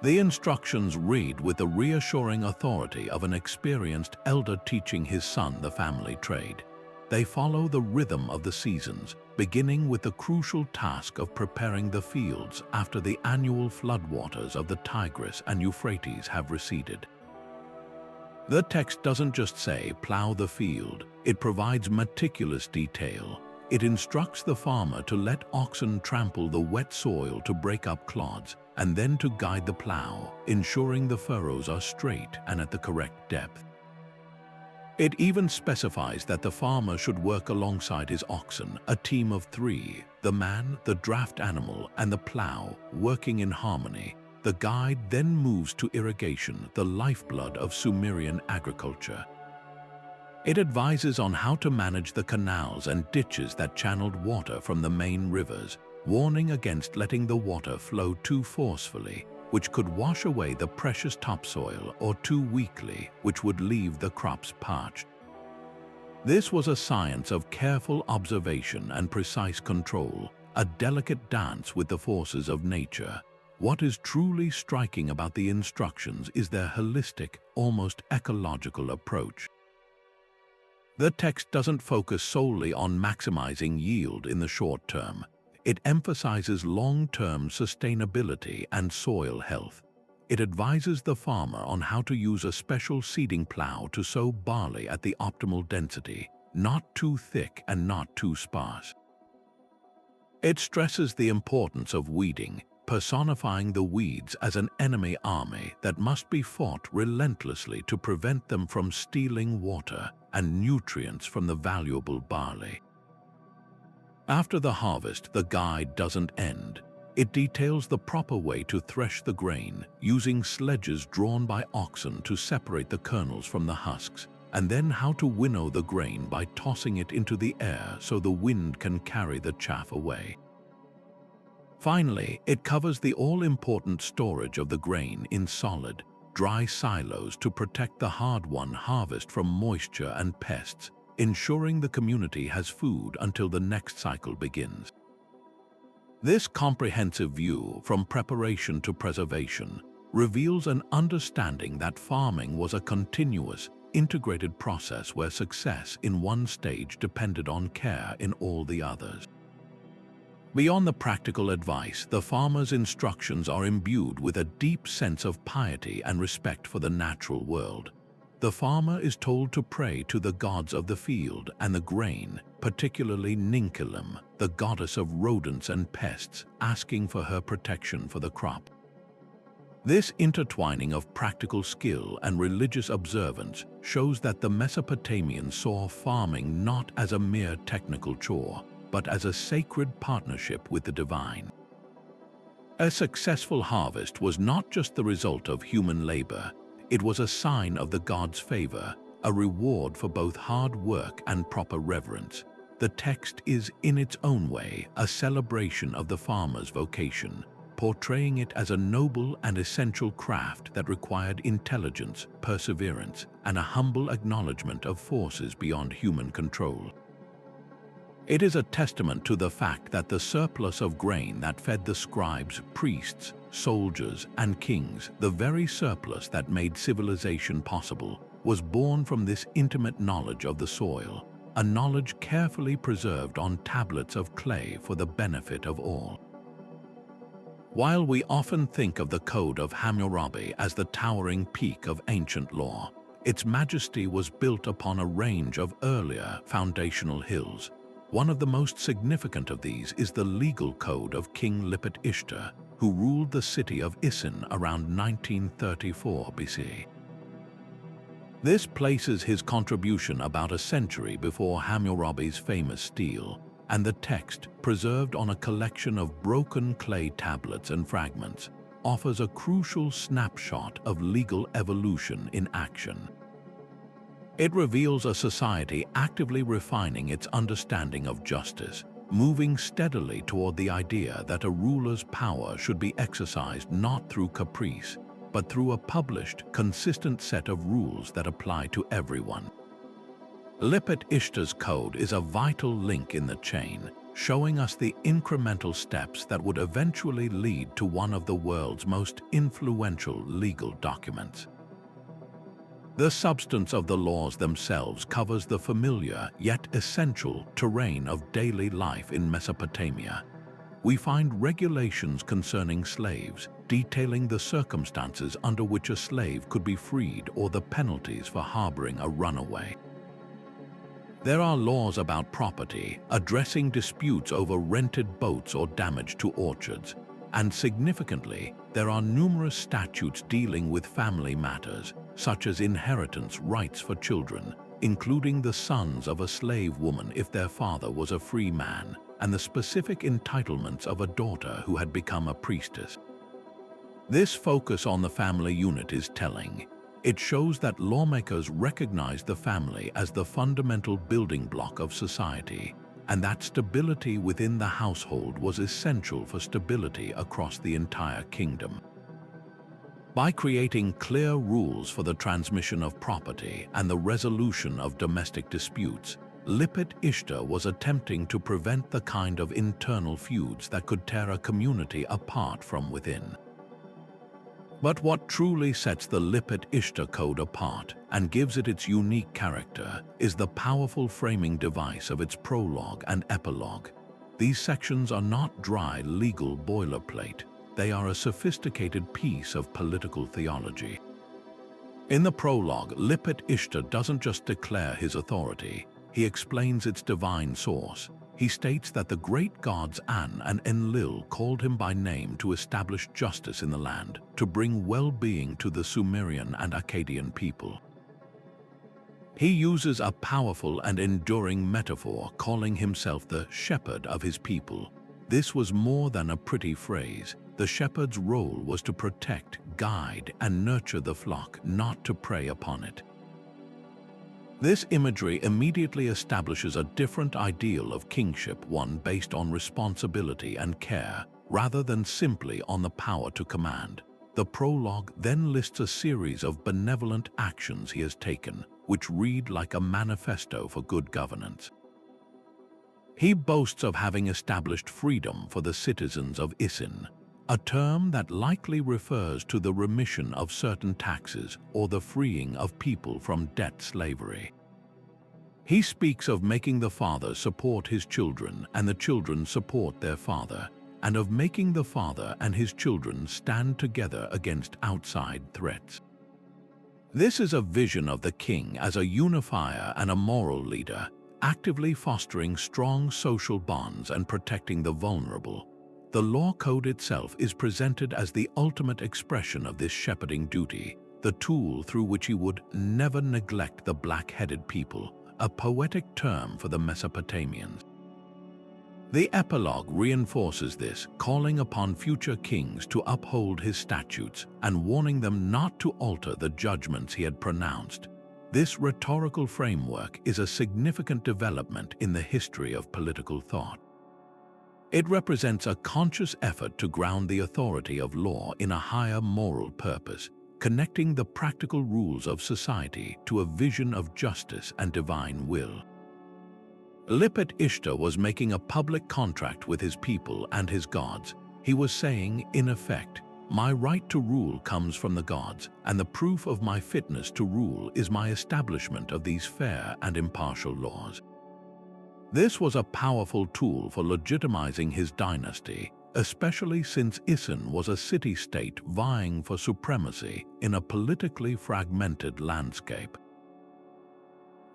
The instructions read with the reassuring authority of an experienced elder teaching his son the family trade. They follow the rhythm of the seasons, beginning with the crucial task of preparing the fields after the annual floodwaters of the Tigris and Euphrates have receded. The text doesn't just say, "Plow the field," it provides meticulous detail. It instructs the farmer to let oxen trample the wet soil to break up clods, and then to guide the plow, ensuring the furrows are straight and at the correct depth. It even specifies that the farmer should work alongside his oxen, a team of three, the man, the draft animal, and the plow, working in harmony. The guide then moves to irrigation, the lifeblood of Sumerian agriculture. It advises on how to manage the canals and ditches that channeled water from the main rivers, warning against letting the water flow too forcefully, which could wash away the precious topsoil, or too weakly, which would leave the crops parched. This was a science of careful observation and precise control, a delicate dance with the forces of nature. What is truly striking about the instructions is their holistic, almost ecological approach. The text doesn't focus solely on maximizing yield in the short term. It emphasizes long-term sustainability and soil health. It advises the farmer on how to use a special seeding plow to sow barley at the optimal density, not too thick and not too sparse. It stresses the importance of weeding, personifying the weeds as an enemy army that must be fought relentlessly to prevent them from stealing water and nutrients from the valuable barley. After the harvest, the guide doesn't end. It details the proper way to thresh the grain, using sledges drawn by oxen to separate the kernels from the husks, and then how to winnow the grain by tossing it into the air so the wind can carry the chaff away. Finally, it covers the all-important storage of the grain in solid, dry silos to protect the hard-won harvest from moisture and pests, ensuring the community has food until the next cycle begins. This comprehensive view, from preparation to preservation, reveals an understanding that farming was a continuous, integrated process where success in one stage depended on care in all the others. Beyond the practical advice, the farmer's instructions are imbued with a deep sense of piety and respect for the natural world. The farmer is told to pray to the gods of the field and the grain, particularly Ninkilim, the goddess of rodents and pests, asking for her protection for the crop. This intertwining of practical skill and religious observance shows that the Mesopotamians saw farming not as a mere technical chore, but as a sacred partnership with the divine. A successful harvest was not just the result of human labor, it was a sign of the gods' favor, a reward for both hard work and proper reverence. The text is, in its own way, a celebration of the farmer's vocation, portraying it as a noble and essential craft that required intelligence, perseverance, and a humble acknowledgement of forces beyond human control. It is a testament to the fact that the surplus of grain that fed the scribes, priests, soldiers, and kings, the very surplus that made civilization possible, was born from this intimate knowledge of the soil, a knowledge carefully preserved on tablets of clay for the benefit of all. While we often think of the Code of Hammurabi as the towering peak of ancient law, its majesty was built upon a range of earlier foundational hills. One of the most significant of these is the legal code of King Lipit-Ishtar, who ruled the city of Isin around 1934 BC. This places his contribution about a century before Hammurabi's famous stele, and the text, preserved on a collection of broken clay tablets and fragments, offers a crucial snapshot of legal evolution in action. It reveals a society actively refining its understanding of justice, moving steadily toward the idea that a ruler's power should be exercised not through caprice, but through a published, consistent set of rules that apply to everyone. Lipit-Ishtar's code is a vital link in the chain, showing us the incremental steps that would eventually lead to one of the world's most influential legal documents. The substance of the laws themselves covers the familiar yet essential terrain of daily life in Mesopotamia. We find regulations concerning slaves, detailing the circumstances under which a slave could be freed or the penalties for harboring a runaway. There are laws about property, addressing disputes over rented boats or damage to orchards, and significantly, there are numerous statutes dealing with family matters, such as inheritance rights for children, including the sons of a slave woman if their father was a free man, and the specific entitlements of a daughter who had become a priestess. This focus on the family unit is telling. It shows that lawmakers recognized the family as the fundamental building block of society, and that stability within the household was essential for stability across the entire kingdom. By creating clear rules for the transmission of property and the resolution of domestic disputes, Lipit-Ishtar was attempting to prevent the kind of internal feuds that could tear a community apart from within. But what truly sets the Lipit-Ishtar code apart and gives it its unique character is the powerful framing device of its prologue and epilogue. These sections are not dry legal boilerplate. They are a sophisticated piece of political theology. In the prologue, Lipit-Ishtar doesn't just declare his authority, he explains its divine source. He states that the great gods An and Enlil called him by name to establish justice in the land, to bring well-being to the Sumerian and Akkadian people. He uses a powerful and enduring metaphor, calling himself the shepherd of his people. This was more than a pretty phrase. The shepherd's role was to protect, guide, and nurture the flock, not to prey upon it. This imagery immediately establishes a different ideal of kingship, one based on responsibility and care, rather than simply on the power to command. The prologue then lists a series of benevolent actions he has taken, which read like a manifesto for good governance. He boasts of having established freedom for the citizens of Isin, a term that likely refers to the remission of certain taxes or the freeing of people from debt slavery. He speaks of making the father support his children and the children support their father, and of making the father and his children stand together against outside threats. This is a vision of the king as a unifier and a moral leader, actively fostering strong social bonds and protecting the vulnerable. The law code itself is presented as the ultimate expression of this shepherding duty, the tool through which he would never neglect the black-headed people, a poetic term for the Mesopotamians. The epilogue reinforces this, calling upon future kings to uphold his statutes and warning them not to alter the judgments he had pronounced. This rhetorical framework is a significant development in the history of political thought. It represents a conscious effort to ground the authority of law in a higher moral purpose, connecting the practical rules of society to a vision of justice and divine will. Lipit-Ishtar was making a public contract with his people and his gods. He was saying, in effect, "My right to rule comes from the gods, and the proof of my fitness to rule is my establishment of these fair and impartial laws." This was a powerful tool for legitimizing his dynasty, especially since Isin was a city-state vying for supremacy in a politically fragmented landscape.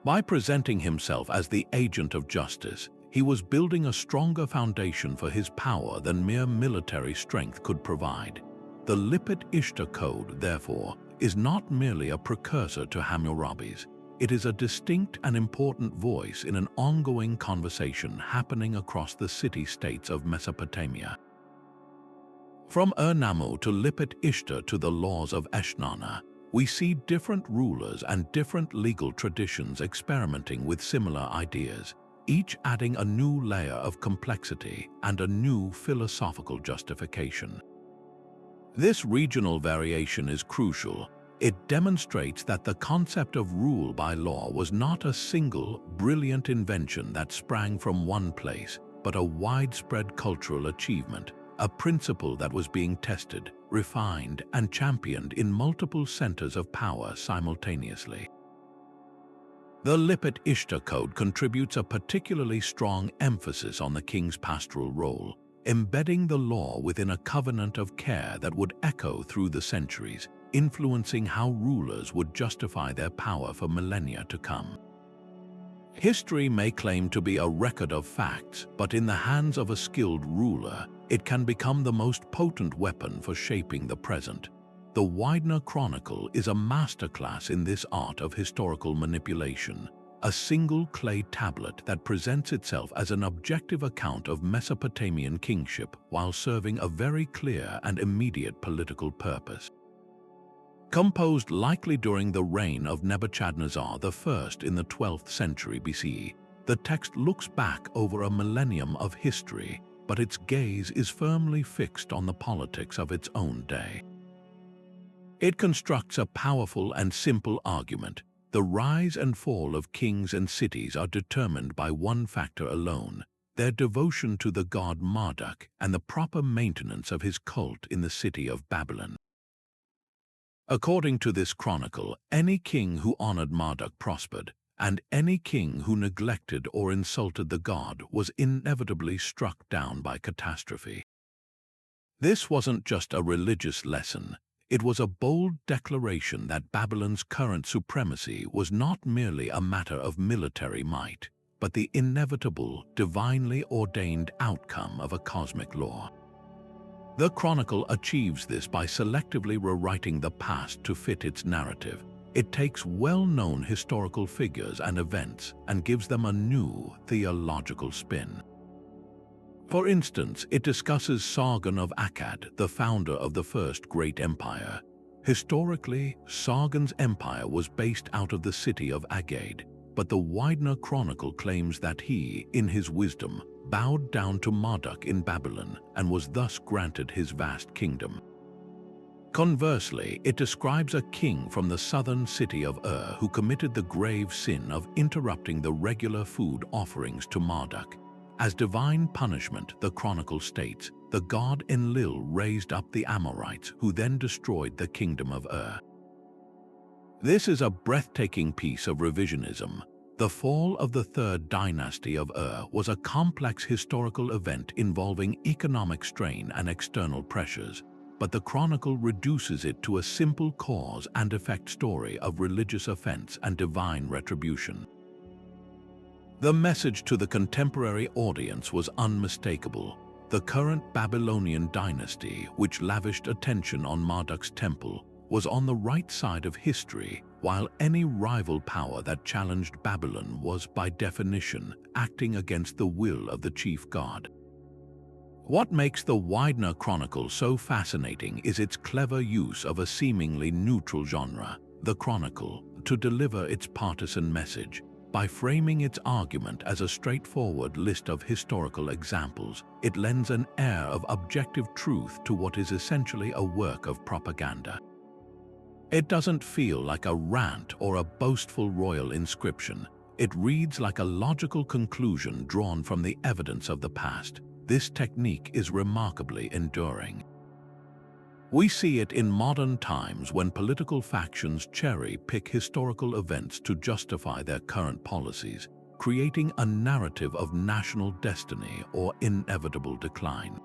By presenting himself as the agent of justice, he was building a stronger foundation for his power than mere military strength could provide. The Lipit-Ishtar Code, therefore, is not merely a precursor to Hammurabi's. It is a distinct and important voice in an ongoing conversation happening across the city-states of Mesopotamia. From Ur-Nammu to Lipit-Ishtar to the laws of Eshnuna, we see different rulers and different legal traditions experimenting with similar ideas, each adding a new layer of complexity and a new philosophical justification. This regional variation is crucial. It demonstrates that the concept of rule by law was not a single, brilliant invention that sprang from one place, but a widespread cultural achievement, a principle that was being tested, refined, and championed in multiple centers of power simultaneously. The Lipit-Ishtar Code contributes a particularly strong emphasis on the king's pastoral role, embedding the law within a covenant of care that would echo through the centuries, influencing how rulers would justify their power for millennia to come. History may claim to be a record of facts, but in the hands of a skilled ruler, it can become the most potent weapon for shaping the present. The Widener Chronicle is a masterclass in this art of historical manipulation, a single clay tablet that presents itself as an objective account of Mesopotamian kingship while serving a very clear and immediate political purpose. Composed likely during the reign of Nebuchadnezzar I in the 12th century BCE, the text looks back over a millennium of history, but its gaze is firmly fixed on the politics of its own day. It constructs a powerful and simple argument. The rise and fall of kings and cities are determined by one factor alone: their devotion to the god Marduk and the proper maintenance of his cult in the city of Babylon. According to this chronicle, any king who honored Marduk prospered, and any king who neglected or insulted the god was inevitably struck down by catastrophe. This wasn't just a religious lesson. It was a bold declaration that Babylon's current supremacy was not merely a matter of military might, but the inevitable, divinely ordained outcome of a cosmic law. The Chronicle achieves this by selectively rewriting the past to fit its narrative. It takes well-known historical figures and events and gives them a new theological spin. For instance, it discusses Sargon of Akkad, the founder of the first great empire. Historically, Sargon's empire was based out of the city of Akkad, but the Widener Chronicle claims that he, in his wisdom, bowed down to Marduk in Babylon and was thus granted his vast kingdom. Conversely, it describes a king from the southern city of Ur who committed the grave sin of interrupting the regular food offerings to Marduk. As divine punishment, the Chronicle states, the god Enlil raised up the Amorites, who then destroyed the kingdom of Ur. This is a breathtaking piece of revisionism. The fall of the third dynasty of Ur was a complex historical event involving economic strain and external pressures, but the chronicle reduces it to a simple cause and effect story of religious offense and divine retribution. The message to the contemporary audience was unmistakable. The current Babylonian dynasty, which lavished attention on Marduk's temple, was on the right side of history, while any rival power that challenged Babylon was, by definition, acting against the will of the chief god. What makes the Widener Chronicle so fascinating is its clever use of a seemingly neutral genre, the chronicle, to deliver its partisan message. By framing its argument as a straightforward list of historical examples, it lends an air of objective truth to what is essentially a work of propaganda. It doesn't feel like a rant or a boastful royal inscription. It reads like a logical conclusion drawn from the evidence of the past. This technique is remarkably enduring. We see it in modern times when political factions cherry-pick historical events to justify their current policies, creating a narrative of national destiny or inevitable decline.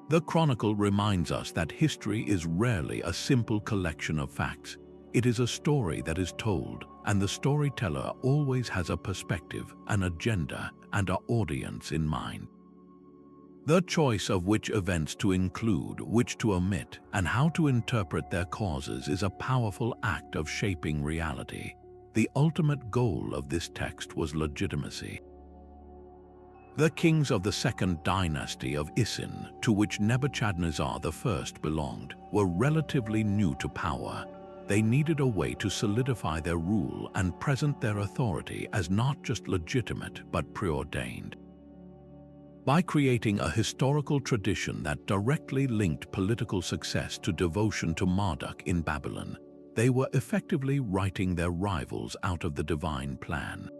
The Chronicle reminds us that history is rarely a simple collection of facts. It is a story that is told, and the storyteller always has a perspective, an agenda, and an audience in mind. The choice of which events to include, which to omit, and how to interpret their causes is a powerful act of shaping reality. The ultimate goal of this text was legitimacy. The kings of the second dynasty of Isin, to which Nebuchadnezzar I belonged, were relatively new to power. They needed a way to solidify their rule and present their authority as not just legitimate but preordained. By creating a historical tradition that directly linked political success to devotion to Marduk in Babylon, they were effectively writing their rivals out of the divine plan.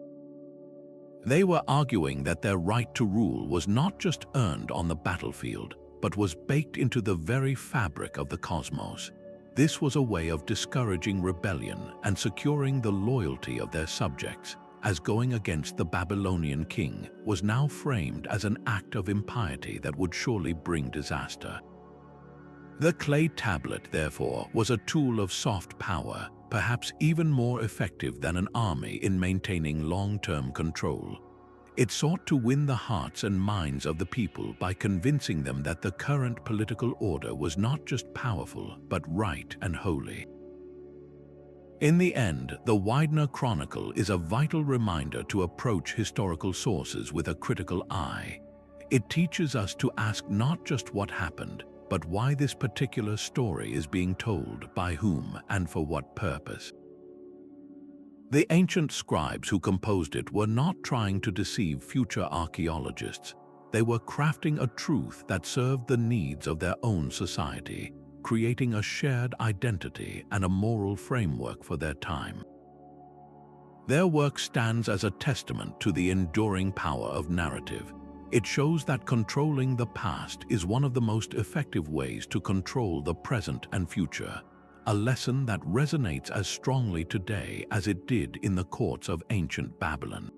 They were arguing that their right to rule was not just earned on the battlefield, but was baked into the very fabric of the cosmos. This was a way of discouraging rebellion and securing the loyalty of their subjects, as going against the Babylonian king was now framed as an act of impiety that would surely bring disaster. The clay tablet, therefore, was a tool of soft power, perhaps even more effective than an army in maintaining long-term control. It sought to win the hearts and minds of the people by convincing them that the current political order was not just powerful, but right and holy. In the end, the Widener Chronicle is a vital reminder to approach historical sources with a critical eye. It teaches us to ask not just what happened, but why this particular story is being told, by whom, and for what purpose. The ancient scribes who composed it were not trying to deceive future archaeologists. They were crafting a truth that served the needs of their own society, creating a shared identity and a moral framework for their time. Their work stands as a testament to the enduring power of narrative. It shows that controlling the past is one of the most effective ways to control the present and future, a lesson that resonates as strongly today as it did in the courts of ancient Babylon.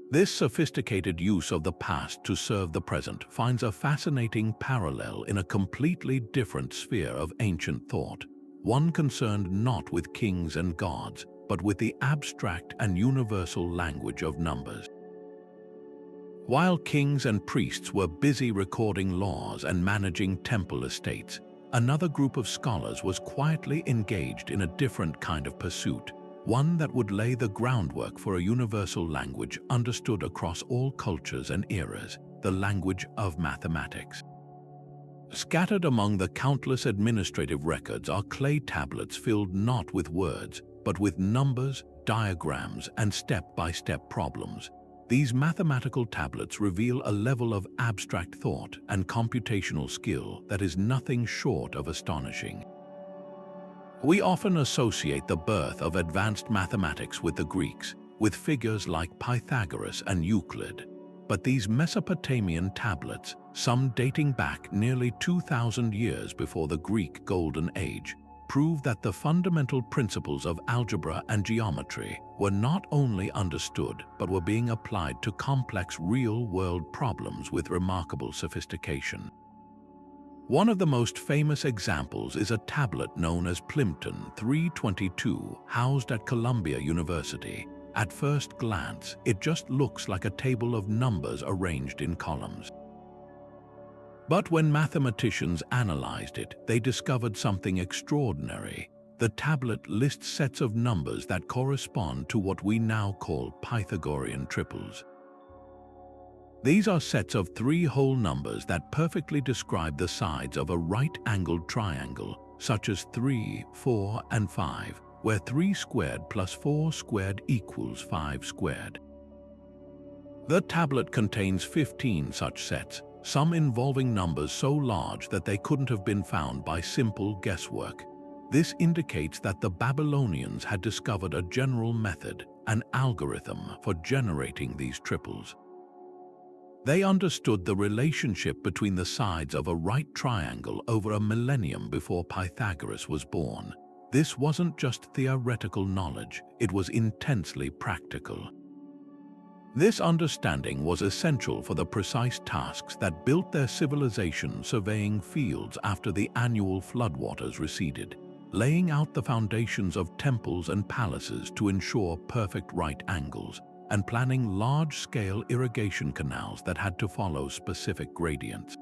This sophisticated use of the past to serve the present finds a fascinating parallel in a completely different sphere of ancient thought, one concerned not with kings and gods, but with the abstract and universal language of numbers. While kings and priests were busy recording laws and managing temple estates, another group of scholars was quietly engaged in a different kind of pursuit, one that would lay the groundwork for a universal language understood across all cultures and eras, the language of mathematics. Scattered among the countless administrative records are clay tablets filled not with words, but with numbers, diagrams, and step-by-step problems. These mathematical tablets reveal a level of abstract thought and computational skill that is nothing short of astonishing. We often associate the birth of advanced mathematics with the Greeks, with figures like Pythagoras and Euclid. But these Mesopotamian tablets, some dating back nearly 2,000 years before the Greek Golden Age, prove that the fundamental principles of algebra and geometry were not only understood but were being applied to complex real-world problems with remarkable sophistication. One of the most famous examples is a tablet known as Plimpton 322, housed at Columbia University. At first glance, it just looks like a table of numbers arranged in columns. But when mathematicians analyzed it, they discovered something extraordinary. The tablet lists sets of numbers that correspond to what we now call Pythagorean triples. These are sets of three whole numbers that perfectly describe the sides of a right-angled triangle, such as 3, 4, and 5, where 3 squared plus 4 squared equals 5 squared. The tablet contains 15 such sets, some involving numbers so large that they couldn't have been found by simple guesswork. This indicates that the Babylonians had discovered a general method, an algorithm for generating these triples. They understood the relationship between the sides of a right triangle over a millennium before Pythagoras was born. This wasn't just theoretical knowledge, it was intensely practical. This understanding was essential for the precise tasks that built their civilization, surveying fields after the annual floodwaters receded, laying out the foundations of temples and palaces to ensure perfect right angles, and planning large-scale irrigation canals that had to follow specific gradients.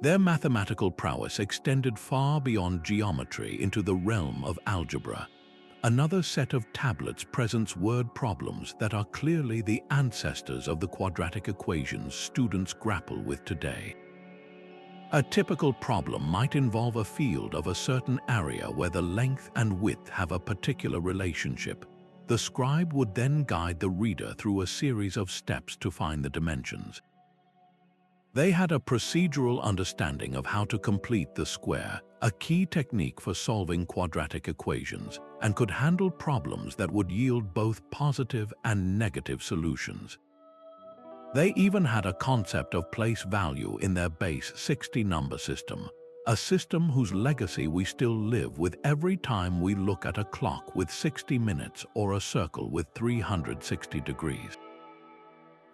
Their mathematical prowess extended far beyond geometry into the realm of algebra. Another set of tablets presents word problems that are clearly the ancestors of the quadratic equations students grapple with today. A typical problem might involve a field of a certain area where the length and width have a particular relationship. The scribe would then guide the reader through a series of steps to find the dimensions. They had a procedural understanding of how to complete the square, a key technique for solving quadratic equations, and could handle problems that would yield both positive and negative solutions. They even had a concept of place value in their base 60 number system, a system whose legacy we still live with every time we look at a clock with 60 minutes or a circle with 360 degrees.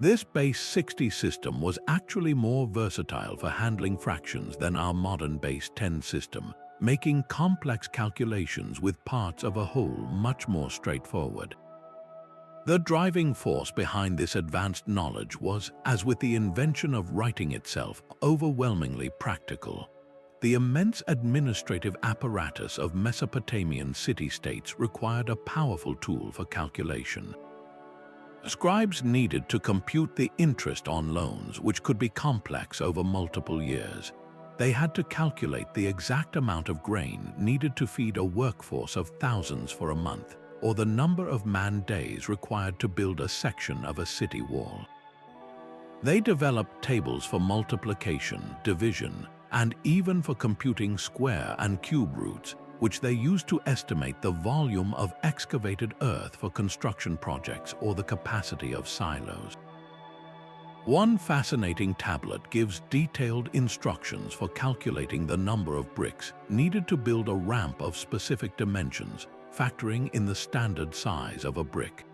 This base 60 system was actually more versatile for handling fractions than our modern base 10 system, making complex calculations with parts of a whole much more straightforward. The driving force behind this advanced knowledge was, as with the invention of writing itself, overwhelmingly practical. The immense administrative apparatus of Mesopotamian city-states required a powerful tool for calculation. Scribes needed to compute the interest on loans, which could be complex over multiple years. They had to calculate the exact amount of grain needed to feed a workforce of thousands for a month, or the number of man-days required to build a section of a city wall. They developed tables for multiplication, division, and even for computing square and cube roots, which they used to estimate the volume of excavated earth for construction projects or the capacity of silos. One fascinating tablet gives detailed instructions for calculating the number of bricks needed to build a ramp of specific dimensions, factoring in the standard size of a brick.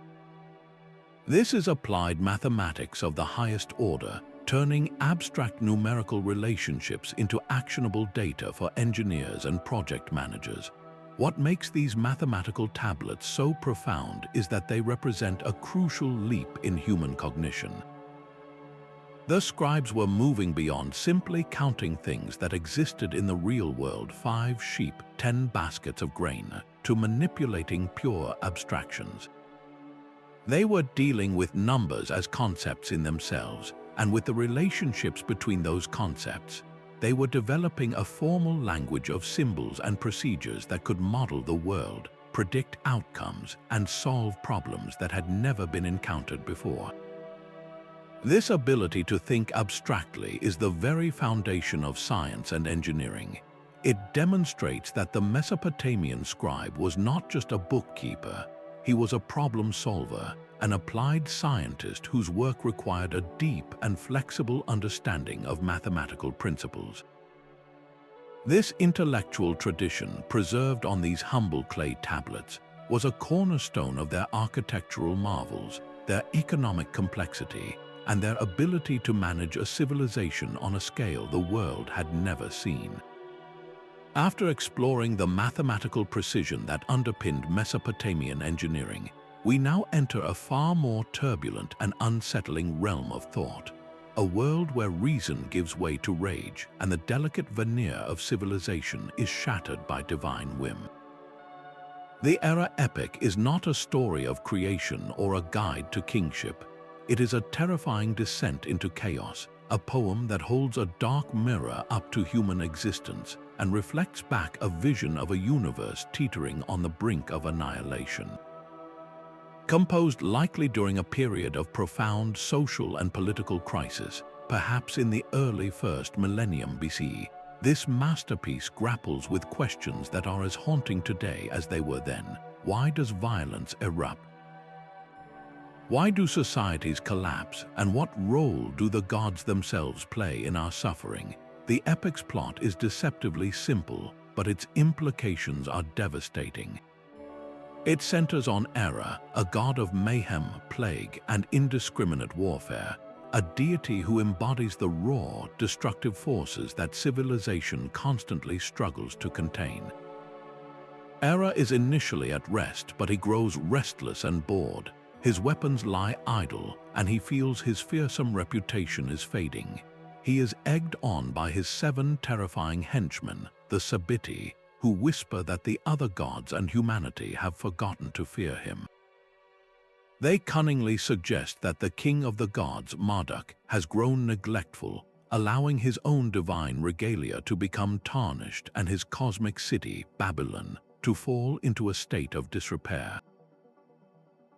This is applied mathematics of the highest order, turning abstract numerical relationships into actionable data for engineers and project managers. What makes these mathematical tablets so profound is that they represent a crucial leap in human cognition. The scribes were moving beyond simply counting things that existed in the real world, 5 sheep, 10 baskets of grain, to manipulating pure abstractions. They were dealing with numbers as concepts in themselves, and with the relationships between those concepts, they were developing a formal language of symbols and procedures that could model the world, predict outcomes, and solve problems that had never been encountered before. This ability to think abstractly is the very foundation of science and engineering. It demonstrates that the Mesopotamian scribe was not just a bookkeeper. He was a problem solver, an applied scientist whose work required a deep and flexible understanding of mathematical principles. This intellectual tradition, preserved on these humble clay tablets, was a cornerstone of their architectural marvels, their economic complexity, and their ability to manage a civilization on a scale the world had never seen. After exploring the mathematical precision that underpinned Mesopotamian engineering, we now enter a far more turbulent and unsettling realm of thought, a world where reason gives way to rage and the delicate veneer of civilization is shattered by divine whim. The Era epic is not a story of creation or a guide to kingship. It is a terrifying descent into chaos, a poem that holds a dark mirror up to human existence and reflects back a vision of a universe teetering on the brink of annihilation. Composed likely during a period of profound social and political crisis, perhaps in the early first millennium BCE, this masterpiece grapples with questions that are as haunting today as they were then. Why does violence erupt? Why do societies collapse, and what role do the gods themselves play in our suffering? The epic's plot is deceptively simple, but its implications are devastating. It centers on Era, a god of mayhem, plague, and indiscriminate warfare, a deity who embodies the raw, destructive forces that civilization constantly struggles to contain. Era is initially at rest, but he grows restless and bored. His weapons lie idle, and he feels his fearsome reputation is fading. He is egged on by his 7 terrifying henchmen, the Sabiti, who whisper that the other gods and humanity have forgotten to fear him. They cunningly suggest that the king of the gods, Marduk, has grown neglectful, allowing his own divine regalia to become tarnished and his cosmic city, Babylon, to fall into a state of disrepair.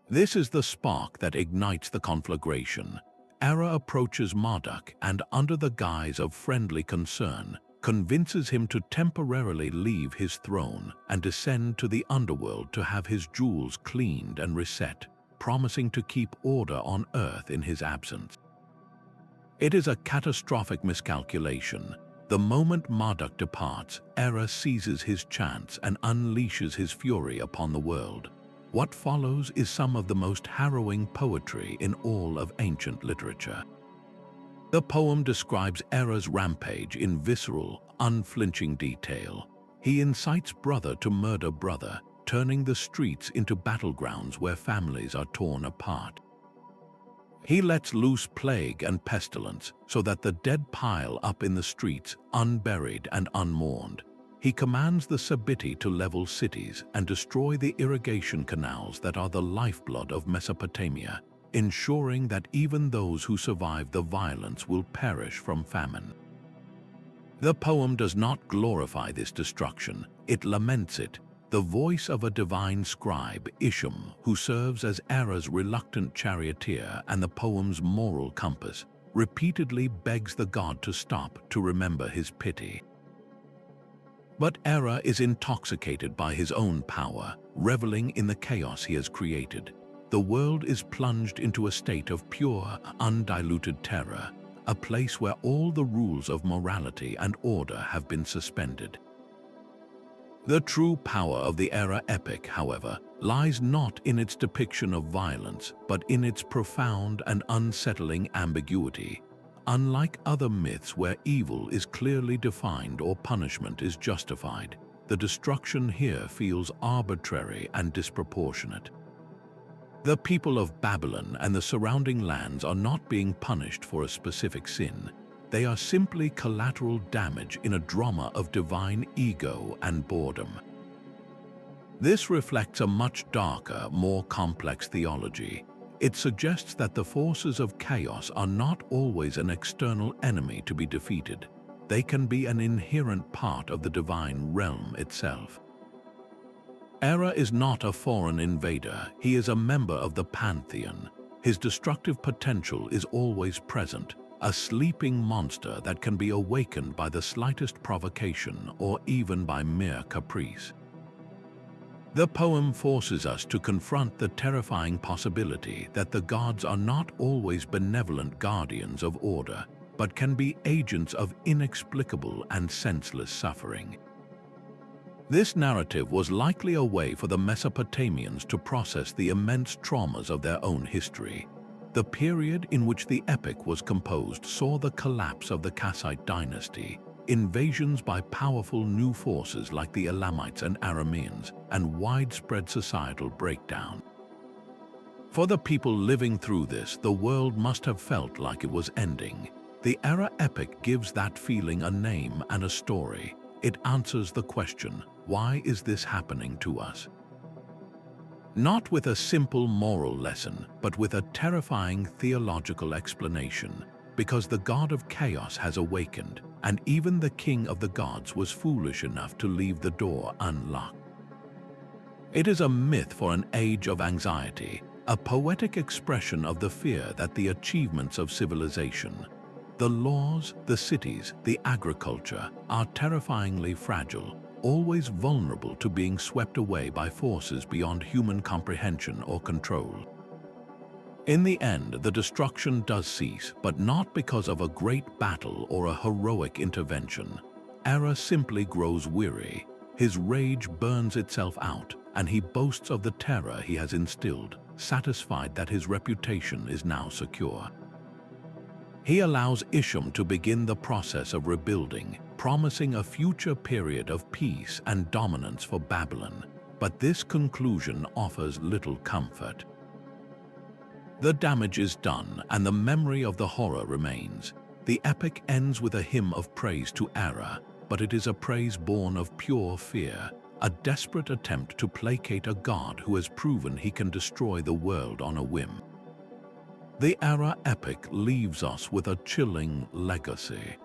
This is the spark that ignites the conflagration. Era approaches Marduk and, under the guise of friendly concern, convinces him to temporarily leave his throne and descend to the underworld to have his jewels cleaned and reset, promising to keep order on earth in his absence. It is a catastrophic miscalculation. The moment Marduk departs, Era seizes his chance and unleashes his fury upon the world. What follows is some of the most harrowing poetry in all of ancient literature. The poem describes Era's rampage in visceral, unflinching detail. He incites brother to murder brother, turning the streets into battlegrounds where families are torn apart. He lets loose plague and pestilence so that the dead pile up in the streets, unburied and unmourned. He commands the Sabiti to level cities and destroy the irrigation canals that are the lifeblood of Mesopotamia, ensuring that even those who survive the violence will perish from famine. The poem does not glorify this destruction, it laments it. The voice of a divine scribe, Isham, who serves as Era's reluctant charioteer and the poem's moral compass, repeatedly begs the god to stop to remember his pity. But Era is intoxicated by his own power, reveling in the chaos he has created. The world is plunged into a state of pure, undiluted terror, a place where all the rules of morality and order have been suspended. The true power of the Era epic, however, lies not in its depiction of violence, but in its profound and unsettling ambiguity. Unlike other myths where evil is clearly defined or punishment is justified, the destruction here feels arbitrary and disproportionate. The people of Babylon and the surrounding lands are not being punished for a specific sin. They are simply collateral damage in a drama of divine ego and boredom. This reflects a much darker, more complex theology. It suggests that the forces of chaos are not always an external enemy to be defeated. They can be an inherent part of the divine realm itself. Era is not a foreign invader, he is a member of the pantheon. His destructive potential is always present, a sleeping monster that can be awakened by the slightest provocation or even by mere caprice. The poem forces us to confront the terrifying possibility that the gods are not always benevolent guardians of order, but can be agents of inexplicable and senseless suffering. This narrative was likely a way for the Mesopotamians to process the immense traumas of their own history. The period in which the epic was composed saw the collapse of the Kassite dynasty, invasions by powerful new forces like the Elamites and Arameans, and widespread societal breakdown. For the people living through this, the world must have felt like it was ending. The era epic gives that feeling a name and a story. It answers the question, why is this happening to us? Not with a simple moral lesson, but with a terrifying theological explanation, because the god of chaos has awakened, and even the king of the gods was foolish enough to leave the door unlocked. It is a myth for an age of anxiety, a poetic expression of the fear that the achievements of civilization, the laws, the cities, the agriculture, are terrifyingly fragile, always vulnerable to being swept away by forces beyond human comprehension or control. In the end, the destruction does cease, but not because of a great battle or a heroic intervention. Era simply grows weary, his rage burns itself out, and he boasts of the terror he has instilled, satisfied that his reputation is now secure. He allows Isham to begin the process of rebuilding, promising a future period of peace and dominance for Babylon, but this conclusion offers little comfort. The damage is done, and the memory of the horror remains. The epic ends with a hymn of praise to Era, but it is a praise born of pure fear, a desperate attempt to placate a god who has proven he can destroy the world on a whim. The Era epic leaves us with a chilling legacy.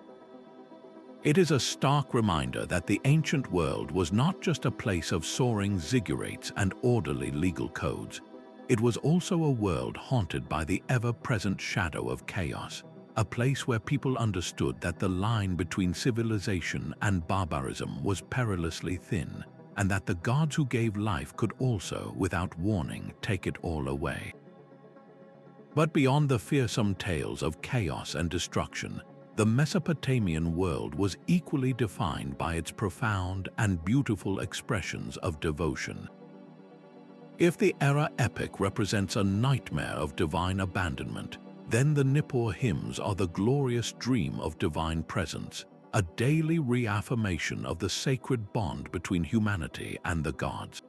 It is a stark reminder that the ancient world was not just a place of soaring ziggurats and orderly legal codes. It was also a world haunted by the ever-present shadow of chaos, a place where people understood that the line between civilization and barbarism was perilously thin, and that the gods who gave life could also, without warning, take it all away. But beyond the fearsome tales of chaos and destruction, the Mesopotamian world was equally defined by its profound and beautiful expressions of devotion. If the Era epic represents a nightmare of divine abandonment, then the Nippur hymns are the glorious dream of divine presence, a daily reaffirmation of the sacred bond between humanity and the gods.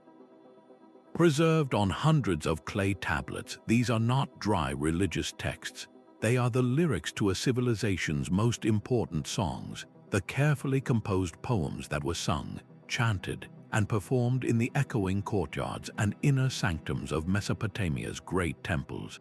Preserved on hundreds of clay tablets, these are not dry religious texts. They are the lyrics to a civilization's most important songs, the carefully composed poems that were sung, chanted, and performed in the echoing courtyards and inner sanctums of Mesopotamia's great temples.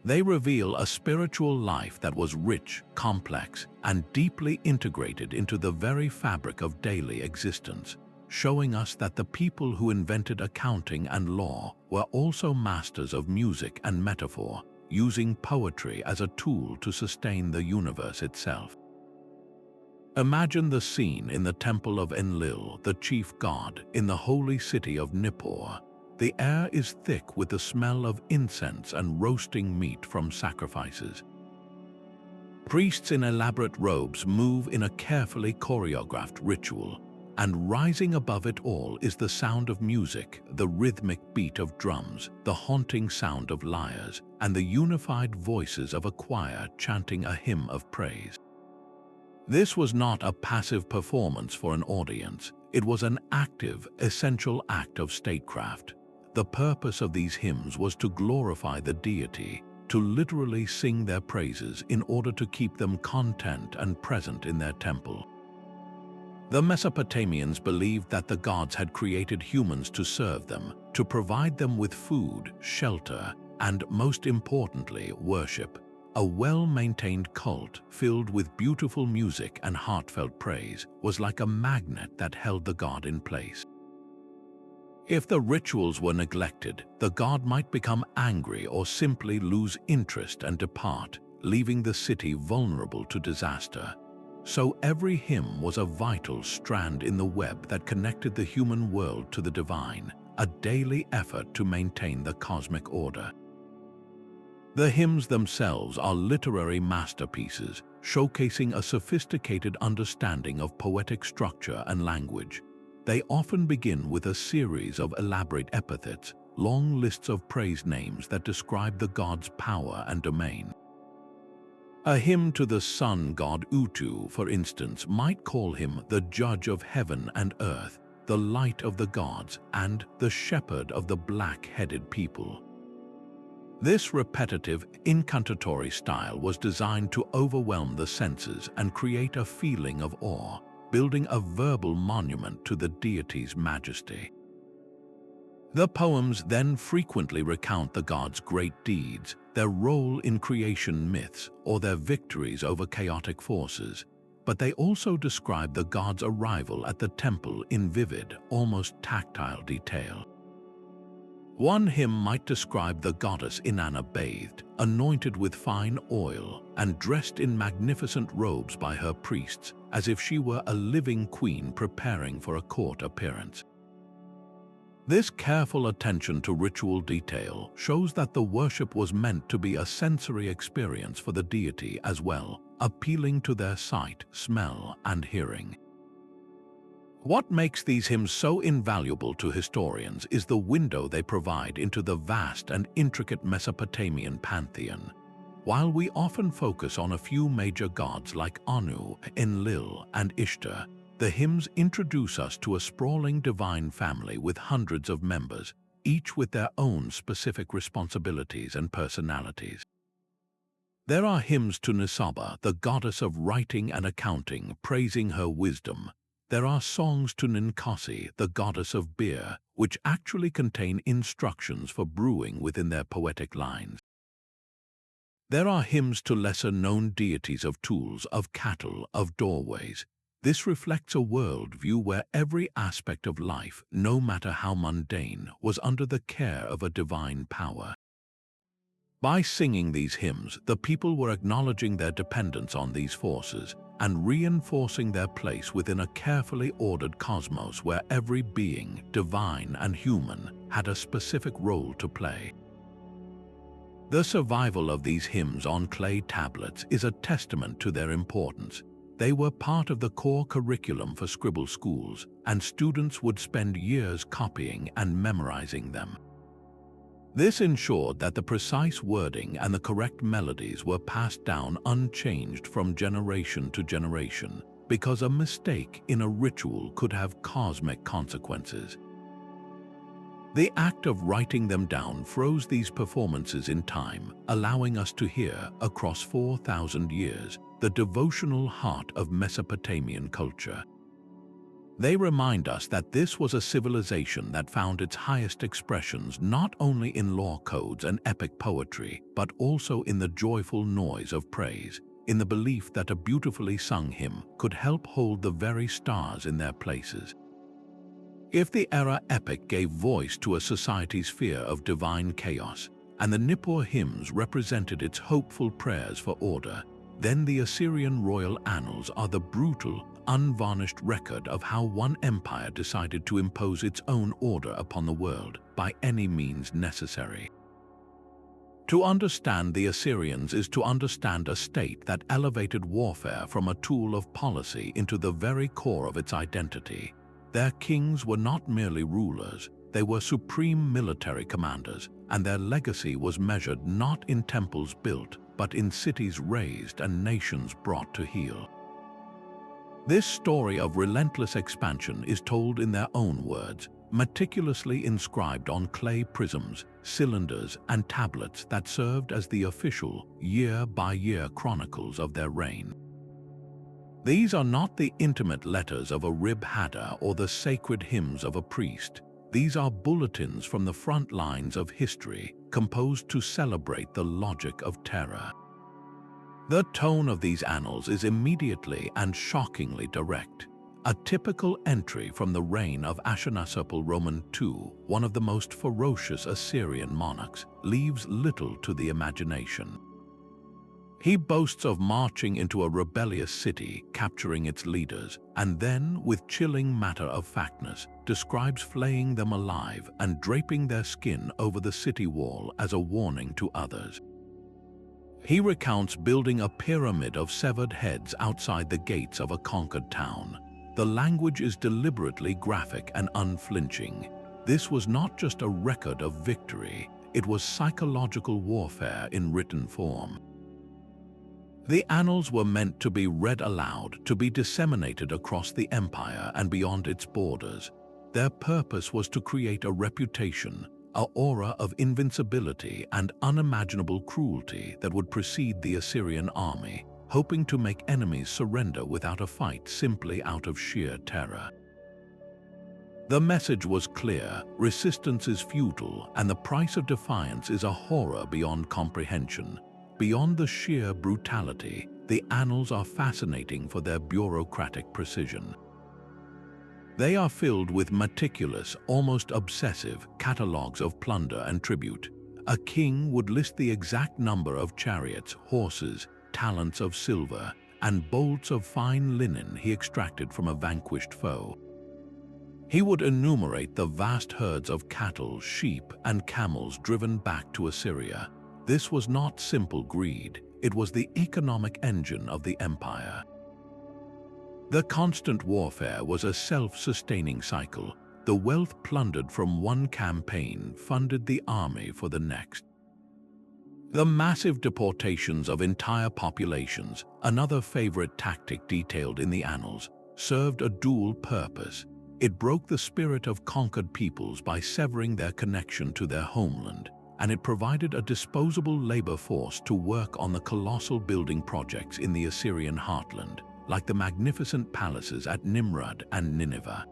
They reveal a spiritual life that was rich, complex, and deeply integrated into the very fabric of daily existence, showing us that the people who invented accounting and law were also masters of music and metaphor, using poetry as a tool to sustain the universe itself. Imagine the scene in the temple of Enlil, the chief god, in the holy city of Nippur. The air is thick with the smell of incense and roasting meat from sacrifices. Priests in elaborate robes move in a carefully choreographed ritual, and rising above it all is the sound of music, the rhythmic beat of drums, the haunting sound of lyres, and the unified voices of a choir chanting a hymn of praise. This was not a passive performance for an audience. It was an active, essential act of statecraft. The purpose of these hymns was to glorify the deity, to literally sing their praises in order to keep them content and present in their temple. The Mesopotamians believed that the gods had created humans to serve them, to provide them with food, shelter, and, most importantly, worship. A well-maintained cult filled with beautiful music and heartfelt praise was like a magnet that held the god in place. If the rituals were neglected, the god might become angry or simply lose interest and depart, leaving the city vulnerable to disaster. so every hymn was a vital strand in the web that connected the human world to the divine, a daily effort to maintain the cosmic order. The hymns themselves are literary masterpieces, showcasing a sophisticated understanding of poetic structure and language. They often begin with a series of elaborate epithets, long lists of praise names that describe the god's power and domain. A hymn to the sun god Utu, for instance, might call him the judge of heaven and earth, the light of the gods, and the shepherd of the black-headed people. This repetitive, incantatory style was designed to overwhelm the senses and create a feeling of awe, building a verbal monument to the deity's majesty. The poems then frequently recount the gods' great deeds, their role in creation myths, or their victories over chaotic forces, but they also describe the gods' arrival at the temple in vivid, almost tactile detail. One hymn might describe the goddess Inanna bathed, anointed with fine oil, and dressed in magnificent robes by her priests, as if she were a living queen preparing for a court appearance. This careful attention to ritual detail shows that the worship was meant to be a sensory experience for the deity as well, appealing to their sight, smell, and hearing. What makes these hymns so invaluable to historians is the window they provide into the vast and intricate Mesopotamian pantheon. While we often focus on a few major gods like Anu, Enlil, and Ishtar, the hymns introduce us to a sprawling divine family with hundreds of members, each with their own specific responsibilities and personalities. There are hymns to Nisaba, the goddess of writing and accounting, praising her wisdom. There are songs to Ninkasi, the goddess of beer, which actually contain instructions for brewing within their poetic lines. There are hymns to lesser-known deities of tools, of cattle, of doorways. This reflects a worldview where every aspect of life, no matter how mundane, was under the care of a divine power. By singing these hymns, the people were acknowledging their dependence on these forces and reinforcing their place within a carefully ordered cosmos where every being, divine and human, had a specific role to play. The survival of these hymns on clay tablets is a testament to their importance. They were part of the core curriculum for scribble schools, and students would spend years copying and memorizing them. This ensured that the precise wording and the correct melodies were passed down unchanged from generation to generation, because a mistake in a ritual could have cosmic consequences. The act of writing them down froze these performances in time, allowing us to hear, across 4,000 years, the devotional heart of Mesopotamian culture. They remind us that this was a civilization that found its highest expressions not only in law codes and epic poetry, but also in the joyful noise of praise, in the belief that a beautifully sung hymn could help hold the very stars in their places. If the era epic gave voice to a society's fear of divine chaos, and the Nippur hymns represented its hopeful prayers for order, then the Assyrian royal annals are the brutal, unvarnished record of how one empire decided to impose its own order upon the world by any means necessary. To understand the Assyrians is to understand a state that elevated warfare from a tool of policy into the very core of its identity. Their kings were not merely rulers, they were supreme military commanders, and their legacy was measured not in temples built, but in cities razed and nations brought to heel. This story of relentless expansion is told in their own words, meticulously inscribed on clay prisms, cylinders, and tablets that served as the official, year-by-year chronicles of their reign. These are not the intimate letters of a Rib-Hadda or the sacred hymns of a priest. These are bulletins from the front lines of history, composed to celebrate the logic of terror. The tone of these annals is immediately and shockingly direct. A typical entry from the reign of Ashurnasirpal II, one of the most ferocious Assyrian monarchs, leaves little to the imagination. He boasts of marching into a rebellious city, capturing its leaders, and then, with chilling matter-of-factness, describes flaying them alive and draping their skin over the city wall as a warning to others. He recounts building a pyramid of severed heads outside the gates of a conquered town. The language is deliberately graphic and unflinching. This was not just a record of victory, it was psychological warfare in written form. The annals were meant to be read aloud, to be disseminated across the empire and beyond its borders. Their purpose was to create a reputation, an aura of invincibility and unimaginable cruelty that would precede the Assyrian army, hoping to make enemies surrender without a fight simply out of sheer terror. The message was clear: resistance is futile, and the price of defiance is a horror beyond comprehension. Beyond the sheer brutality, the annals are fascinating for their bureaucratic precision. They are filled with meticulous, almost obsessive, catalogues of plunder and tribute. A king would list the exact number of chariots, horses, talents of silver, and bolts of fine linen he extracted from a vanquished foe. He would enumerate the vast herds of cattle, sheep, and camels driven back to Assyria. This was not simple greed, it was the economic engine of the empire. The constant warfare was a self-sustaining cycle. The wealth plundered from one campaign funded the army for the next. The massive deportations of entire populations, another favorite tactic detailed in the annals, served a dual purpose. It broke the spirit of conquered peoples by severing their connection to their homeland, and it provided a disposable labor force to work on the colossal building projects in the Assyrian heartland, like the magnificent palaces at Nimrud and Nineveh.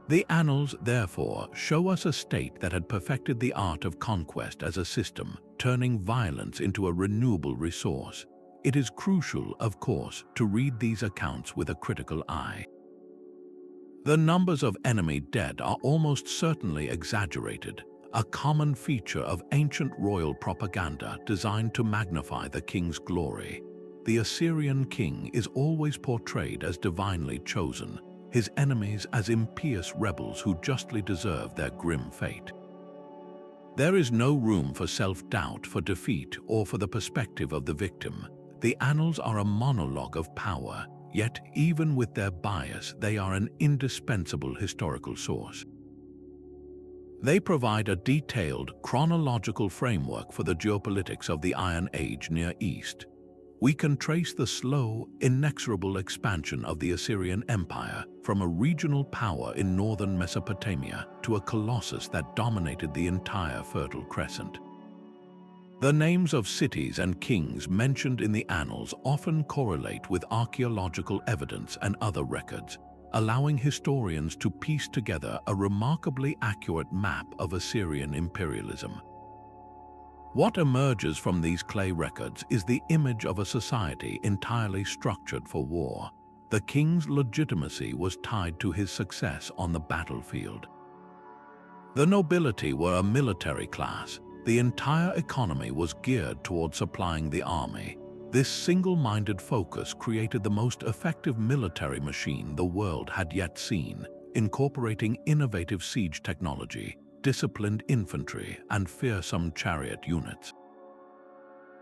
The annals, therefore, show us a state that had perfected the art of conquest as a system, turning violence into a renewable resource. It is crucial, of course, to read these accounts with a critical eye. The numbers of enemy dead are almost certainly exaggerated, a common feature of ancient royal propaganda designed to magnify the king's glory. The Assyrian king is always portrayed as divinely chosen, his enemies as impious rebels who justly deserve their grim fate. There is no room for self-doubt, for defeat, or for the perspective of the victim. The annals are a monologue of power, yet even with their bias, they are an indispensable historical source. They provide a detailed, chronological framework for the geopolitics of the Iron Age Near East. We can trace the slow, inexorable expansion of the Assyrian Empire from a regional power in northern Mesopotamia to a colossus that dominated the entire Fertile Crescent. The names of cities and kings mentioned in the annals often correlate with archaeological evidence and other records, allowing historians to piece together a remarkably accurate map of Assyrian imperialism. What emerges from these clay records is the image of a society entirely structured for war. The king's legitimacy was tied to his success on the battlefield. The nobility were a military class. The entire economy was geared toward supplying the army. This single-minded focus created the most effective military machine the world had yet seen, incorporating innovative siege technology, disciplined infantry, and fearsome chariot units.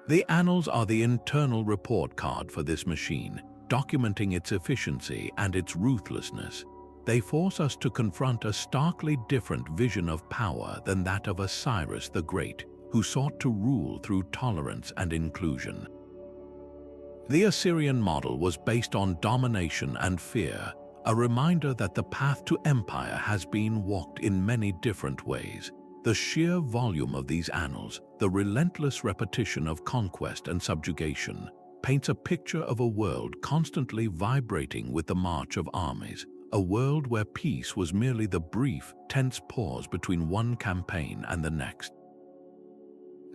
The annals are the internal report card for this machine, documenting its efficiency and its ruthlessness. They force us to confront a starkly different vision of power than that of a Cyrus the Great, who sought to rule through tolerance and inclusion. The Assyrian model was based on domination and fear, a reminder that the path to empire has been walked in many different ways. The sheer volume of these annals, the relentless repetition of conquest and subjugation, paints a picture of a world constantly vibrating with the march of armies, a world where peace was merely the brief, tense pause between one campaign and the next.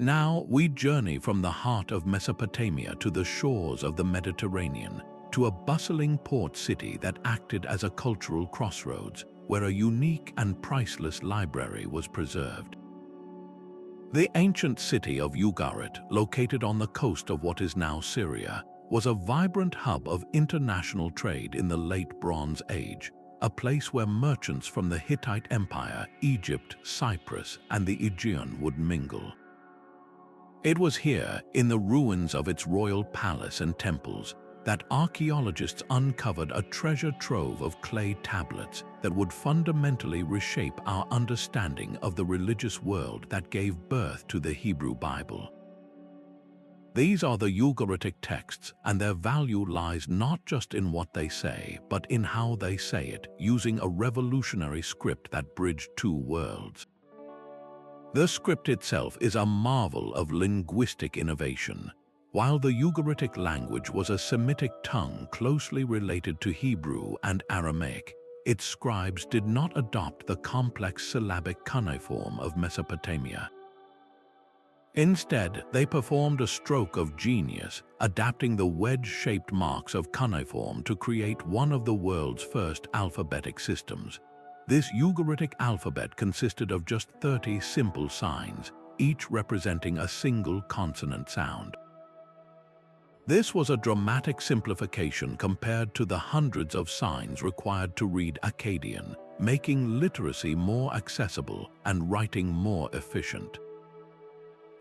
Now we journey from the heart of Mesopotamia to the shores of the Mediterranean, to a bustling port city that acted as a cultural crossroads, where a unique and priceless library was preserved. The ancient city of Ugarit, located on the coast of what is now Syria, was a vibrant hub of international trade in the late Bronze Age, a place where merchants from the Hittite Empire, Egypt, Cyprus, and the Aegean would mingle. It was here, in the ruins of its royal palace and temples, that archaeologists uncovered a treasure trove of clay tablets that would fundamentally reshape our understanding of the religious world that gave birth to the Hebrew Bible. These are the Ugaritic texts, and their value lies not just in what they say, but in how they say it, using a revolutionary script that bridged two worlds. The script itself is a marvel of linguistic innovation. While the Ugaritic language was a Semitic tongue closely related to Hebrew and Aramaic, its scribes did not adopt the complex syllabic cuneiform of Mesopotamia. Instead, they performed a stroke of genius, adapting the wedge-shaped marks of cuneiform to create one of the world's first alphabetic systems. This Ugaritic alphabet consisted of just 30 simple signs, each representing a single consonant sound. This was a dramatic simplification compared to the hundreds of signs required to read Akkadian, making literacy more accessible and writing more efficient.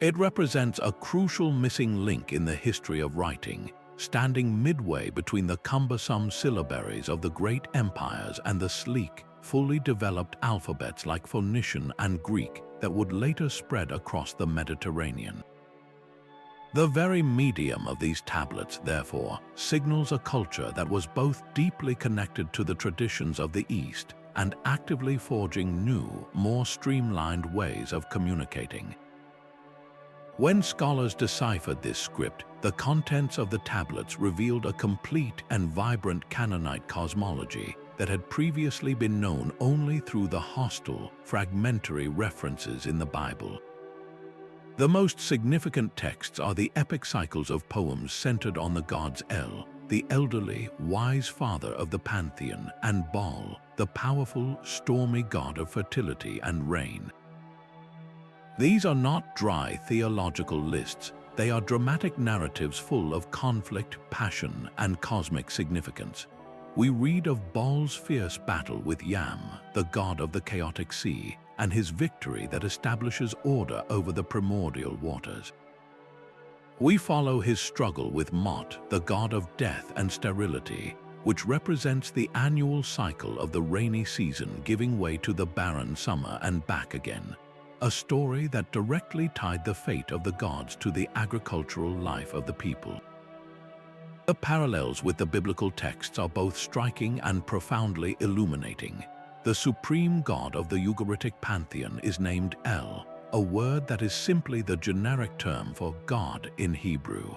It represents a crucial missing link in the history of writing, standing midway between the cumbersome syllabaries of the great empires and the sleek, fully developed alphabets like Phoenician and Greek that would later spread across the Mediterranean. The very medium of these tablets, therefore, signals a culture that was both deeply connected to the traditions of the East and actively forging new, more streamlined ways of communicating. When scholars deciphered this script, the contents of the tablets revealed a complete and vibrant Canaanite cosmology that had previously been known only through the hostile, fragmentary references in the Bible. The most significant texts are the epic cycles of poems centered on the gods El, the elderly, wise father of the pantheon, and Baal, the powerful, stormy god of fertility and rain. These are not dry theological lists, they are dramatic narratives full of conflict, passion, and cosmic significance. We read of Baal's fierce battle with Yam, the god of the chaotic sea, and his victory that establishes order over the primordial waters. We follow his struggle with Mot, the god of death and sterility, which represents the annual cycle of the rainy season giving way to the barren summer and back again, a story that directly tied the fate of the gods to the agricultural life of the people. The parallels with the biblical texts are both striking and profoundly illuminating. The supreme god of the Ugaritic pantheon is named El, a word that is simply the generic term for God in Hebrew.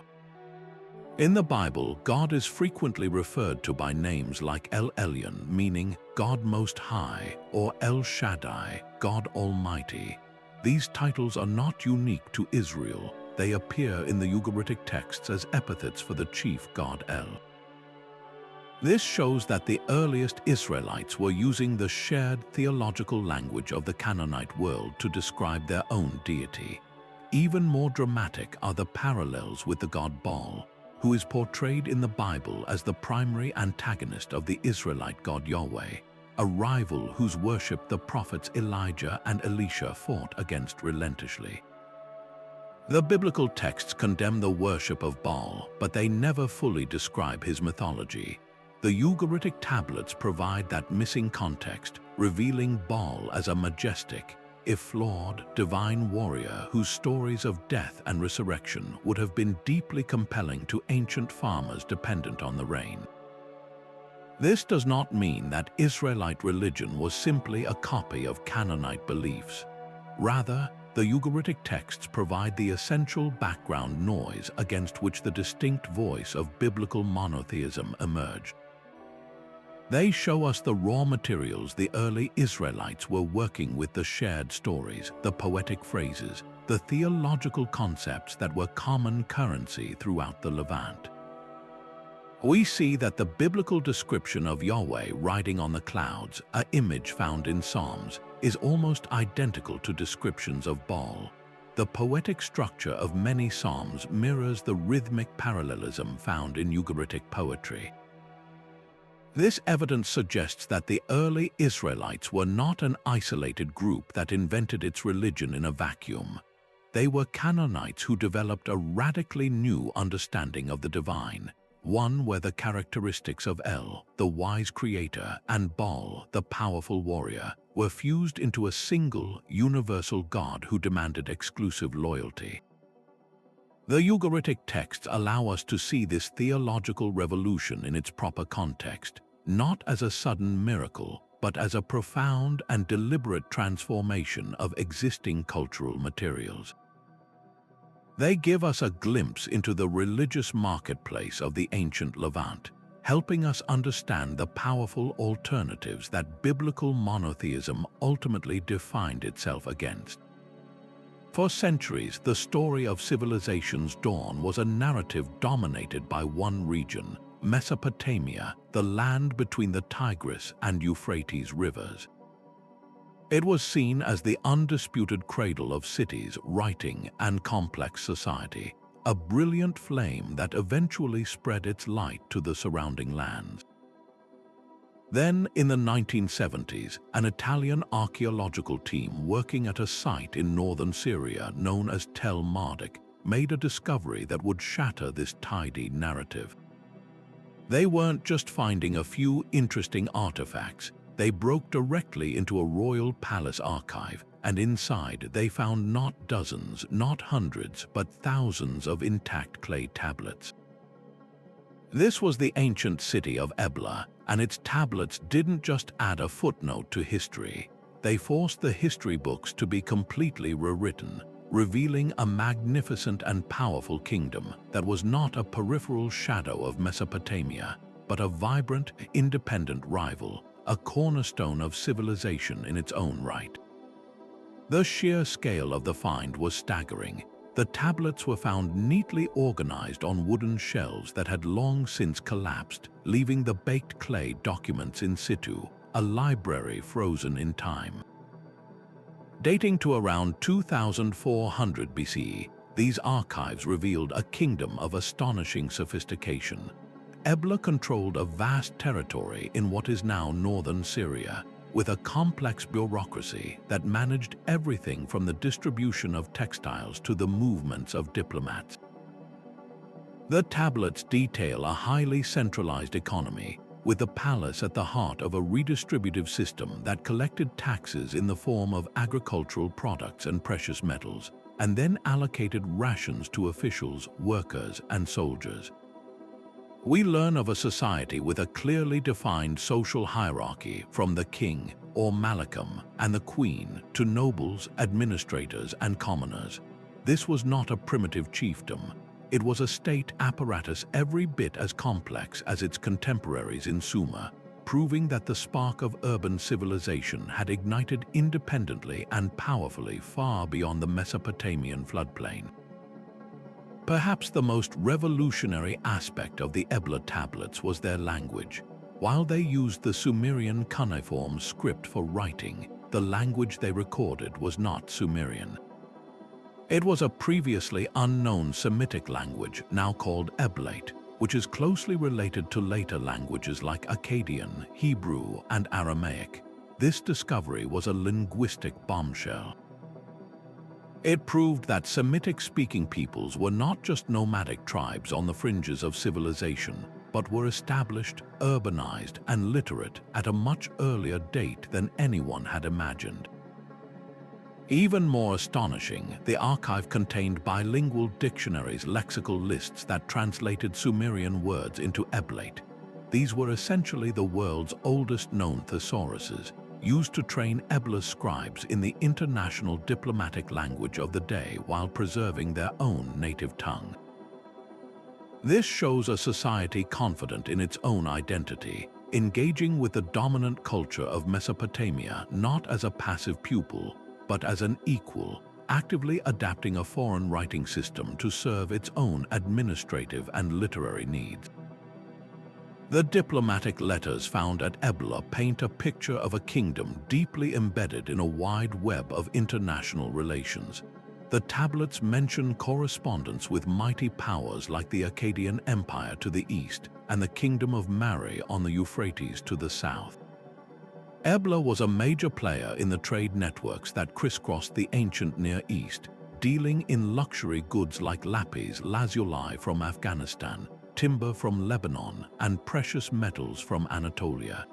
In the Bible, God is frequently referred to by names like El Elyon, meaning God Most High, or El Shaddai, God Almighty. These titles are not unique to Israel. They appear in the Ugaritic texts as epithets for the chief god El. This shows that the earliest Israelites were using the shared theological language of the Canaanite world to describe their own deity. Even more dramatic are the parallels with the god Baal, who is portrayed in the Bible as the primary antagonist of the Israelite god Yahweh, a rival whose worship the prophets Elijah and Elisha fought against relentlessly. The biblical texts condemn the worship of Baal, but they never fully describe his mythology. The Ugaritic tablets provide that missing context, revealing Baal as a majestic, if flawed, divine warrior whose stories of death and resurrection would have been deeply compelling to ancient farmers dependent on the rain. This does not mean that Israelite religion was simply a copy of Canaanite beliefs. Rather, the Ugaritic texts provide the essential background noise against which the distinct voice of biblical monotheism emerged. They show us the raw materials the early Israelites were working with: the shared stories, the poetic phrases, the theological concepts that were common currency throughout the Levant. We see that the biblical description of Yahweh riding on the clouds, an image found in Psalms, is almost identical to descriptions of Baal. The poetic structure of many psalms mirrors the rhythmic parallelism found in Ugaritic poetry. This evidence suggests that the early Israelites were not an isolated group that invented its religion in a vacuum. They were Canaanites who developed a radically new understanding of the divine, one where the characteristics of El, the wise creator, and Baal, the powerful warrior, were fused into a single, universal God who demanded exclusive loyalty. The Ugaritic texts allow us to see this theological revolution in its proper context, not as a sudden miracle, but as a profound and deliberate transformation of existing cultural materials. They give us a glimpse into the religious marketplace of the ancient Levant, helping us understand the powerful alternatives that biblical monotheism ultimately defined itself against. For centuries, the story of civilization's dawn was a narrative dominated by one region, Mesopotamia, the land between the Tigris and Euphrates rivers. It was seen as the undisputed cradle of cities, writing, and complex society, a brilliant flame that eventually spread its light to the surrounding lands. Then, in the 1970s, an Italian archaeological team working at a site in northern Syria known as Tel Marduk made a discovery that would shatter this tidy narrative. They weren't just finding a few interesting artifacts. They broke directly into a royal palace archive, and inside they found not dozens, not hundreds, but thousands of intact clay tablets. This was the ancient city of Ebla, and its tablets didn't just add a footnote to history. They forced the history books to be completely rewritten, revealing a magnificent and powerful kingdom that was not a peripheral shadow of Mesopotamia, but a vibrant, independent rival, a cornerstone of civilization in its own right. The sheer scale of the find was staggering. The tablets were found neatly organized on wooden shelves that had long since collapsed, leaving the baked clay documents in situ, a library frozen in time. Dating to around 2400 BCE, these archives revealed a kingdom of astonishing sophistication. Ebla controlled a vast territory in what is now northern Syria, with a complex bureaucracy that managed everything from the distribution of textiles to the movements of diplomats. The tablets detail a highly centralized economy, with the palace at the heart of a redistributive system that collected taxes in the form of agricultural products and precious metals, and then allocated rations to officials, workers, and soldiers. We learn of a society with a clearly defined social hierarchy, from the king, or malakam, and the queen, to nobles, administrators, and commoners. This was not a primitive chiefdom. It was a state apparatus every bit as complex as its contemporaries in Sumer, proving that the spark of urban civilization had ignited independently and powerfully far beyond the Mesopotamian floodplain. Perhaps the most revolutionary aspect of the Ebla tablets was their language. While they used the Sumerian Cuneiform script for writing, the language they recorded was not Sumerian. It was a previously unknown Semitic language, now called Eblate, which is closely related to later languages like Akkadian, Hebrew, and Aramaic. This discovery was a linguistic bombshell. It proved that Semitic-speaking peoples were not just nomadic tribes on the fringes of civilization, but were established, urbanized, and literate at a much earlier date than anyone had imagined. Even more astonishing, the archive contained bilingual dictionaries, lexical lists that translated Sumerian words into Eblate. These were essentially the world's oldest known thesauruses, used to train Ebla's scribes in the international diplomatic language of the day while preserving their own native tongue. This shows a society confident in its own identity, engaging with the dominant culture of Mesopotamia not as a passive pupil, but as an equal, actively adapting a foreign writing system to serve its own administrative and literary needs. The diplomatic letters found at Ebla paint a picture of a kingdom deeply embedded in a wide web of international relations. The tablets mention correspondence with mighty powers like the Akkadian Empire to the east and the Kingdom of Mari on the Euphrates to the south. Ebla was a major player in the trade networks that crisscrossed the ancient Near East, dealing in luxury goods like lapis lazuli from Afghanistan, timber from Lebanon, and precious metals from Anatolia.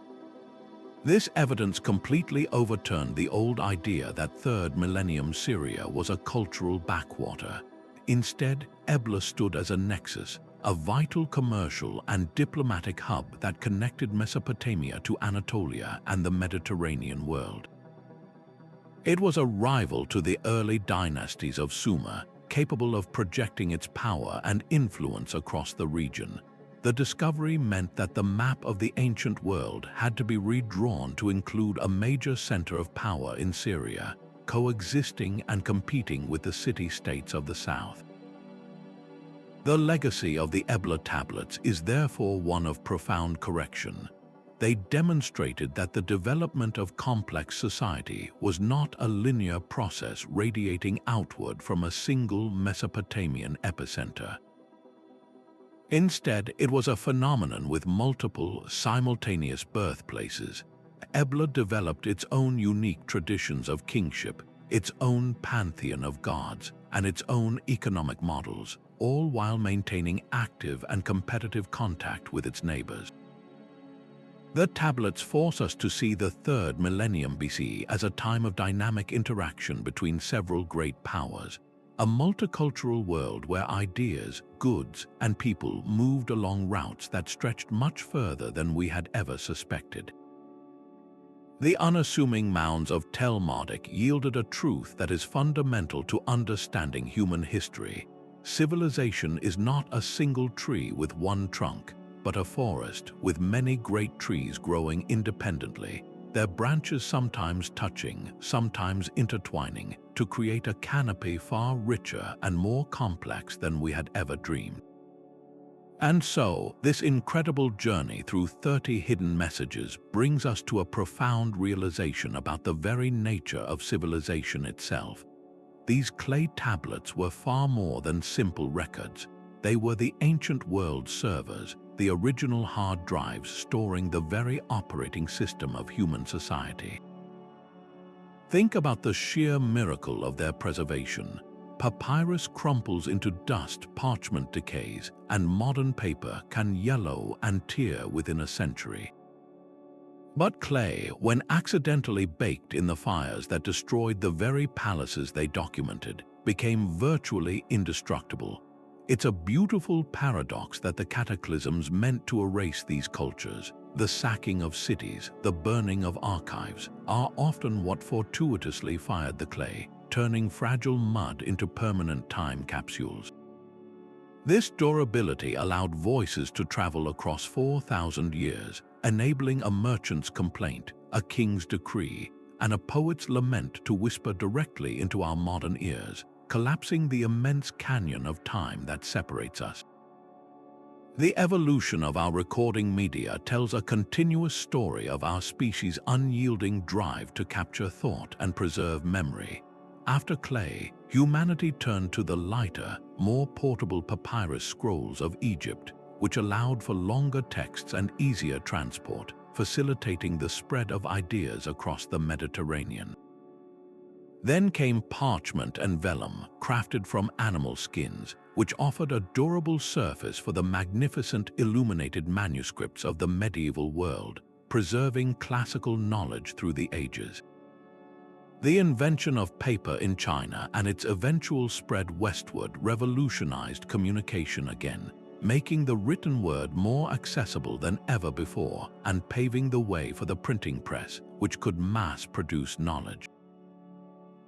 This evidence completely overturned the old idea that 3rd millennium Syria was a cultural backwater. Instead, Ebla stood as a nexus, a vital commercial and diplomatic hub that connected Mesopotamia to Anatolia and the Mediterranean world. It was a rival to the early dynasties of Sumer, capable of projecting its power and influence across the region. The discovery meant that the map of the ancient world had to be redrawn to include a major center of power in Syria, coexisting and competing with the city-states of the south. The legacy of the Ebla tablets is therefore one of profound correction. They demonstrated that the development of complex society was not a linear process radiating outward from a single Mesopotamian epicenter. Instead, it was a phenomenon with multiple, simultaneous birthplaces. Ebla developed its own unique traditions of kingship, its own pantheon of gods, and its own economic models, all while maintaining active and competitive contact with its neighbors. The tablets force us to see the 3rd millennium BC as a time of dynamic interaction between several great powers, a multicultural world where ideas, goods, and people moved along routes that stretched much further than we had ever suspected. The unassuming mounds of Tel Marduk yielded a truth that is fundamental to understanding human history. Civilization is not a single tree with one trunk, but a forest with many great trees growing independently, their branches sometimes touching, sometimes intertwining, to create a canopy far richer and more complex than we had ever dreamed. And so, this incredible journey through 30 hidden messages brings us to a profound realization about the very nature of civilization itself. These clay tablets were far more than simple records. They were the ancient world servers, the original hard drives storing the very operating system of human society. Think about the sheer miracle of their preservation. Papyrus crumples into dust, parchment decays, and modern paper can yellow and tear within a century. But clay, when accidentally baked in the fires that destroyed the very palaces they documented, became virtually indestructible. It's a beautiful paradox that the cataclysms meant to erase these cultures, the sacking of cities, the burning of archives, are often what fortuitously fired the clay, turning fragile mud into permanent time capsules. This durability allowed voices to travel across 4,000 years, enabling a merchant's complaint, a king's decree, and a poet's lament to whisper directly into our modern ears, collapsing the immense canyon of time that separates us. The evolution of our recording media tells a continuous story of our species' unyielding drive to capture thought and preserve memory. After clay, humanity turned to the lighter, more portable papyrus scrolls of Egypt, which allowed for longer texts and easier transport, facilitating the spread of ideas across the Mediterranean. Then came parchment and vellum, crafted from animal skins, which offered a durable surface for the magnificent illuminated manuscripts of the medieval world, preserving classical knowledge through the ages. The invention of paper in China and its eventual spread westward revolutionized communication again, making the written word more accessible than ever before and paving the way for the printing press, which could mass-produce knowledge.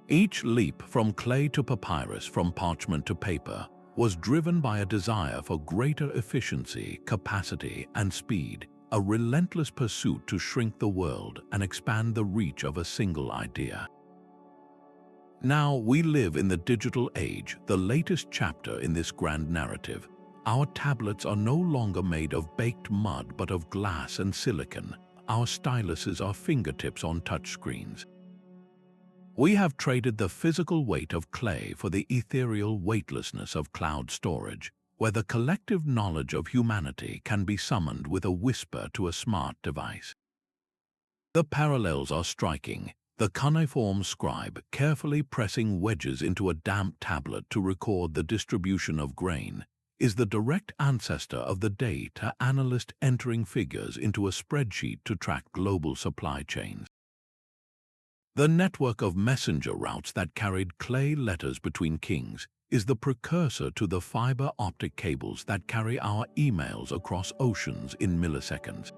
Each leap from clay to papyrus, from parchment to paper, was driven by a desire for greater efficiency, capacity, and speed, a relentless pursuit to shrink the world and expand the reach of a single idea. Now we live in the digital age, the latest chapter in this grand narrative. Our tablets are no longer made of baked mud but of glass and silicon. Our styluses are fingertips on touchscreens. We have traded the physical weight of clay for the ethereal weightlessness of cloud storage, where the collective knowledge of humanity can be summoned with a whisper to a smart device. The parallels are striking. The cuneiform scribe carefully pressing wedges into a damp tablet to record the distribution of grain is the direct ancestor of the data analyst entering figures into a spreadsheet to track global supply chains. The network of messenger routes that carried clay letters between kings is the precursor to the fiber optic cables that carry our emails across oceans in milliseconds.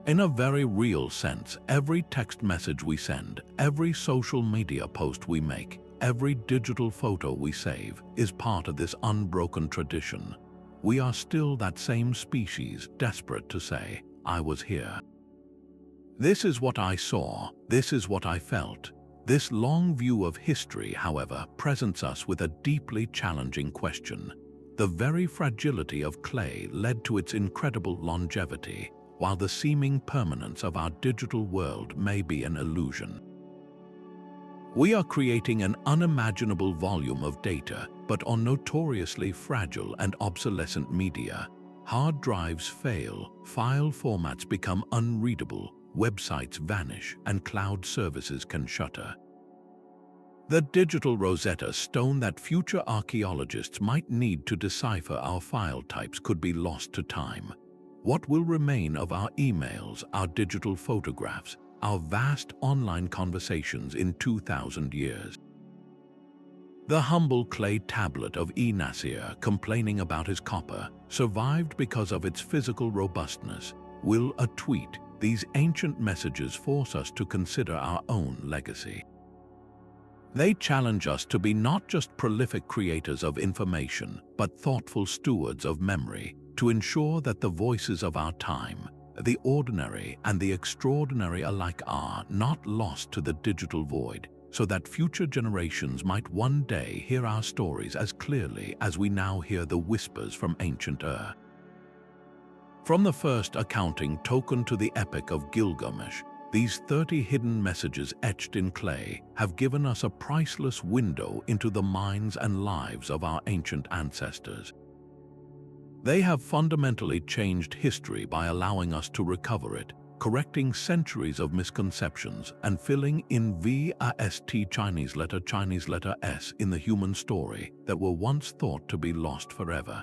In a very real sense, every text message we send, every social media post we make, every digital photo we save is part of this unbroken tradition. We are still that same species, desperate to say, "I was here. This is what I saw, this is what I felt." This long view of history, however, presents us with a deeply challenging question. The very fragility of clay led to its incredible longevity, while the seeming permanence of our digital world may be an illusion. We are creating an unimaginable volume of data, but on notoriously fragile and obsolescent media. Hard drives fail, file formats become unreadable, websites vanish, and cloud services can shutter. The digital Rosetta Stone that future archaeologists might need to decipher our file types could be lost to time. What will remain of our emails, our digital photographs, our vast online conversations in 2,000 years? The humble clay tablet of Nasir, complaining about his copper, survived because of its physical robustness. Will a tweet? These ancient messages force us to consider our own legacy. They challenge us to be not just prolific creators of information, but thoughtful stewards of memory, to ensure that the voices of our time, the ordinary and the extraordinary alike, are not lost to the digital void, so that future generations might one day hear our stories as clearly as we now hear the whispers from ancient Ur. From the first accounting token to the epic of Gilgamesh, these 30 hidden messages etched in clay have given us a priceless window into the minds and lives of our ancient ancestors. They have fundamentally changed history by allowing us to recover it, correcting centuries of misconceptions and filling in vast Chinese letter S in the human story that were once thought to be lost forever.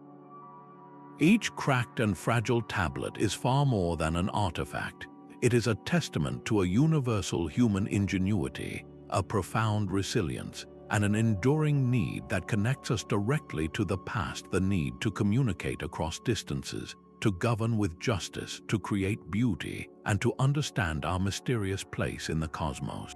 Each cracked and fragile tablet is far more than an artifact. It is a testament to a universal human ingenuity, a profound resilience, and an enduring need that connects us directly to the past, the need to communicate across distances, to govern with justice, to create beauty, and to understand our mysterious place in the cosmos.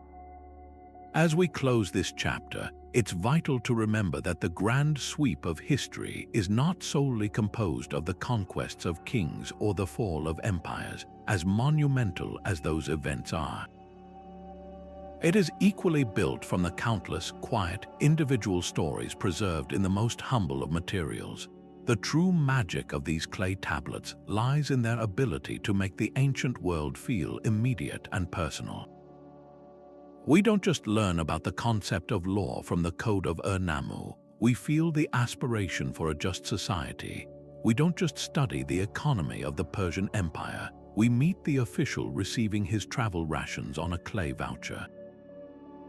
As we close this chapter, it's vital to remember that the grand sweep of history is not solely composed of the conquests of kings or the fall of empires, as monumental as those events are. It is equally built from the countless, quiet, individual stories preserved in the most humble of materials. The true magic of these clay tablets lies in their ability to make the ancient world feel immediate and personal. We don't just learn about the concept of law from the code of Ur-Nammu. We feel the aspiration for a just society. We don't just study the economy of the Persian Empire. We meet the official receiving his travel rations on a clay voucher.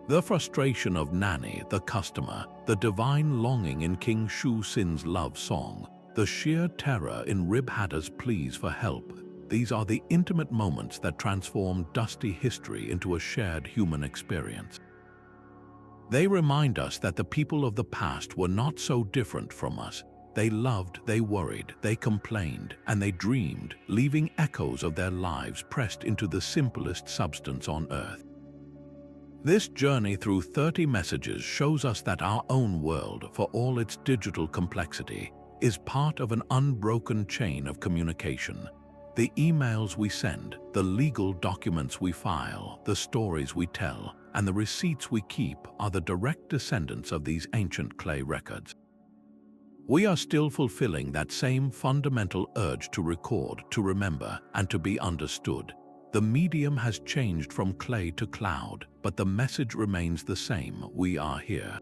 The frustration of Nani, the customer, the divine longing in King Shu-Sin's love song, the sheer terror in Rib-Hadda's pleas for help. These are the intimate moments that transform dusty history into a shared human experience. They remind us that the people of the past were not so different from us. They loved, they worried, they complained, and they dreamed, leaving echoes of their lives pressed into the simplest substance on earth. This journey through 30 messages shows us that our own world, for all its digital complexity, is part of an unbroken chain of communication. The emails we send, the legal documents we file, the stories we tell, and the receipts we keep are the direct descendants of these ancient clay records. We are still fulfilling that same fundamental urge to record, to remember, and to be understood. The medium has changed from clay to cloud, but the message remains the same: we are here.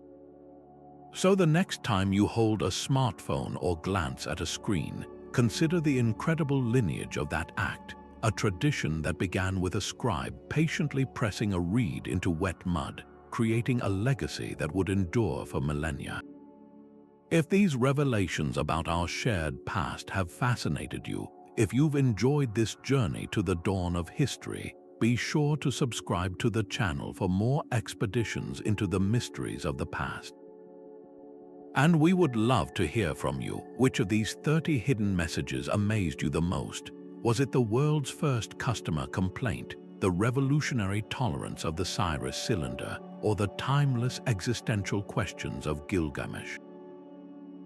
So the next time you hold a smartphone or glance at a screen, consider the incredible lineage of that act, a tradition that began with a scribe patiently pressing a reed into wet mud, creating a legacy that would endure for millennia. If these revelations about our shared past have fascinated you, if you've enjoyed this journey to the dawn of history, be sure to subscribe to the channel for more expeditions into the mysteries of the past. And we would love to hear from you. Which of these 30 hidden messages amazed you the most? Was it the world's first customer complaint, the revolutionary tolerance of the Cyrus cylinder, or the timeless existential questions of Gilgamesh?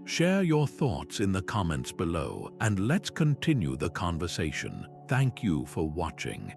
Share your thoughts in the comments below, and let's continue the conversation. Thank you for watching.